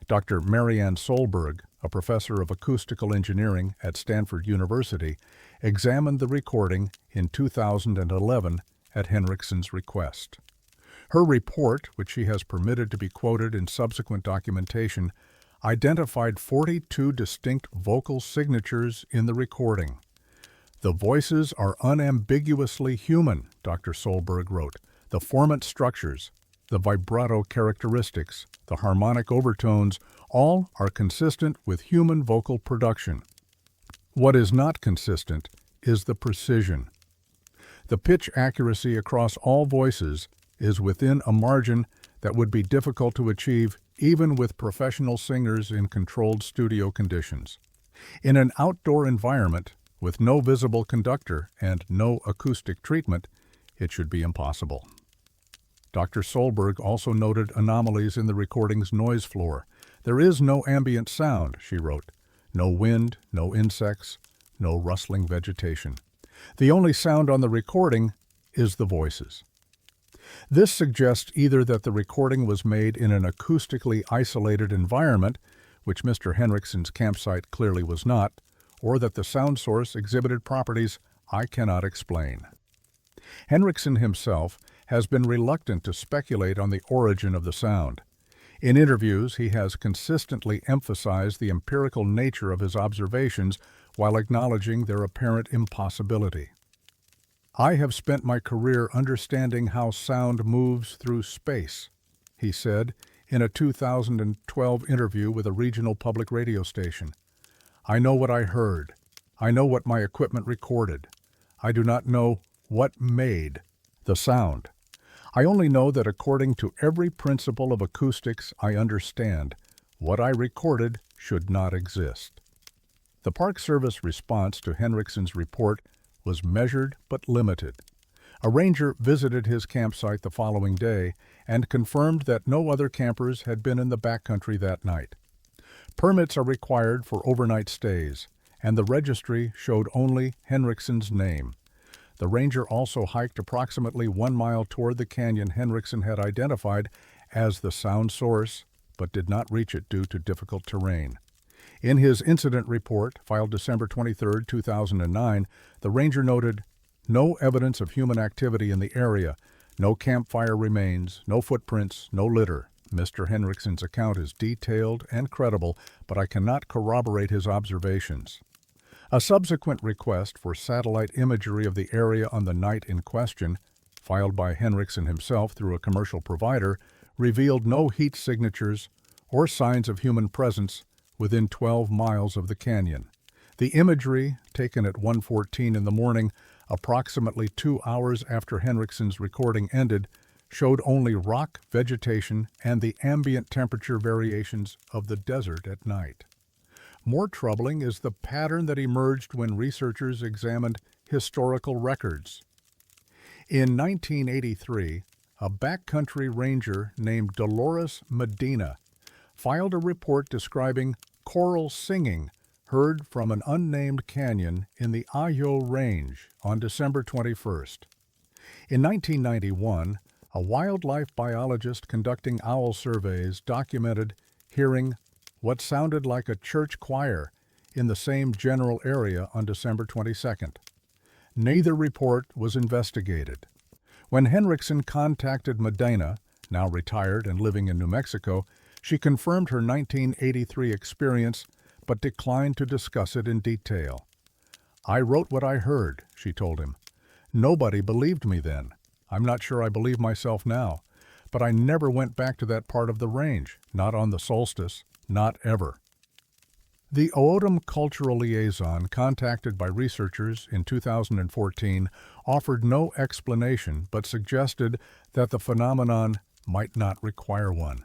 Dr. Marianne Solberg, a professor of acoustical engineering at Stanford University, examined the recording in 2011 at Henriksen's request. Her report, which she has permitted to be quoted in subsequent documentation, identified 42 distinct vocal signatures in the recording. The voices are unambiguously human, Dr. Solberg wrote. The formant structures, the vibrato characteristics, the harmonic overtones, all are consistent with human vocal production. What is not consistent is the precision. The pitch accuracy across all voices is within a margin that would be difficult to achieve even with professional singers in controlled studio conditions. In an outdoor environment, with no visible conductor and no acoustic treatment, it should be impossible. Dr. Solberg also noted anomalies in the recording's noise floor. There is no ambient sound, she wrote. No wind, no insects, no rustling vegetation. The only sound on the recording is the voices. This suggests either that the recording was made in an acoustically isolated environment, which Mr. Henriksen's campsite clearly was not, or that the sound source exhibited properties I cannot explain. Henriksen himself has been reluctant to speculate on the origin of the sound. In interviews, he has consistently emphasized the empirical nature of his observations while acknowledging their apparent impossibility. I have spent my career understanding how sound moves through space, he said in a 2012 interview with a regional public radio station. I know what I heard. I know what my equipment recorded. I do not know what made the sound. I only know that according to every principle of acoustics I understand, what I recorded should not exist. The Park Service response to Henriksen's report was measured but limited. A ranger visited his campsite the following day and confirmed that no other campers had been in the backcountry that night. Permits are required for overnight stays, and the registry showed only Henriksen's name. The ranger also hiked approximately 1 mile toward the canyon Henriksen had identified as the sound source, but did not reach it due to difficult terrain. In his incident report, filed December 23, 2009, the ranger noted, "No evidence of human activity in the area, no campfire remains, no footprints, no litter. Mr. Henriksen's account is detailed and credible, but I cannot corroborate his observations." A subsequent request for satellite imagery of the area on the night in question, filed by Henriksen himself through a commercial provider, revealed no heat signatures or signs of human presence within 12 miles of the canyon. The imagery, taken at 1:14 in the morning, approximately 2 hours after Henriksen's recording ended, showed only rock vegetation and the ambient temperature variations of the desert at night. More troubling is the pattern that emerged when researchers examined historical records. In 1983, a backcountry ranger named Dolores Medina filed a report describing choral singing heard from an unnamed canyon in the Ayo Range on December 21st. In 1991, a wildlife biologist conducting owl surveys documented hearing what sounded like a church choir in the same general area on December 22nd. Neither report was investigated. When Henriksen contacted Medina, now retired and living in New Mexico, she confirmed her 1983 experience but declined to discuss it in detail. "I wrote what I heard," she told him. "Nobody believed me then. I'm not sure I believe myself now. But I never went back to that part of the range, not on the solstice, not ever." The O'odham Cultural Liaison, contacted by researchers in 2014, offered no explanation but suggested that the phenomenon might not require one.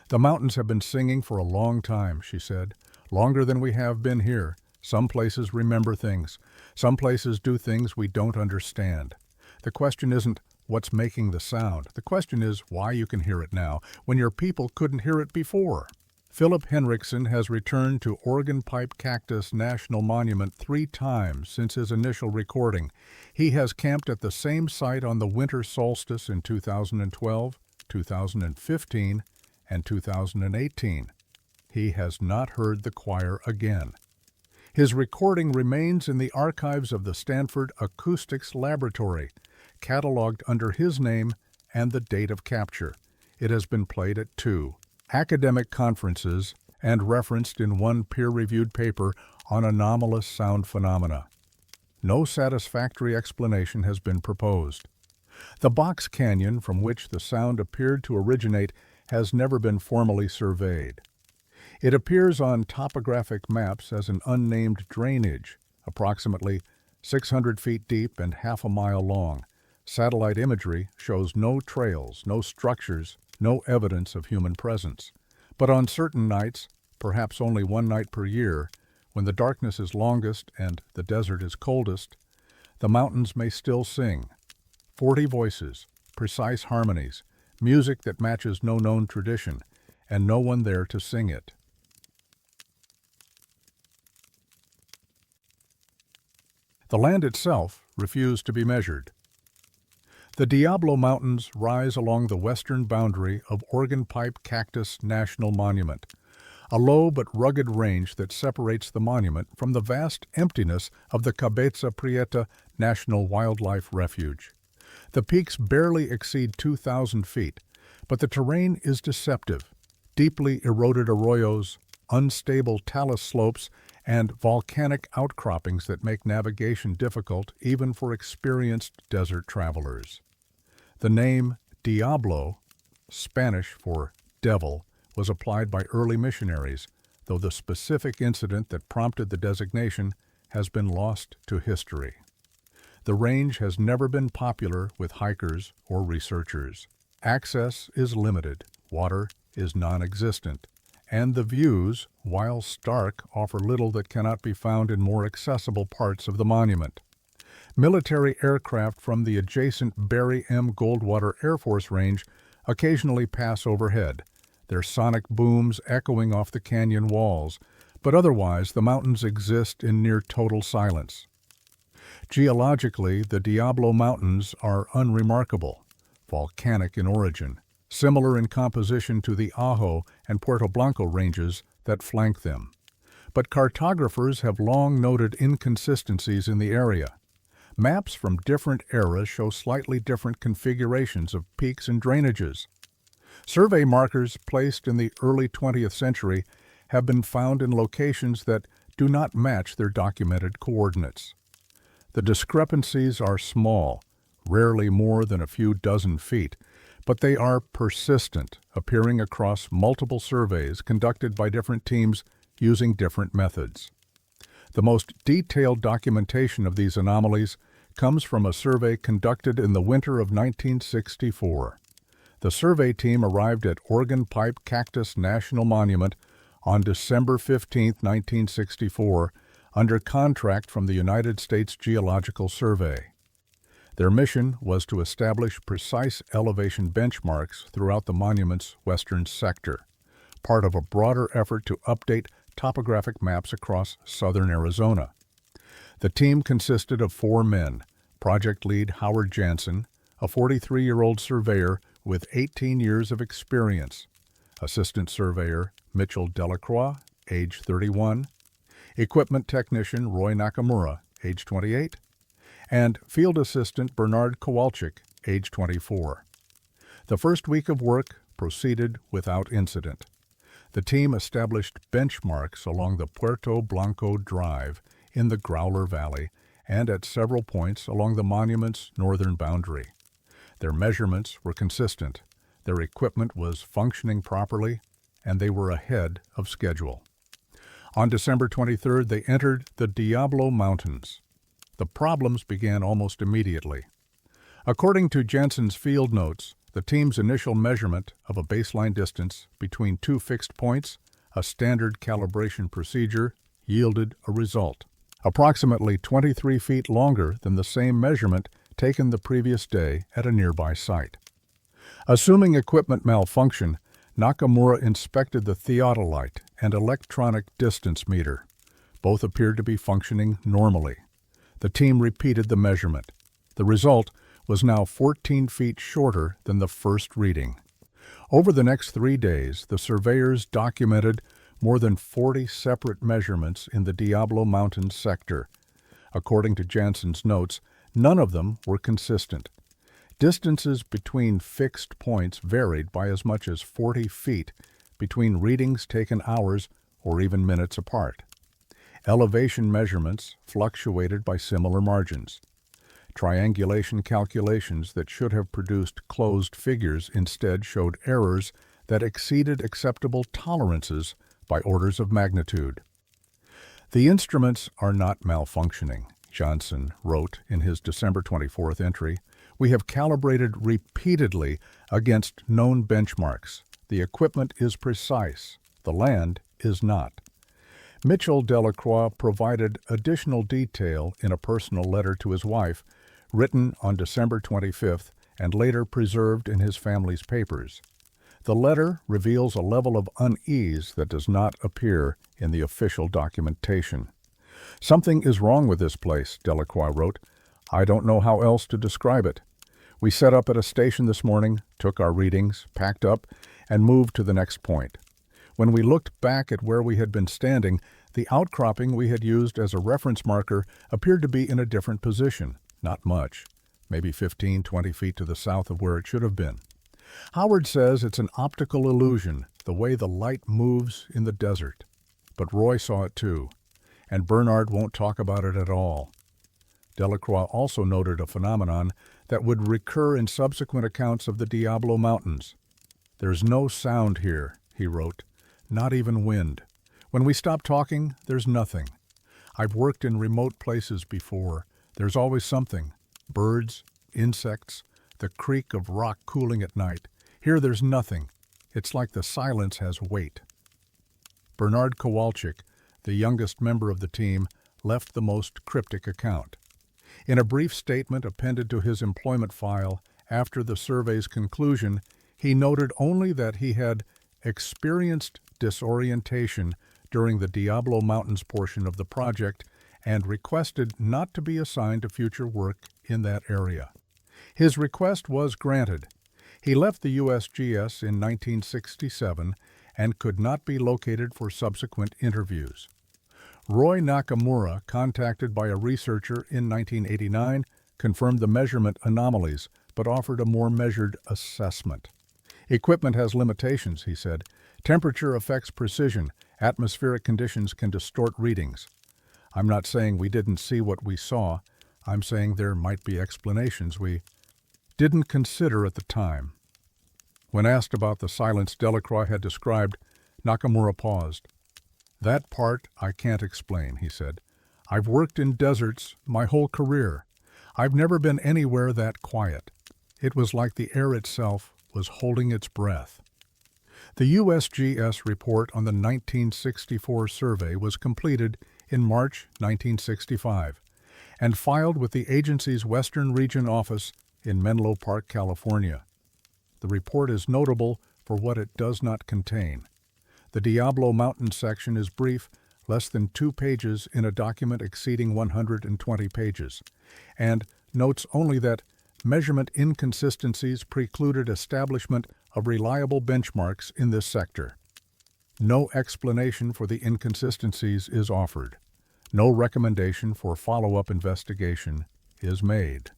"The mountains have been singing for a long time," she said, "longer than we have been here. Some places remember things. Some places do things we don't understand. The question isn't what's making the sound. The question is why you can hear it now, when your people couldn't hear it before." Philip Henriksen has returned to Organ Pipe Cactus National Monument 3 times since his initial recording. He has camped at the same site on the winter solstice in 2012, 2015, and 2018. He has not heard the choir again. His recording remains in the archives of the Stanford Acoustics Laboratory, cataloged under his name and the date of capture. It has been played at 2 academic conferences and referenced in one peer-reviewed paper on anomalous sound phenomena. No satisfactory explanation has been proposed. The box canyon from which the sound appeared to originate has never been formally surveyed. It appears on topographic maps as an unnamed drainage, approximately 600 feet deep and half a mile long. Satellite imagery shows no trails, no structures, no evidence of human presence. But on certain nights, perhaps only one night per year, when the darkness is longest and the desert is coldest, the mountains may still sing. 40 voices, precise harmonies, music that matches no known tradition, and no one there to sing it. The land itself refused to be measured. The Diablo Mountains rise along the western boundary of Organ Pipe Cactus National Monument, a low but rugged range that separates the monument from the vast emptiness of the Cabeza Prieta National Wildlife Refuge. The peaks barely exceed 2,000 feet, but the terrain is deceptive. Deeply eroded arroyos, unstable talus slopes, and volcanic outcroppings that make navigation difficult even for experienced desert travelers. The name Diablo, Spanish for devil, was applied by early missionaries, though the specific incident that prompted the designation has been lost to history. The range has never been popular with hikers or researchers. Access is limited, water is non-existent, and the views, while stark, offer little that cannot be found in more accessible parts of the monument. Military aircraft from the adjacent Barry M. Goldwater Air Force Range occasionally pass overhead, their sonic booms echoing off the canyon walls, but otherwise the mountains exist in near total silence. Geologically, the Diablo Mountains are unremarkable, volcanic in origin, similar in composition to the Ajo and Puerto Blanco ranges that flank them. But cartographers have long noted inconsistencies in the area. Maps from different eras show slightly different configurations of peaks and drainages. Survey markers placed in the early 20th century have been found in locations that do not match their documented coordinates. The discrepancies are small, rarely more than a few dozen feet, but they are persistent, appearing across multiple surveys conducted by different teams using different methods. The most detailed documentation of these anomalies comes from a survey conducted in the winter of 1964. The survey team arrived at Organ Pipe Cactus National Monument on December 15, 1964, under contract from the United States Geological Survey. Their mission was to establish precise elevation benchmarks throughout the monument's western sector, part of a broader effort to update topographic maps across southern Arizona. The team consisted of 4 men: project lead Howard Jansen, a 43-year-old surveyor with 18 years of experience, assistant surveyor Mitchell Delacroix, age 31, equipment technician Roy Nakamura, age 28, and field assistant Bernard Kowalczyk, age 24. The first week of work proceeded without incident. The team established benchmarks along the Puerto Blanco Drive in the Growler Valley and at several points along the monument's northern boundary. Their measurements were consistent, their equipment was functioning properly, and they were ahead of schedule. On December 23rd, they entered the Diablo Mountains. The problems began almost immediately. According to Jensen's field notes, the team's initial measurement of a baseline distance between 2 fixed points, a standard calibration procedure, yielded a result, approximately 23 feet longer than the same measurement taken the previous day at a nearby site. Assuming equipment malfunction, Nakamura inspected the theodolite and electronic distance meter. Both appeared to be functioning normally. The team repeated the measurement. The result was now 14 feet shorter than the first reading. Over the next 3 days, the surveyors documented more than 40 separate measurements in the Diablo Mountains sector. According to Jansen's notes, none of them were consistent. Distances between fixed points varied by as much as 40 feet, between readings taken hours or even minutes apart. Elevation measurements fluctuated by similar margins. Triangulation calculations that should have produced closed figures instead showed errors that exceeded acceptable tolerances by orders of magnitude. "The instruments are not malfunctioning," Johnson wrote in his December 24th entry. "We have calibrated repeatedly against known benchmarks. The equipment is precise. The land is not." Mitchell Delacroix provided additional detail in a personal letter to his wife, written on December 25th and later preserved in his family's papers. The letter reveals a level of unease that does not appear in the official documentation. "Something is wrong with this place," Delacroix wrote. "I don't know how else to describe it. We set up at a station this morning, took our readings, packed up, and moved to the next point. When we looked back at where we had been standing, the outcropping we had used as a reference marker appeared to be in a different position. Not much, maybe 15, 20 feet to the south of where it should have been. Howard says it's an optical illusion, the way the light moves in the desert. But Roy saw it too, and Bernard won't talk about it at all." Delacroix also noted a phenomenon that would recur in subsequent accounts of the Diablo Mountains. "There's no sound here," he wrote, "not even wind. When we stop talking, there's nothing. I've worked in remote places before. There's always something. Birds, insects, the creak of rock cooling at night. Here there's nothing. It's like the silence has weight." Bernard Kowalczyk, the youngest member of the team, left the most cryptic account. In a brief statement appended to his employment file after the survey's conclusion, he noted only that he had experienced disorientation during the Diablo Mountains portion of the project and requested not to be assigned to future work in that area. His request was granted. He left the USGS in 1967 and could not be located for subsequent interviews. Roy Nakamura, contacted by a researcher in 1989, confirmed the measurement anomalies, but offered a more measured assessment. "Equipment has limitations," he said. "Temperature affects precision. Atmospheric conditions can distort readings. I'm not saying we didn't see what we saw. I'm saying there might be explanations we didn't consider at the time." When asked about the silence Delacroix had described, Nakamura paused. "That part I can't explain," he said. "I've worked in deserts my whole career. I've never been anywhere that quiet. It was like the air itself was holding its breath." The USGS report on the 1964 survey was completed in March 1965 and filed with the agency's Western Region office in Menlo Park, California. The report is notable for what it does not contain. The Diablo Mountain section is brief, less than 2 pages in a document exceeding 120 pages, and notes only that measurement inconsistencies precluded establishment of reliable benchmarks in this sector. No explanation for the inconsistencies is offered. No recommendation for follow-up investigation is made.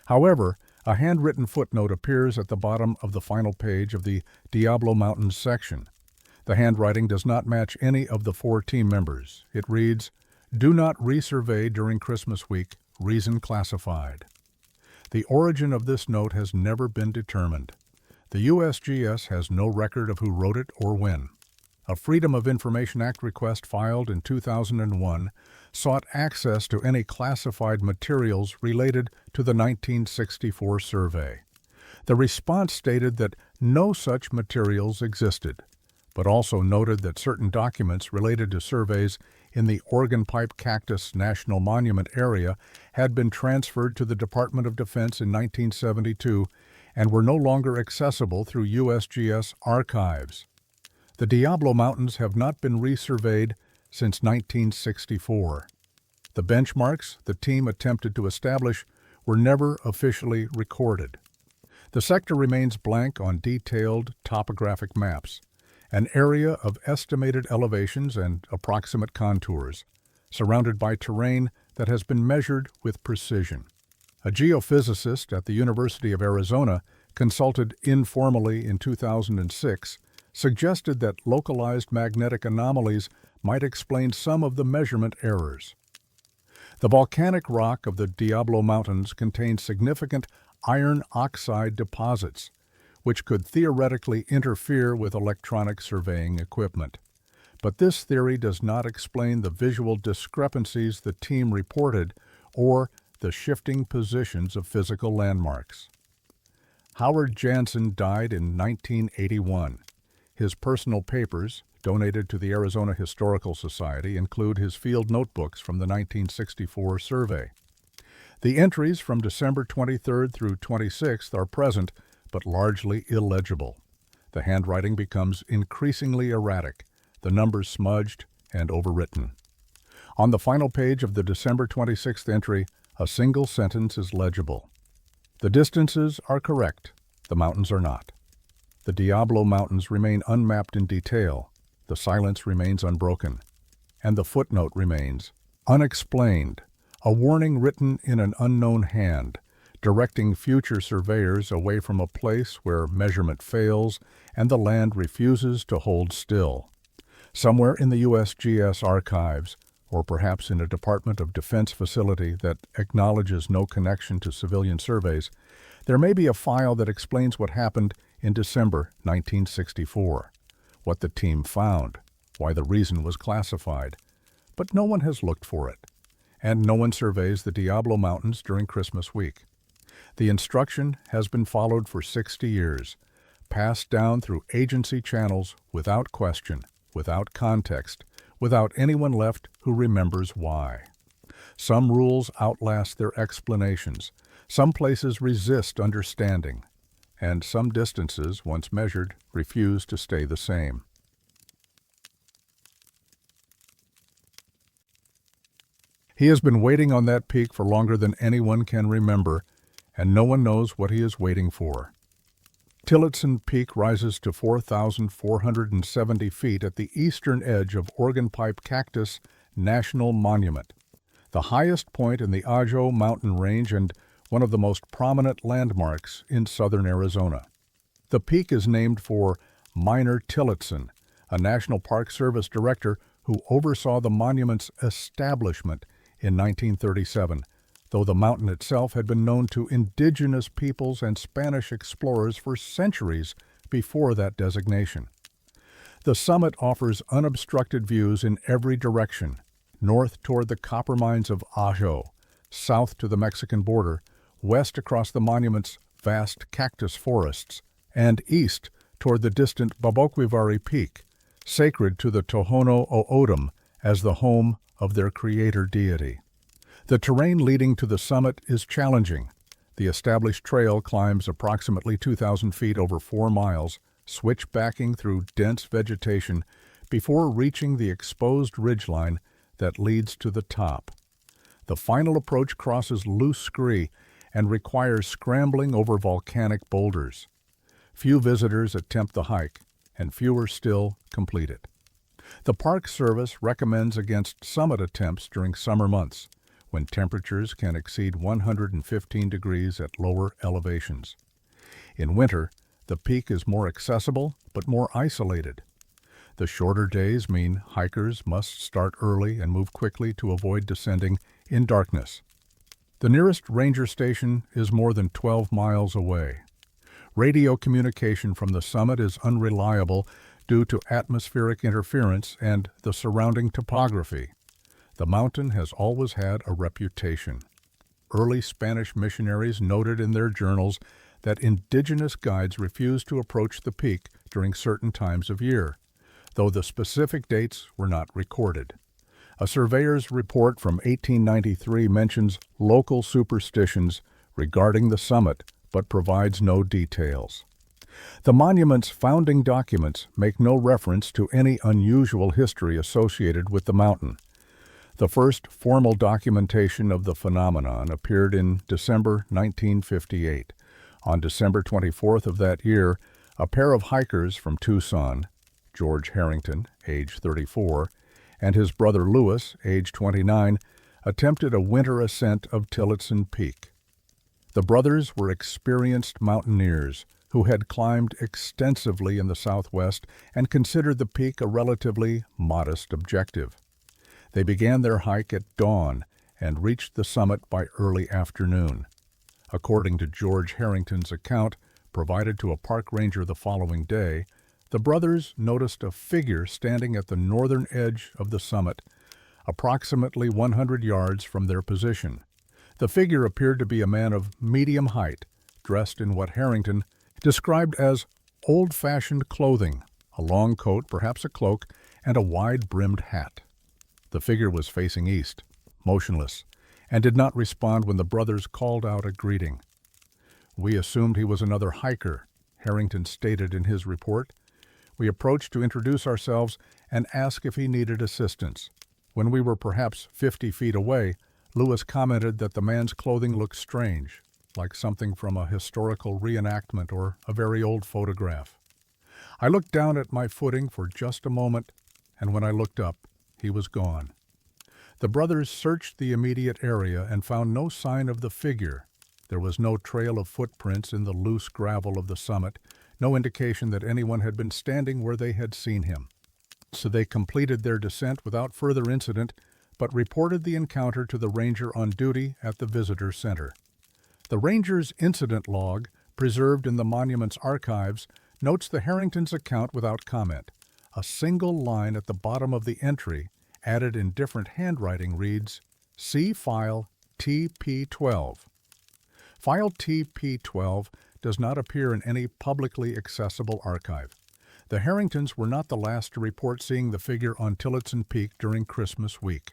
However, a handwritten footnote appears at the bottom of the final page of the Diablo Mountains section. The handwriting does not match any of the 4 team members. It reads, "Do not resurvey during Christmas week. Reason classified." The origin of this note has never been determined. The USGS has no record of who wrote it or when. A Freedom of Information Act request filed in 2001 sought access to any classified materials related to the 1964 survey. The response stated that no such materials existed, but also noted that certain documents related to surveys in the Organ Pipe Cactus National Monument area had been transferred to the Department of Defense in 1972 and were no longer accessible through USGS archives. The Diablo Mountains have not been resurveyed since 1964. The benchmarks the team attempted to establish were never officially recorded. The sector remains blank on detailed topographic maps, an area of estimated elevations and approximate contours, surrounded by terrain that has been measured with precision. A geophysicist at the University of Arizona consulted informally in 2006 suggested that localized magnetic anomalies might explain some of the measurement errors. The volcanic rock of the Diablo Mountains contains significant iron oxide deposits, which could theoretically interfere with electronic surveying equipment. But this theory does not explain the visual discrepancies the team reported or the shifting positions of physical landmarks. Howard Jansen died in 1981. His personal papers, donated to the Arizona Historical Society, include his field notebooks from the 1964 survey. The entries from December 23rd through 26th are present, but largely illegible. The handwriting becomes increasingly erratic, the numbers smudged and overwritten. On the final page of the December 26th entry, a single sentence is legible. The distances are correct, the mountains are not. The Diablo Mountains remain unmapped in detail, the silence remains unbroken, and the footnote remains unexplained, a warning written in an unknown hand, directing future surveyors away from a place where measurement fails and the land refuses to hold still. Somewhere in the USGS archives, or perhaps in a Department of Defense facility that acknowledges no connection to civilian surveys, there may be a file that explains what happened in December 1964, what the team found, why the reason was classified. But no one has looked for it, and no one surveys the Diablo Mountains during Christmas week. The instruction has been followed for 60 years, passed down through agency channels without question, without context, without anyone left who remembers why. Some rules outlast their explanations, some places resist understanding, and some distances, once measured, refuse to stay the same. He has been waiting on that peak for longer than anyone can remember, and no one knows what he is waiting for. Tillotson Peak rises to 4,470 feet at the eastern edge of Organ Pipe Cactus National Monument, the highest point in the Ajo mountain range and one of the most prominent landmarks in southern Arizona. The peak is named for Minor Tillotson, a National Park Service director who oversaw the monument's establishment in 1937, though the mountain itself had been known to indigenous peoples and Spanish explorers for centuries before that designation. The summit offers unobstructed views in every direction, north toward the copper mines of Ajo, south to the Mexican border, west across the monument's vast cactus forests, and east toward the distant Baboquivari Peak, sacred to the Tohono O'odham as the home of their creator deity. The terrain leading to the summit is challenging. The established trail climbs approximately 2,000 feet over 4 miles, switchbacking through dense vegetation before reaching the exposed ridgeline that leads to the top. The final approach crosses loose scree and requires scrambling over volcanic boulders. Few visitors attempt the hike, and fewer still complete it. The Park Service recommends against summit attempts during summer months, when temperatures can exceed 115 degrees at lower elevations. In winter, the peak is more accessible but more isolated. The shorter days mean hikers must start early and move quickly to avoid descending in darkness. The nearest ranger station is more than 12 miles away. Radio communication from the summit is unreliable due to atmospheric interference and the surrounding topography. The mountain has always had a reputation. Early Spanish missionaries noted in their journals that indigenous guides refused to approach the peak during certain times of year, though the specific dates were not recorded. A surveyor's report from 1893 mentions local superstitions regarding the summit, but provides no details. The monument's founding documents make no reference to any unusual history associated with the mountain. The first formal documentation of the phenomenon appeared in December 1958. On December 24th of that year, a pair of hikers from Tucson, George Harrington, age 34, and his brother Lewis, age 29, attempted a winter ascent of Tillotson Peak. The brothers were experienced mountaineers who had climbed extensively in the southwest and considered the peak a relatively modest objective. They began their hike at dawn and reached the summit by early afternoon. According to George Harrington's account, provided to a park ranger the following day, the brothers noticed a figure standing at the northern edge of the summit, approximately 100 yards from their position. The figure appeared to be a man of medium height, dressed in what Harrington described as old-fashioned clothing, a long coat, perhaps a cloak, and a wide-brimmed hat. The figure was facing east, motionless, and did not respond when the brothers called out a greeting. "We assumed he was another hiker," Harrington stated in his report. "We approached to introduce ourselves and ask if he needed assistance. When we were perhaps 50 feet away, Lewis commented that the man's clothing looked strange, like something from a historical reenactment or a very old photograph. I looked down at my footing for just a moment, and when I looked up, he was gone." The brothers searched the immediate area and found no sign of the figure. There was no trail of footprints in the loose gravel of the summit, no indication that anyone had been standing where they had seen him. So they completed their descent without further incident, but reported the encounter to the ranger on duty at the visitor center. The ranger's incident log, preserved in the monument's archives, notes the Harrington's account without comment. A single line at the bottom of the entry, added in different handwriting, reads, "See file TP12. File TP12 does not appear in any publicly accessible archive. The Harringtons were not the last to report seeing the figure on Tillotson Peak during Christmas week.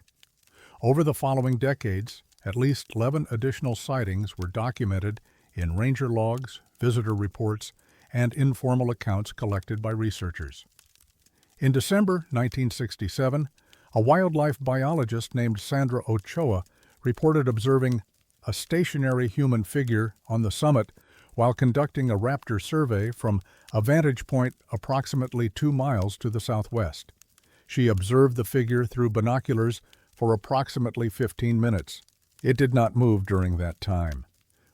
Over the following decades, at least 11 additional sightings were documented in ranger logs, visitor reports, and informal accounts collected by researchers. In December 1967, a wildlife biologist named Sandra Ochoa reported observing a stationary human figure on the summit while conducting a raptor survey from a vantage point approximately 2 miles to the southwest. She observed the figure through binoculars for approximately 15 minutes. It did not move during that time.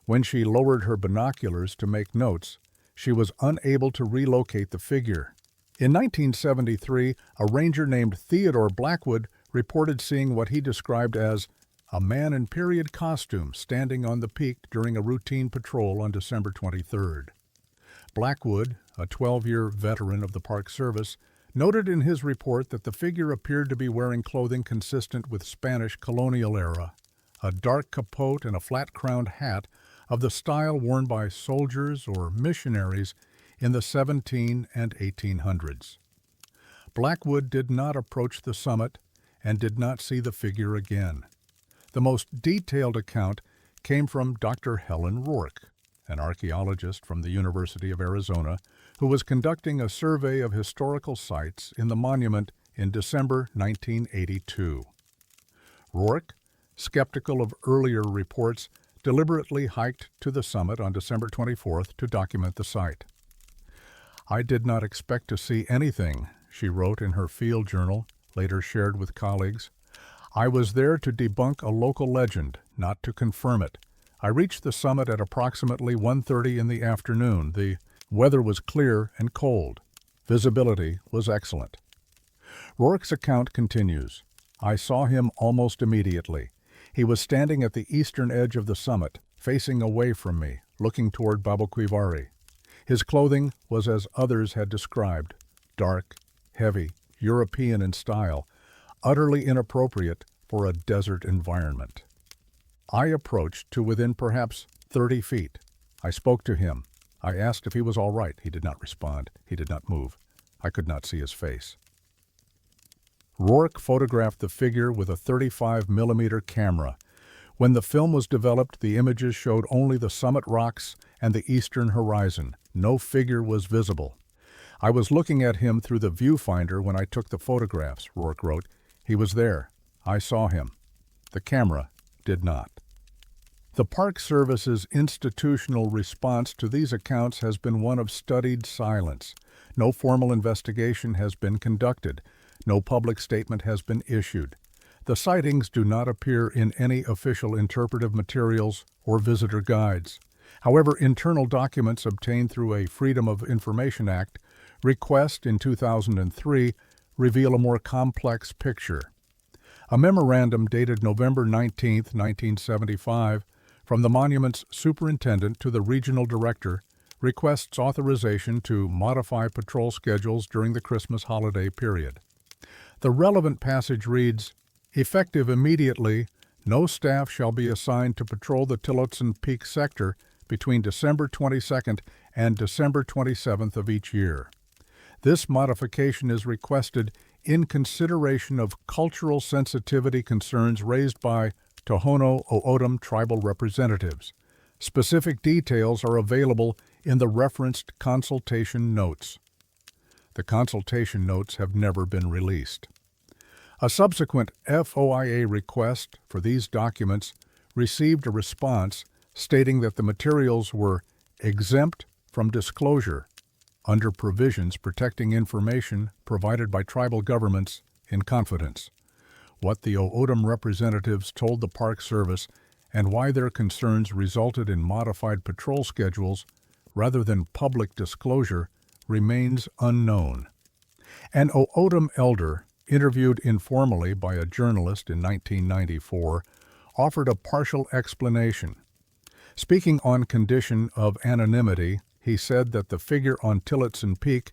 When she lowered her binoculars to make notes, she was unable to relocate the figure. In 1973, a ranger named Theodore Blackwood reported seeing what he described as a man in period costume standing on the peak during a routine patrol on December 23rd. Blackwood, a 12-year veteran of the Park Service, noted in his report that the figure appeared to be wearing clothing consistent with Spanish colonial era, a dark capote and a flat-crowned hat of the style worn by soldiers or missionaries in the 1700s and 1800s. Blackwood did not approach the summit and did not see the figure again. The most detailed account came from Dr. Helen Rourke, an archaeologist from the University of Arizona, who was conducting a survey of historical sites in the monument in December 1982. Rourke, skeptical of earlier reports, deliberately hiked to the summit on December 24th to document the site. "I did not expect to see anything," she wrote in her field journal, later shared with colleagues. "I was there to debunk a local legend, not to confirm it. I reached the summit at approximately 1:30 in the afternoon. The weather was clear and cold. Visibility was excellent." Rourke's account continues. "I saw him almost immediately. He was standing at the eastern edge of the summit, facing away from me, looking toward Baboquivari. His clothing was as others had described, dark, heavy, European in style, utterly inappropriate for a desert environment. I approached to within perhaps 30 feet. I spoke to him. I asked if he was all right. He did not respond. He did not move. I could not see his face." Rourke photographed the figure with a 35mm camera. When the film was developed, the images showed only the summit rocks and the eastern horizon. No figure was visible. "I was looking at him through the viewfinder when I took the photographs," Rourke wrote. "He was there. I saw him. The camera did not." The Park Service's institutional response to these accounts has been one of studied silence. No formal investigation has been conducted. No public statement has been issued. The sightings do not appear in any official interpretive materials or visitor guides. However, internal documents obtained through a Freedom of Information Act request in 2003 reveal a more complex picture. A memorandum dated November 19, 1975, from the monument's superintendent to the regional director requests authorization to modify patrol schedules during the Christmas holiday period. The relevant passage reads, "Effective immediately, no staff shall be assigned to patrol the Tillotson Peak sector between December 22nd and December 27th of each year. This modification is requested in consideration of cultural sensitivity concerns raised by Tohono O'odham tribal representatives. Specific details are available in the referenced consultation notes." The consultation notes have never been released. A subsequent FOIA request for these documents received a response stating that the materials were exempt from disclosure under provisions protecting information provided by tribal governments in confidence. What the O'odham representatives told the Park Service and why their concerns resulted in modified patrol schedules rather than public disclosure remains unknown. An O'odham elder, interviewed informally by a journalist in 1994, offered a partial explanation. Speaking on condition of anonymity, he said that the figure on Tillotson Peak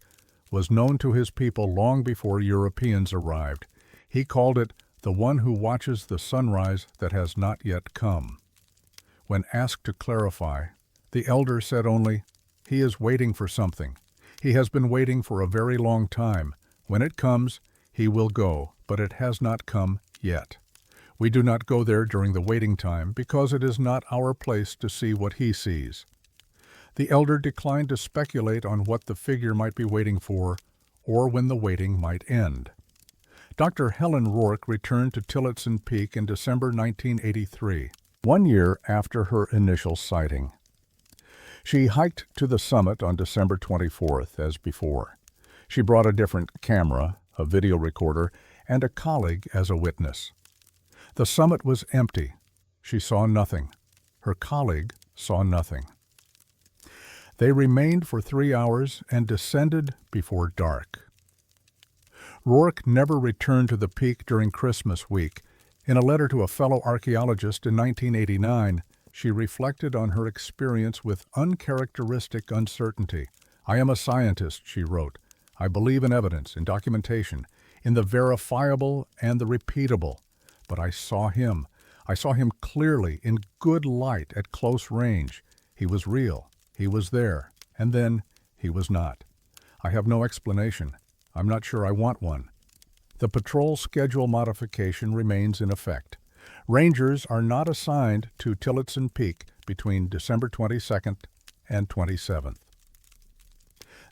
was known to his people long before Europeans arrived. He called it the one who watches the sunrise that has not yet come. When asked to clarify, the elder said only, "He is waiting for something. He has been waiting for a very long time. When it comes, he will go, but it has not come yet. We do not go there during the waiting time because it is not our place to see what he sees." The elder declined to speculate on what the figure might be waiting for or when the waiting might end. Dr. Helen Rourke returned to Tillotson Peak in December 1983, 1 year after her initial sighting. She hiked to the summit on December 24th, as before. She brought a different camera, a video recorder, and a colleague as a witness. The summit was empty. She saw nothing. Her colleague saw nothing. They remained for 3 hours and descended before dark. Rourke never returned to the peak during Christmas week. In a letter to a fellow archaeologist in 1989, she reflected on her experience with uncharacteristic uncertainty. "I am a scientist," she wrote. "I believe in evidence, in documentation, in the verifiable and the repeatable. But I saw him. I saw him clearly, in good light, at close range. He was real. He was there. And then he was not. I have no explanation. I'm not sure I want one." The patrol schedule modification remains in effect. Rangers are not assigned to Tillotson Peak between December 22nd and 27th.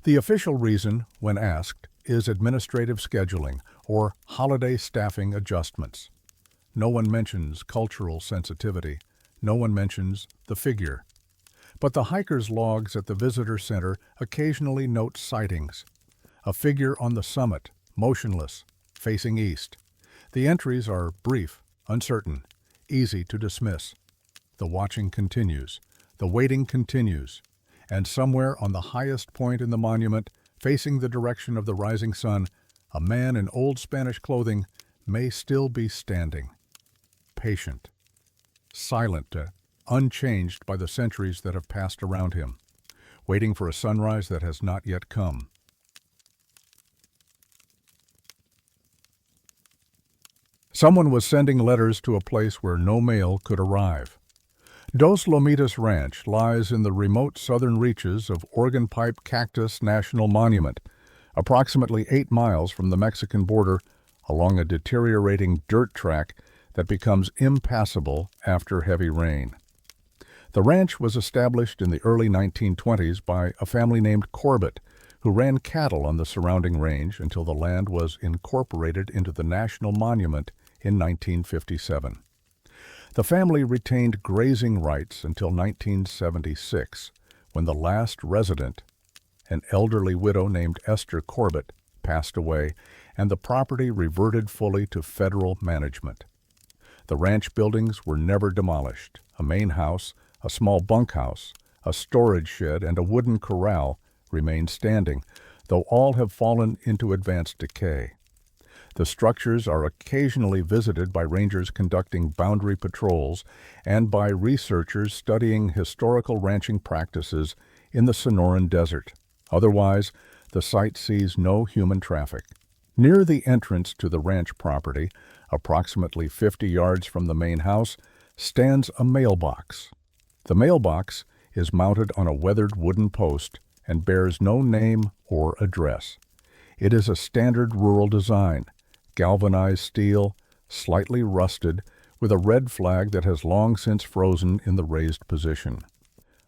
The official reason, when asked, is administrative scheduling or holiday staffing adjustments. No one mentions cultural sensitivity. No one mentions the figure. But the hikers' logs at the visitor center occasionally note sightings. A figure on the summit, motionless, facing east. The entries are brief, uncertain, easy to dismiss. The watching continues. The waiting continues. And somewhere on the highest point in the monument, facing the direction of the rising sun, a man in old Spanish clothing may still be standing. Patient. Silent, unchanged by the centuries that have passed around him. Waiting for a sunrise that has not yet come. Someone was sending letters to a place where no mail could arrive. Dos Lomitas Ranch lies in the remote southern reaches of Organ Pipe Cactus National Monument, approximately 8 miles from the Mexican border, along a deteriorating dirt track that becomes impassable after heavy rain. The ranch was established in the early 1920s by a family named Corbett, who ran cattle on the surrounding range until the land was incorporated into the National Monument in 1957. The family retained grazing rights until 1976, when the last resident, an elderly widow named Esther Corbett, passed away, and the property reverted fully to federal management. The ranch buildings were never demolished. A main house, a small bunkhouse, A storage shed and a wooden corral remain standing, though all have fallen into advanced decay. The structures are occasionally visited by rangers conducting boundary patrols and by researchers studying historical ranching practices in the Sonoran Desert. Otherwise, the site sees no human traffic. Near the entrance to the ranch property, approximately 50 yards from the main house, stands a mailbox. The mailbox is mounted on a weathered wooden post and bears no name or address. It is a standard rural design, galvanized steel, slightly rusted, with a red flag that has long since frozen in the raised position.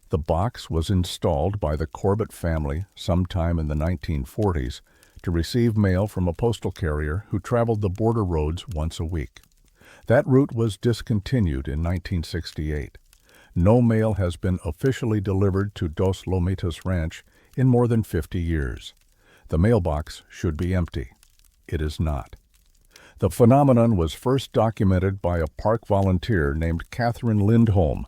The box was installed by the Corbett family sometime in the 1940s to receive mail from a postal carrier who traveled the border roads once a week. That route was discontinued in 1968. No mail has been officially delivered to Dos Lomitas Ranch in more than 50 years. The mailbox should be empty. It is not. The phenomenon was first documented by a park volunteer named Catherine Lindholm,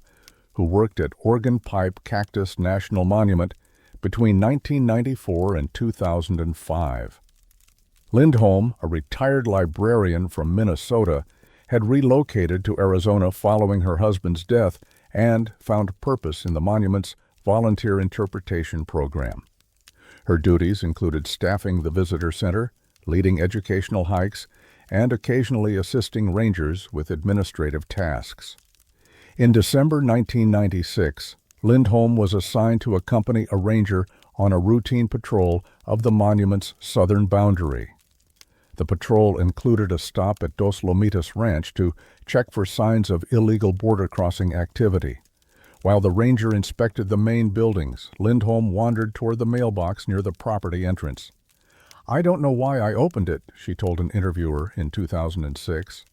who worked at Organ Pipe Cactus National Monument between 1994 and 2005. Lindholm, a retired librarian from Minnesota, had relocated to Arizona following her husband's death and found purpose in the monument's volunteer interpretation program. Her duties included staffing the visitor center, leading educational hikes, and occasionally assisting rangers with administrative tasks. In December 1996, Lindholm was assigned to accompany a ranger on a routine patrol of the monument's southern boundary. The patrol included a stop at Dos Lomitas Ranch to check for signs of illegal border crossing activity. While the ranger inspected the main buildings, Lindholm wandered toward the mailbox near the property entrance. "I don't know why I opened it," she told an interviewer in 2006.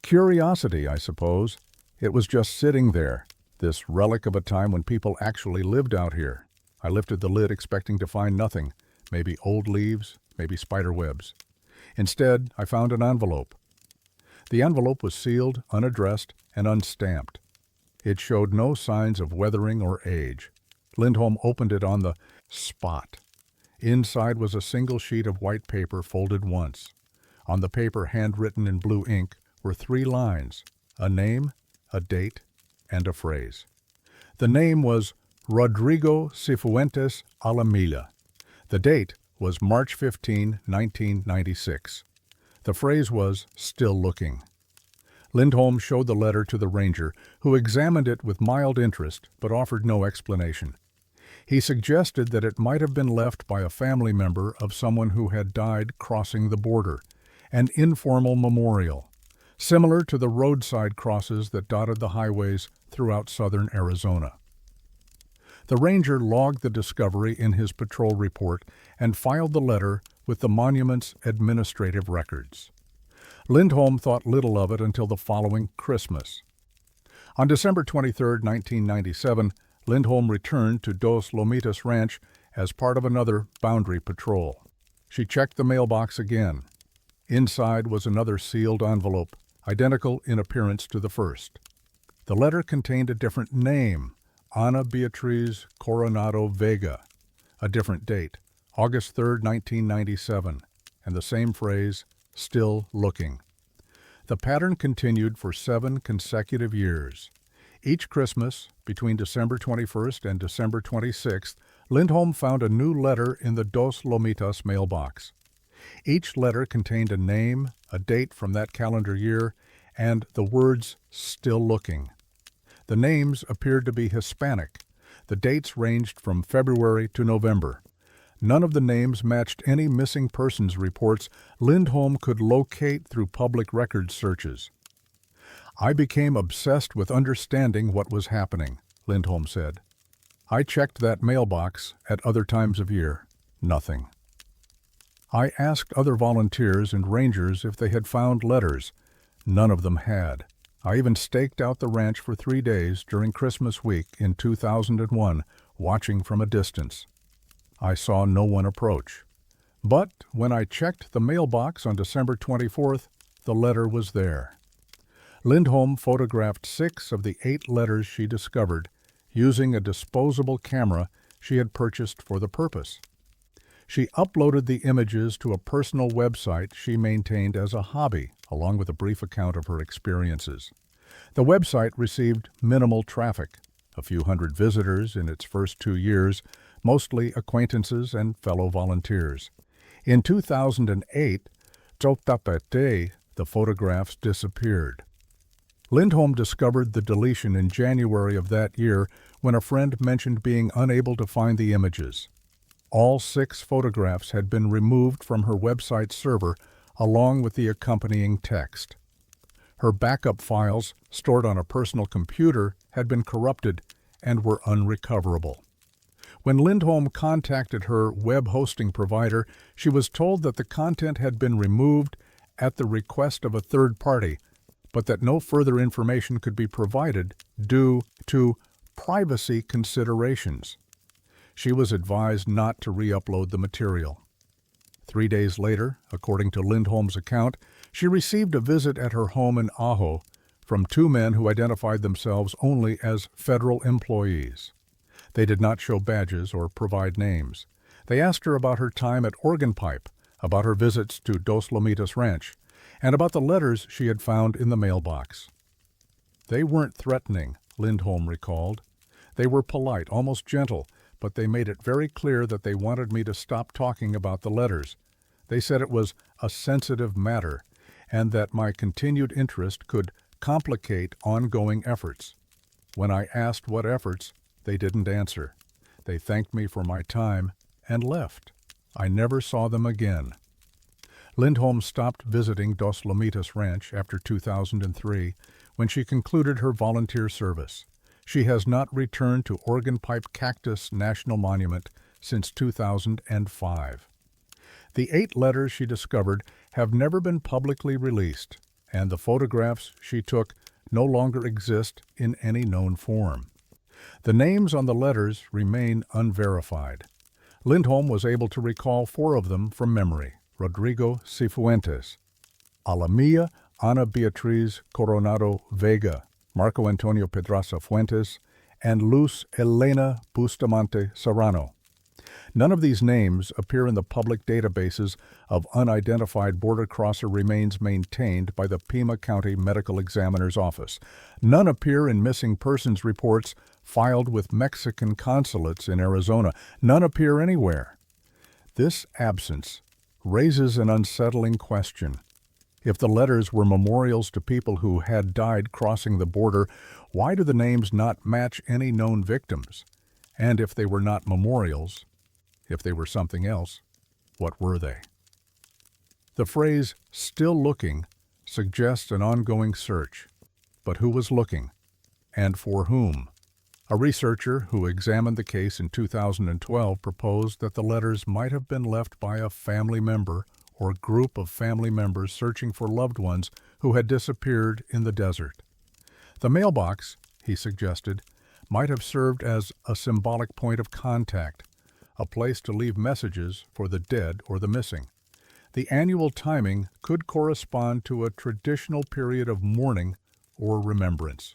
"Curiosity, I suppose. It was just sitting there, this relic of a time when people actually lived out here. I lifted the lid expecting to find nothing, maybe old leaves, maybe spider webs. Instead, I found an envelope. The envelope was sealed, unaddressed, and unstamped. It showed no signs of weathering or age. Lindholm opened it on the spot. Inside was a single sheet of white paper folded once. On the paper, handwritten in blue ink, were 3 lines, a name, a date, and a phrase. The name was Rodrigo Cifuentes Alamila. The date was March 15, 1996. The phrase was "still looking." Lindholm showed the letter to the ranger, who examined it with mild interest but offered no explanation. He suggested that it might have been left by a family member of someone who had died crossing the border, an informal memorial, similar to the roadside crosses that dotted the highways throughout southern Arizona. The ranger logged the discovery in his patrol report and filed the letter with the monument's administrative records. Lindholm thought little of it until the following Christmas. On December 23, 1997, Lindholm returned to Dos Lomitas Ranch as part of another boundary patrol. She checked the mailbox again. Inside was another sealed envelope, identical in appearance to the first. The letter contained a different name, Ana Beatriz Coronado Vega, a different date, August 3, 1997, and the same phrase, "still looking." The pattern continued for 7 consecutive years. Each Christmas, between December 21st and December 26th, Lindholm found a new letter in the Dos Lomitas mailbox. Each letter contained a name, a date from that calendar year, and the words "still looking." The names appeared to be Hispanic. The dates ranged from February to November. None of the names matched any missing persons reports Lindholm could locate through public records searches. "I became obsessed with understanding what was happening," Lindholm said. "I checked that mailbox at other times of year. Nothing. I asked other volunteers and rangers if they had found letters. None of them had. I even staked out the ranch for 3 days during Christmas week in 2001, watching from a distance. I saw no one approach. But when I checked the mailbox on December 24th, the letter was there." Lindholm photographed 6 of the 8 letters she discovered, using a disposable camera she had purchased for the purpose. She uploaded the images to a personal website she maintained as a hobby, along with a brief account of her experiences. The website received minimal traffic, a few hundred visitors in its first 2 years, mostly acquaintances and fellow volunteers. In 2008, the photographs disappeared. Lindholm discovered the deletion in January of that year when a friend mentioned being unable to find the images. All 6 photographs had been removed from her website server along with the accompanying text. Her backup files, stored on a personal computer, had been corrupted and were unrecoverable. When Lindholm contacted her web hosting provider, she was told that the content had been removed at the request of a third party, but that no further information could be provided due to privacy considerations. She was advised not to re-upload the material. 3 days later, according to Lindholm's account, she received a visit at her home in Aho from 2 men who identified themselves only as federal employees. They did not show badges or provide names. They asked her about her time at Organ Pipe, about her visits to Dos Lomitas Ranch, and about the letters she had found in the mailbox. They weren't threatening, Lindholm recalled. They were polite, almost gentle, but they made it very clear that they wanted me to stop talking about the letters. They said it was a sensitive matter and that my continued interest could complicate ongoing efforts. When I asked what efforts, they didn't answer. They thanked me for my time and left. I never saw them again. Lindholm stopped visiting Dos Lomitas Ranch after 2003 when she concluded her volunteer service. She has not returned to Organ Pipe Cactus National Monument since 2005. The 8 letters she discovered have never been publicly released, and the photographs she took no longer exist in any known form. The names on the letters remain unverified. Lindholm was able to recall 4 of them from memory: Rodrigo Cifuentes, Alamia Ana Beatriz Coronado Vega, Marco Antonio Pedraza Fuentes, and Luz Elena Bustamante Serrano. None of these names appear in the public databases of unidentified border crosser remains maintained by the Pima County Medical Examiner's Office. None appear in missing persons reports filed with Mexican consulates in Arizona. None appear anywhere. This absence raises an unsettling question. If the letters were memorials to people who had died crossing the border, why do the names not match any known victims? And if they were not memorials, if they were something else, what were they? The phrase, "still looking," suggests an ongoing search. But who was looking? And for whom? A researcher who examined the case in 2012 proposed that the letters might have been left by a family member or group of family members searching for loved ones who had disappeared in the desert. The mailbox, he suggested, might have served as a symbolic point of contact, a place to leave messages for the dead or the missing. The annual timing could correspond to a traditional period of mourning or remembrance.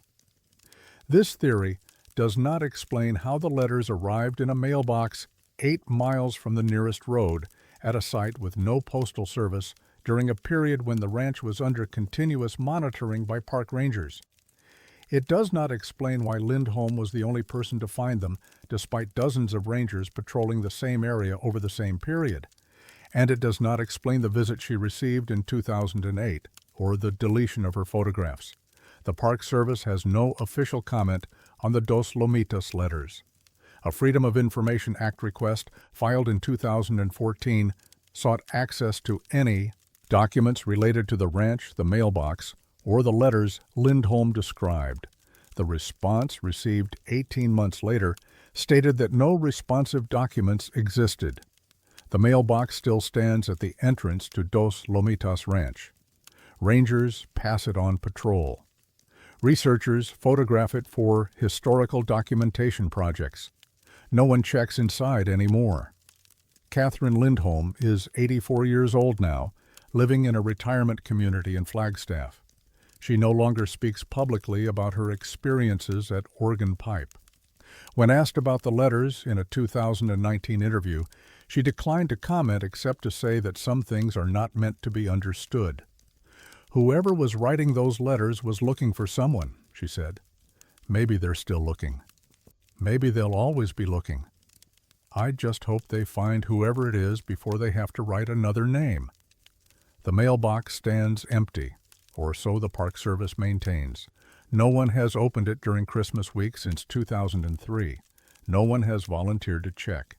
This theory does not explain how the letters arrived in a mailbox 8 miles from the nearest road at a site with no postal service during a period when the ranch was under continuous monitoring by park rangers. It does not explain why Lindholm was the only person to find them, despite dozens of rangers patrolling the same area over the same period. And it does not explain the visit she received in 2008, or the deletion of her photographs. The Park Service has no official comment on the Dos Lomitas letters. A Freedom of Information Act request filed in 2014 sought access to any documents related to the ranch, the mailbox, or the letters Lindholm described. The response, received 18 months later, stated that no responsive documents existed. The mailbox still stands at the entrance to Dos Lomitas Ranch. Rangers pass it on patrol. Researchers photograph it for historical documentation projects. No one checks inside anymore. Catherine Lindholm is 84 years old now, living in a retirement community in Flagstaff. She no longer speaks publicly about her experiences at Organ Pipe. When asked about the letters in a 2019 interview, she declined to comment except to say that some things are not meant to be understood. "Whoever was writing those letters was looking for someone," she said. "Maybe they're still looking. Maybe they'll always be looking. I just hope they find whoever it is before they have to write another name." The mailbox stands empty, or so the Park Service maintains. No one has opened it during Christmas week since 2003. No one has volunteered to check.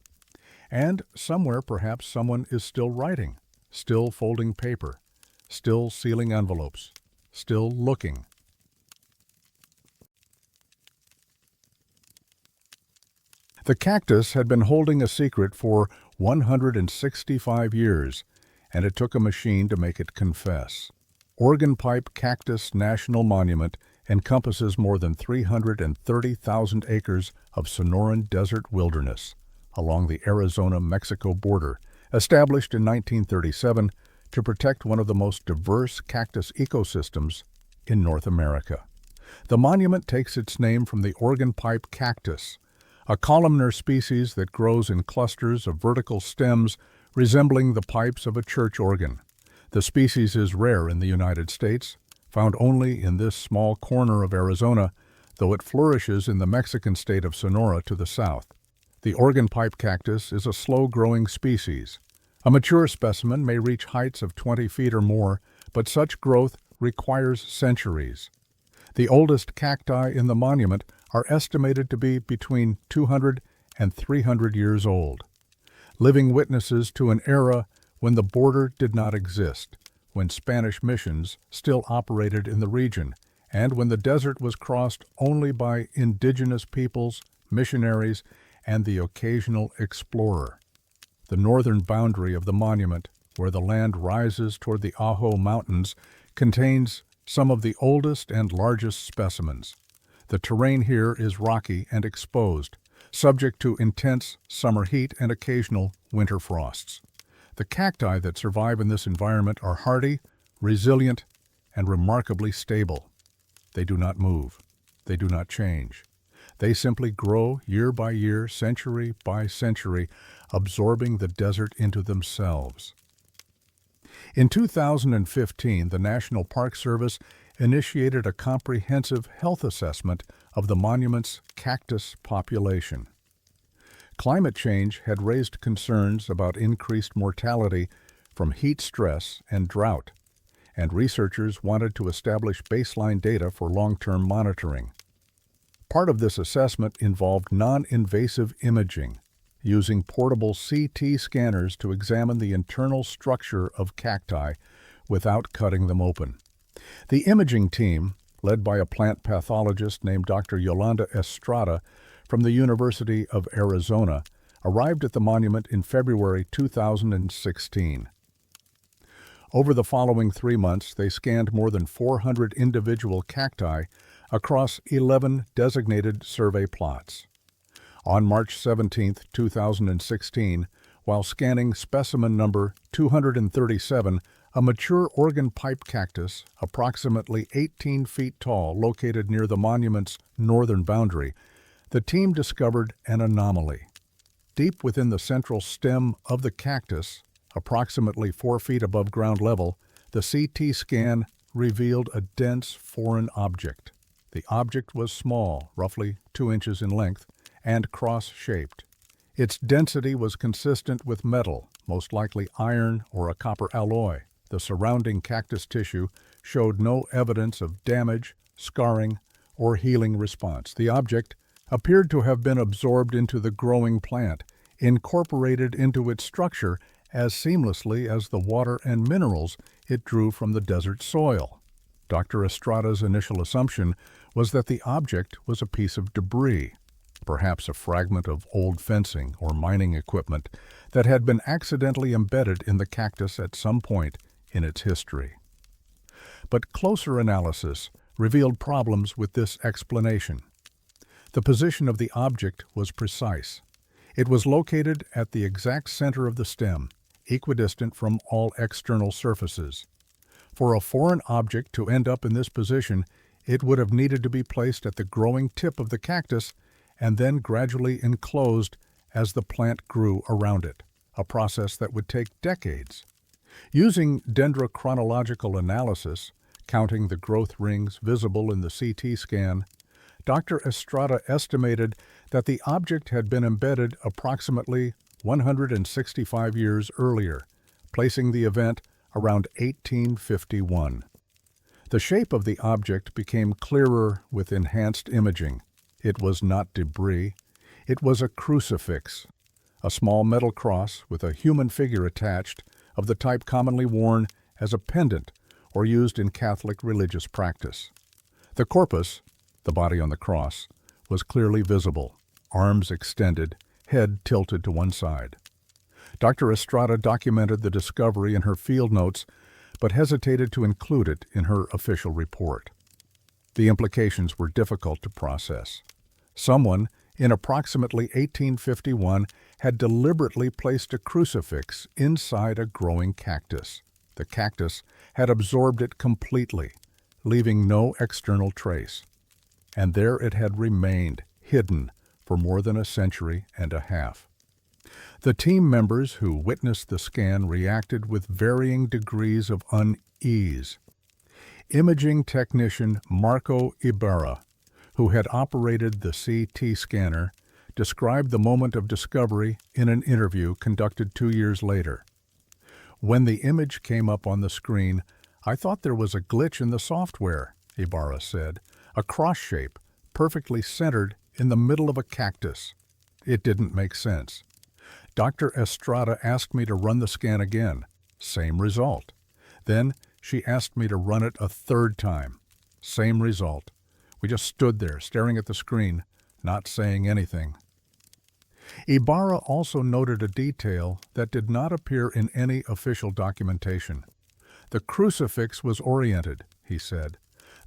And somewhere perhaps someone is still writing, still folding paper, still sealing envelopes, still looking. The cactus had been holding a secret for 165 years, and it took a machine to make it confess. Organ Pipe Cactus National Monument encompasses more than 330,000 acres of Sonoran desert wilderness along the Arizona-Mexico border, established in 1937 to protect one of the most diverse cactus ecosystems in North America. The monument takes its name from the organ pipe cactus, a columnar species that grows in clusters of vertical stems resembling the pipes of a church organ. The species is rare in the United States, found only in this small corner of Arizona, though it flourishes in the Mexican state of Sonora to the south. The organ pipe cactus is a slow-growing species. A mature specimen may reach heights of 20 feet or more, but such growth requires centuries. The oldest cacti in the monument are estimated to be between 200 and 300 years old, living witnesses to an era when the border did not exist, when Spanish missions still operated in the region, and when the desert was crossed only by indigenous peoples, missionaries, and the occasional explorer. The northern boundary of the monument, where the land rises toward the Ajo Mountains, contains some of the oldest and largest specimens. The terrain here is rocky and exposed, subject to intense summer heat and occasional winter frosts. The cacti that survive in this environment are hardy, resilient, and remarkably stable. They do not move. They do not change. They simply grow year by year, century by century, absorbing the desert into themselves. In 2015, the National Park Service initiated a comprehensive health assessment of the monument's cactus population. Climate change had raised concerns about increased mortality from heat stress and drought, and researchers wanted to establish baseline data for long-term monitoring. Part of this assessment involved non-invasive imaging, using portable CT scanners to examine the internal structure of cacti without cutting them open. The imaging team, led by a plant pathologist named Dr. Yolanda Estrada from the University of Arizona, arrived at the monument in February 2016. Over the following 3 months, they scanned more than 400 individual cacti across 11 designated survey plots. On March 17, 2016, while scanning specimen number 237, a mature organ pipe cactus, approximately 18 feet tall, located near the monument's northern boundary, the team discovered an anomaly. Deep within the central stem of the cactus, approximately 4 feet above ground level, the CT scan revealed a dense foreign object. The object was small, roughly 2 inches in length, and cross-shaped. Its density was consistent with metal, most likely iron or a copper alloy. The surrounding cactus tissue showed no evidence of damage, scarring, or healing response. The object appeared to have been absorbed into the growing plant, incorporated into its structure as seamlessly as the water and minerals it drew from the desert soil. Dr. Estrada's initial assumption was that the object was a piece of debris, perhaps a fragment of old fencing or mining equipment that had been accidentally embedded in the cactus at some point in its history. But closer analysis revealed problems with this explanation. The position of the object was precise. It was located at the exact center of the stem, equidistant from all external surfaces. For a foreign object to end up in this position, it would have needed to be placed at the growing tip of the cactus and then gradually enclosed as the plant grew around it, a process that would take decades. Using dendrochronological analysis, counting the growth rings visible in the CT scan, Dr. Estrada estimated that the object had been embedded approximately 165 years earlier, placing the event around 1851. The shape of the object became clearer with enhanced imaging. It was not debris. It was a crucifix, a small metal cross with a human figure attached, of the type commonly worn as a pendant or used in Catholic religious practice. The corpus, the body on the cross, was clearly visible, arms extended, head tilted to one side. Dr. Estrada documented the discovery in her field notes, but hesitated to include it in her official report. The implications were difficult to process. Someone, in approximately 1851, had deliberately placed a crucifix inside a growing cactus. The cactus had absorbed it completely, leaving no external trace. And there it had remained, hidden, for more than a century and a half. The team members who witnessed the scan reacted with varying degrees of unease. Imaging technician Marco Ibarra, who had operated the CT scanner, described the moment of discovery in an interview conducted 2 years later. "When the image came up on the screen, I thought there was a glitch in the software," Ibarra said, "a cross shape, perfectly centered in the middle of a cactus. It didn't make sense. Dr. Estrada asked me to run the scan again. Same result. Then she asked me to run it a third time. Same result. We just stood there staring at the screen, not saying anything." Ibarra also noted a detail that did not appear in any official documentation. "The crucifix was oriented," he said.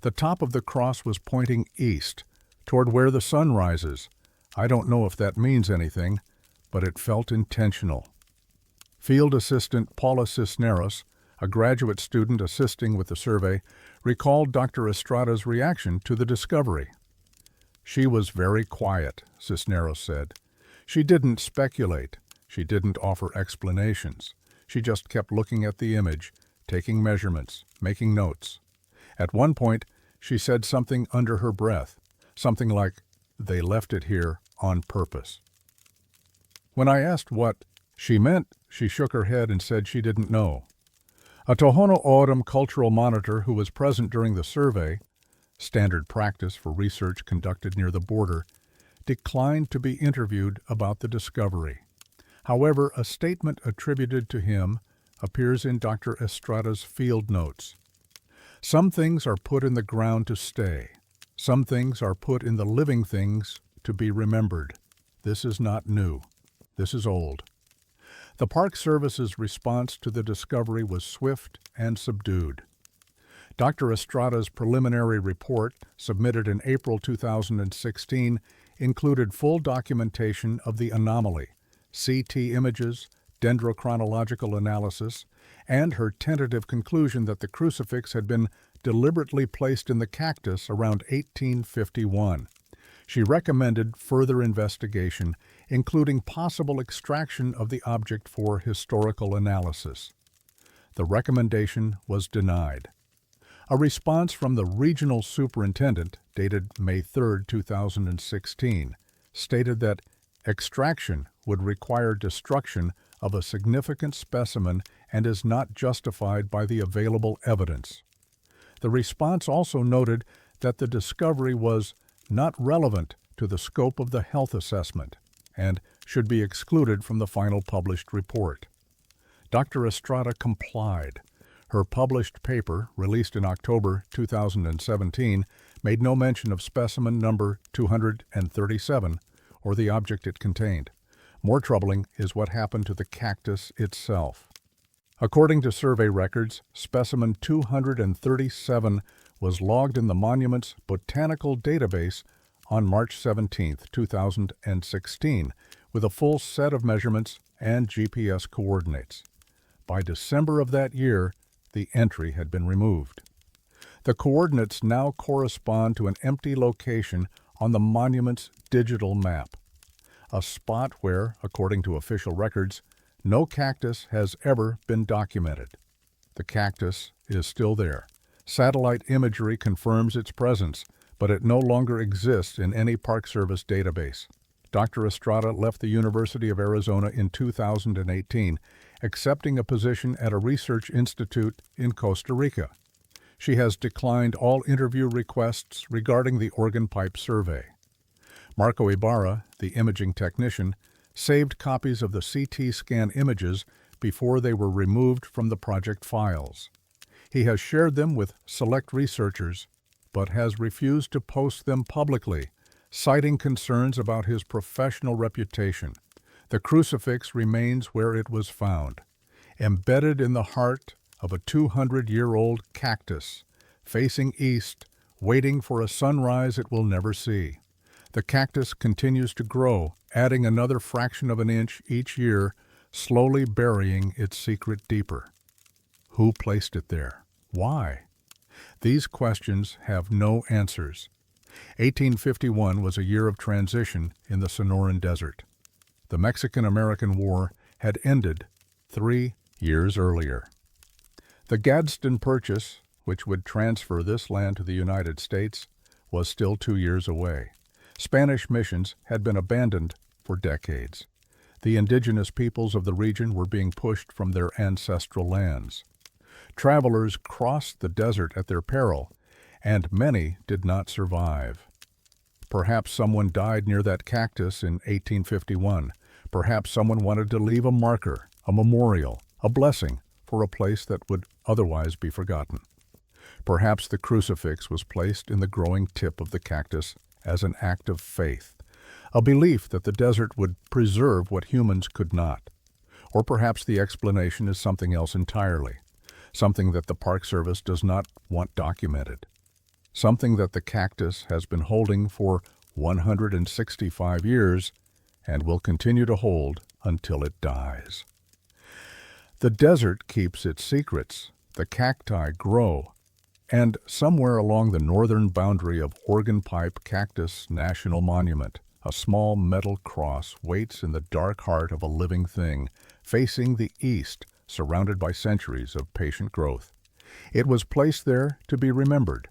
"The top of the cross was pointing east, toward where the sun rises. I don't know if that means anything, but it felt intentional." Field Assistant Paula Cisneros, a graduate student assisting with the survey, recalled Dr. Estrada's reaction to the discovery. "She was very quiet," Cisneros said. "She didn't speculate. She didn't offer explanations. She just kept looking at the image, taking measurements, making notes. At one point, she said something under her breath, something like, 'They left it here on purpose.' When I asked what she meant, she shook her head and said she didn't know." A Tohono O'odham cultural monitor who was present during the survey, standard practice for research conducted near the border, declined to be interviewed about the discovery. However, a statement attributed to him appears in Dr. Estrada's field notes. "Some things are put in the ground to stay. Some things are put in the living things to be remembered. This is not new. This is old." The Park Service's response to the discovery was swift and subdued. Dr. Estrada's preliminary report, submitted in April 2016, included full documentation of the anomaly, CT images, dendrochronological analysis, and her tentative conclusion that the crucifix had been deliberately placed in the cactus around 1851. She recommended further investigation, including possible extraction of the object for historical analysis. The recommendation was denied. A response from the regional superintendent, dated May 3, 2016, stated that extraction would require destruction of a significant specimen and is not justified by the available evidence. The response also noted that the discovery was not relevant to the scope of the health assessment and should be excluded from the final published report. Dr. Estrada complied. Her published paper, released in October 2017, made no mention of specimen number 237 or the object it contained. More troubling is what happened to the cactus itself. According to survey records, specimen 237 was logged in the monument's botanical database on March 17, 2016, with a full set of measurements and GPS coordinates. By December of that year, the entry had been removed. The coordinates now correspond to an empty location on the monument's digital map, a spot where, according to official records, no cactus has ever been documented. The cactus is still there. Satellite imagery confirms its presence, but it no longer exists in any Park Service database. Dr. Estrada left the University of Arizona in 2018, accepting a position at a research institute in Costa Rica. She has declined all interview requests regarding the organ pipe survey. Marco Ibarra, the imaging technician, saved copies of the CT scan images before they were removed from the project files. He has shared them with select researchers, but has refused to post them publicly, citing concerns about his professional reputation. The crucifix remains where it was found, embedded in the heart of a 200-year-old cactus, facing east, waiting for a sunrise it will never see. The cactus continues to grow, adding another fraction of an inch each year, slowly burying its secret deeper. Who placed it there? Why? These questions have no answers. 1851 was a year of transition in the Sonoran Desert. The Mexican-American War had ended 3 years earlier. The Gadsden Purchase, which would transfer this land to the United States, was still 2 years away. Spanish missions had been abandoned for decades. The indigenous peoples of the region were being pushed from their ancestral lands. Travelers crossed the desert at their peril, and many did not survive. Perhaps someone died near that cactus in 1851. Perhaps someone wanted to leave a marker, a memorial, a blessing for a place that would otherwise be forgotten. Perhaps the crucifix was placed in the growing tip of the cactus as an act of faith, a belief that the desert would preserve what humans could not. Or perhaps the explanation is something else entirely, something that the Park Service does not want documented, something that the cactus has been holding for 165 years and will continue to hold until it dies. The desert keeps its secrets, the cacti grow, and somewhere along the northern boundary of Organ Pipe Cactus National Monument, a small metal cross waits in the dark heart of a living thing, facing the east, surrounded by centuries of patient growth. It was placed there to be remembered,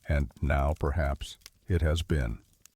and now, perhaps, it has been.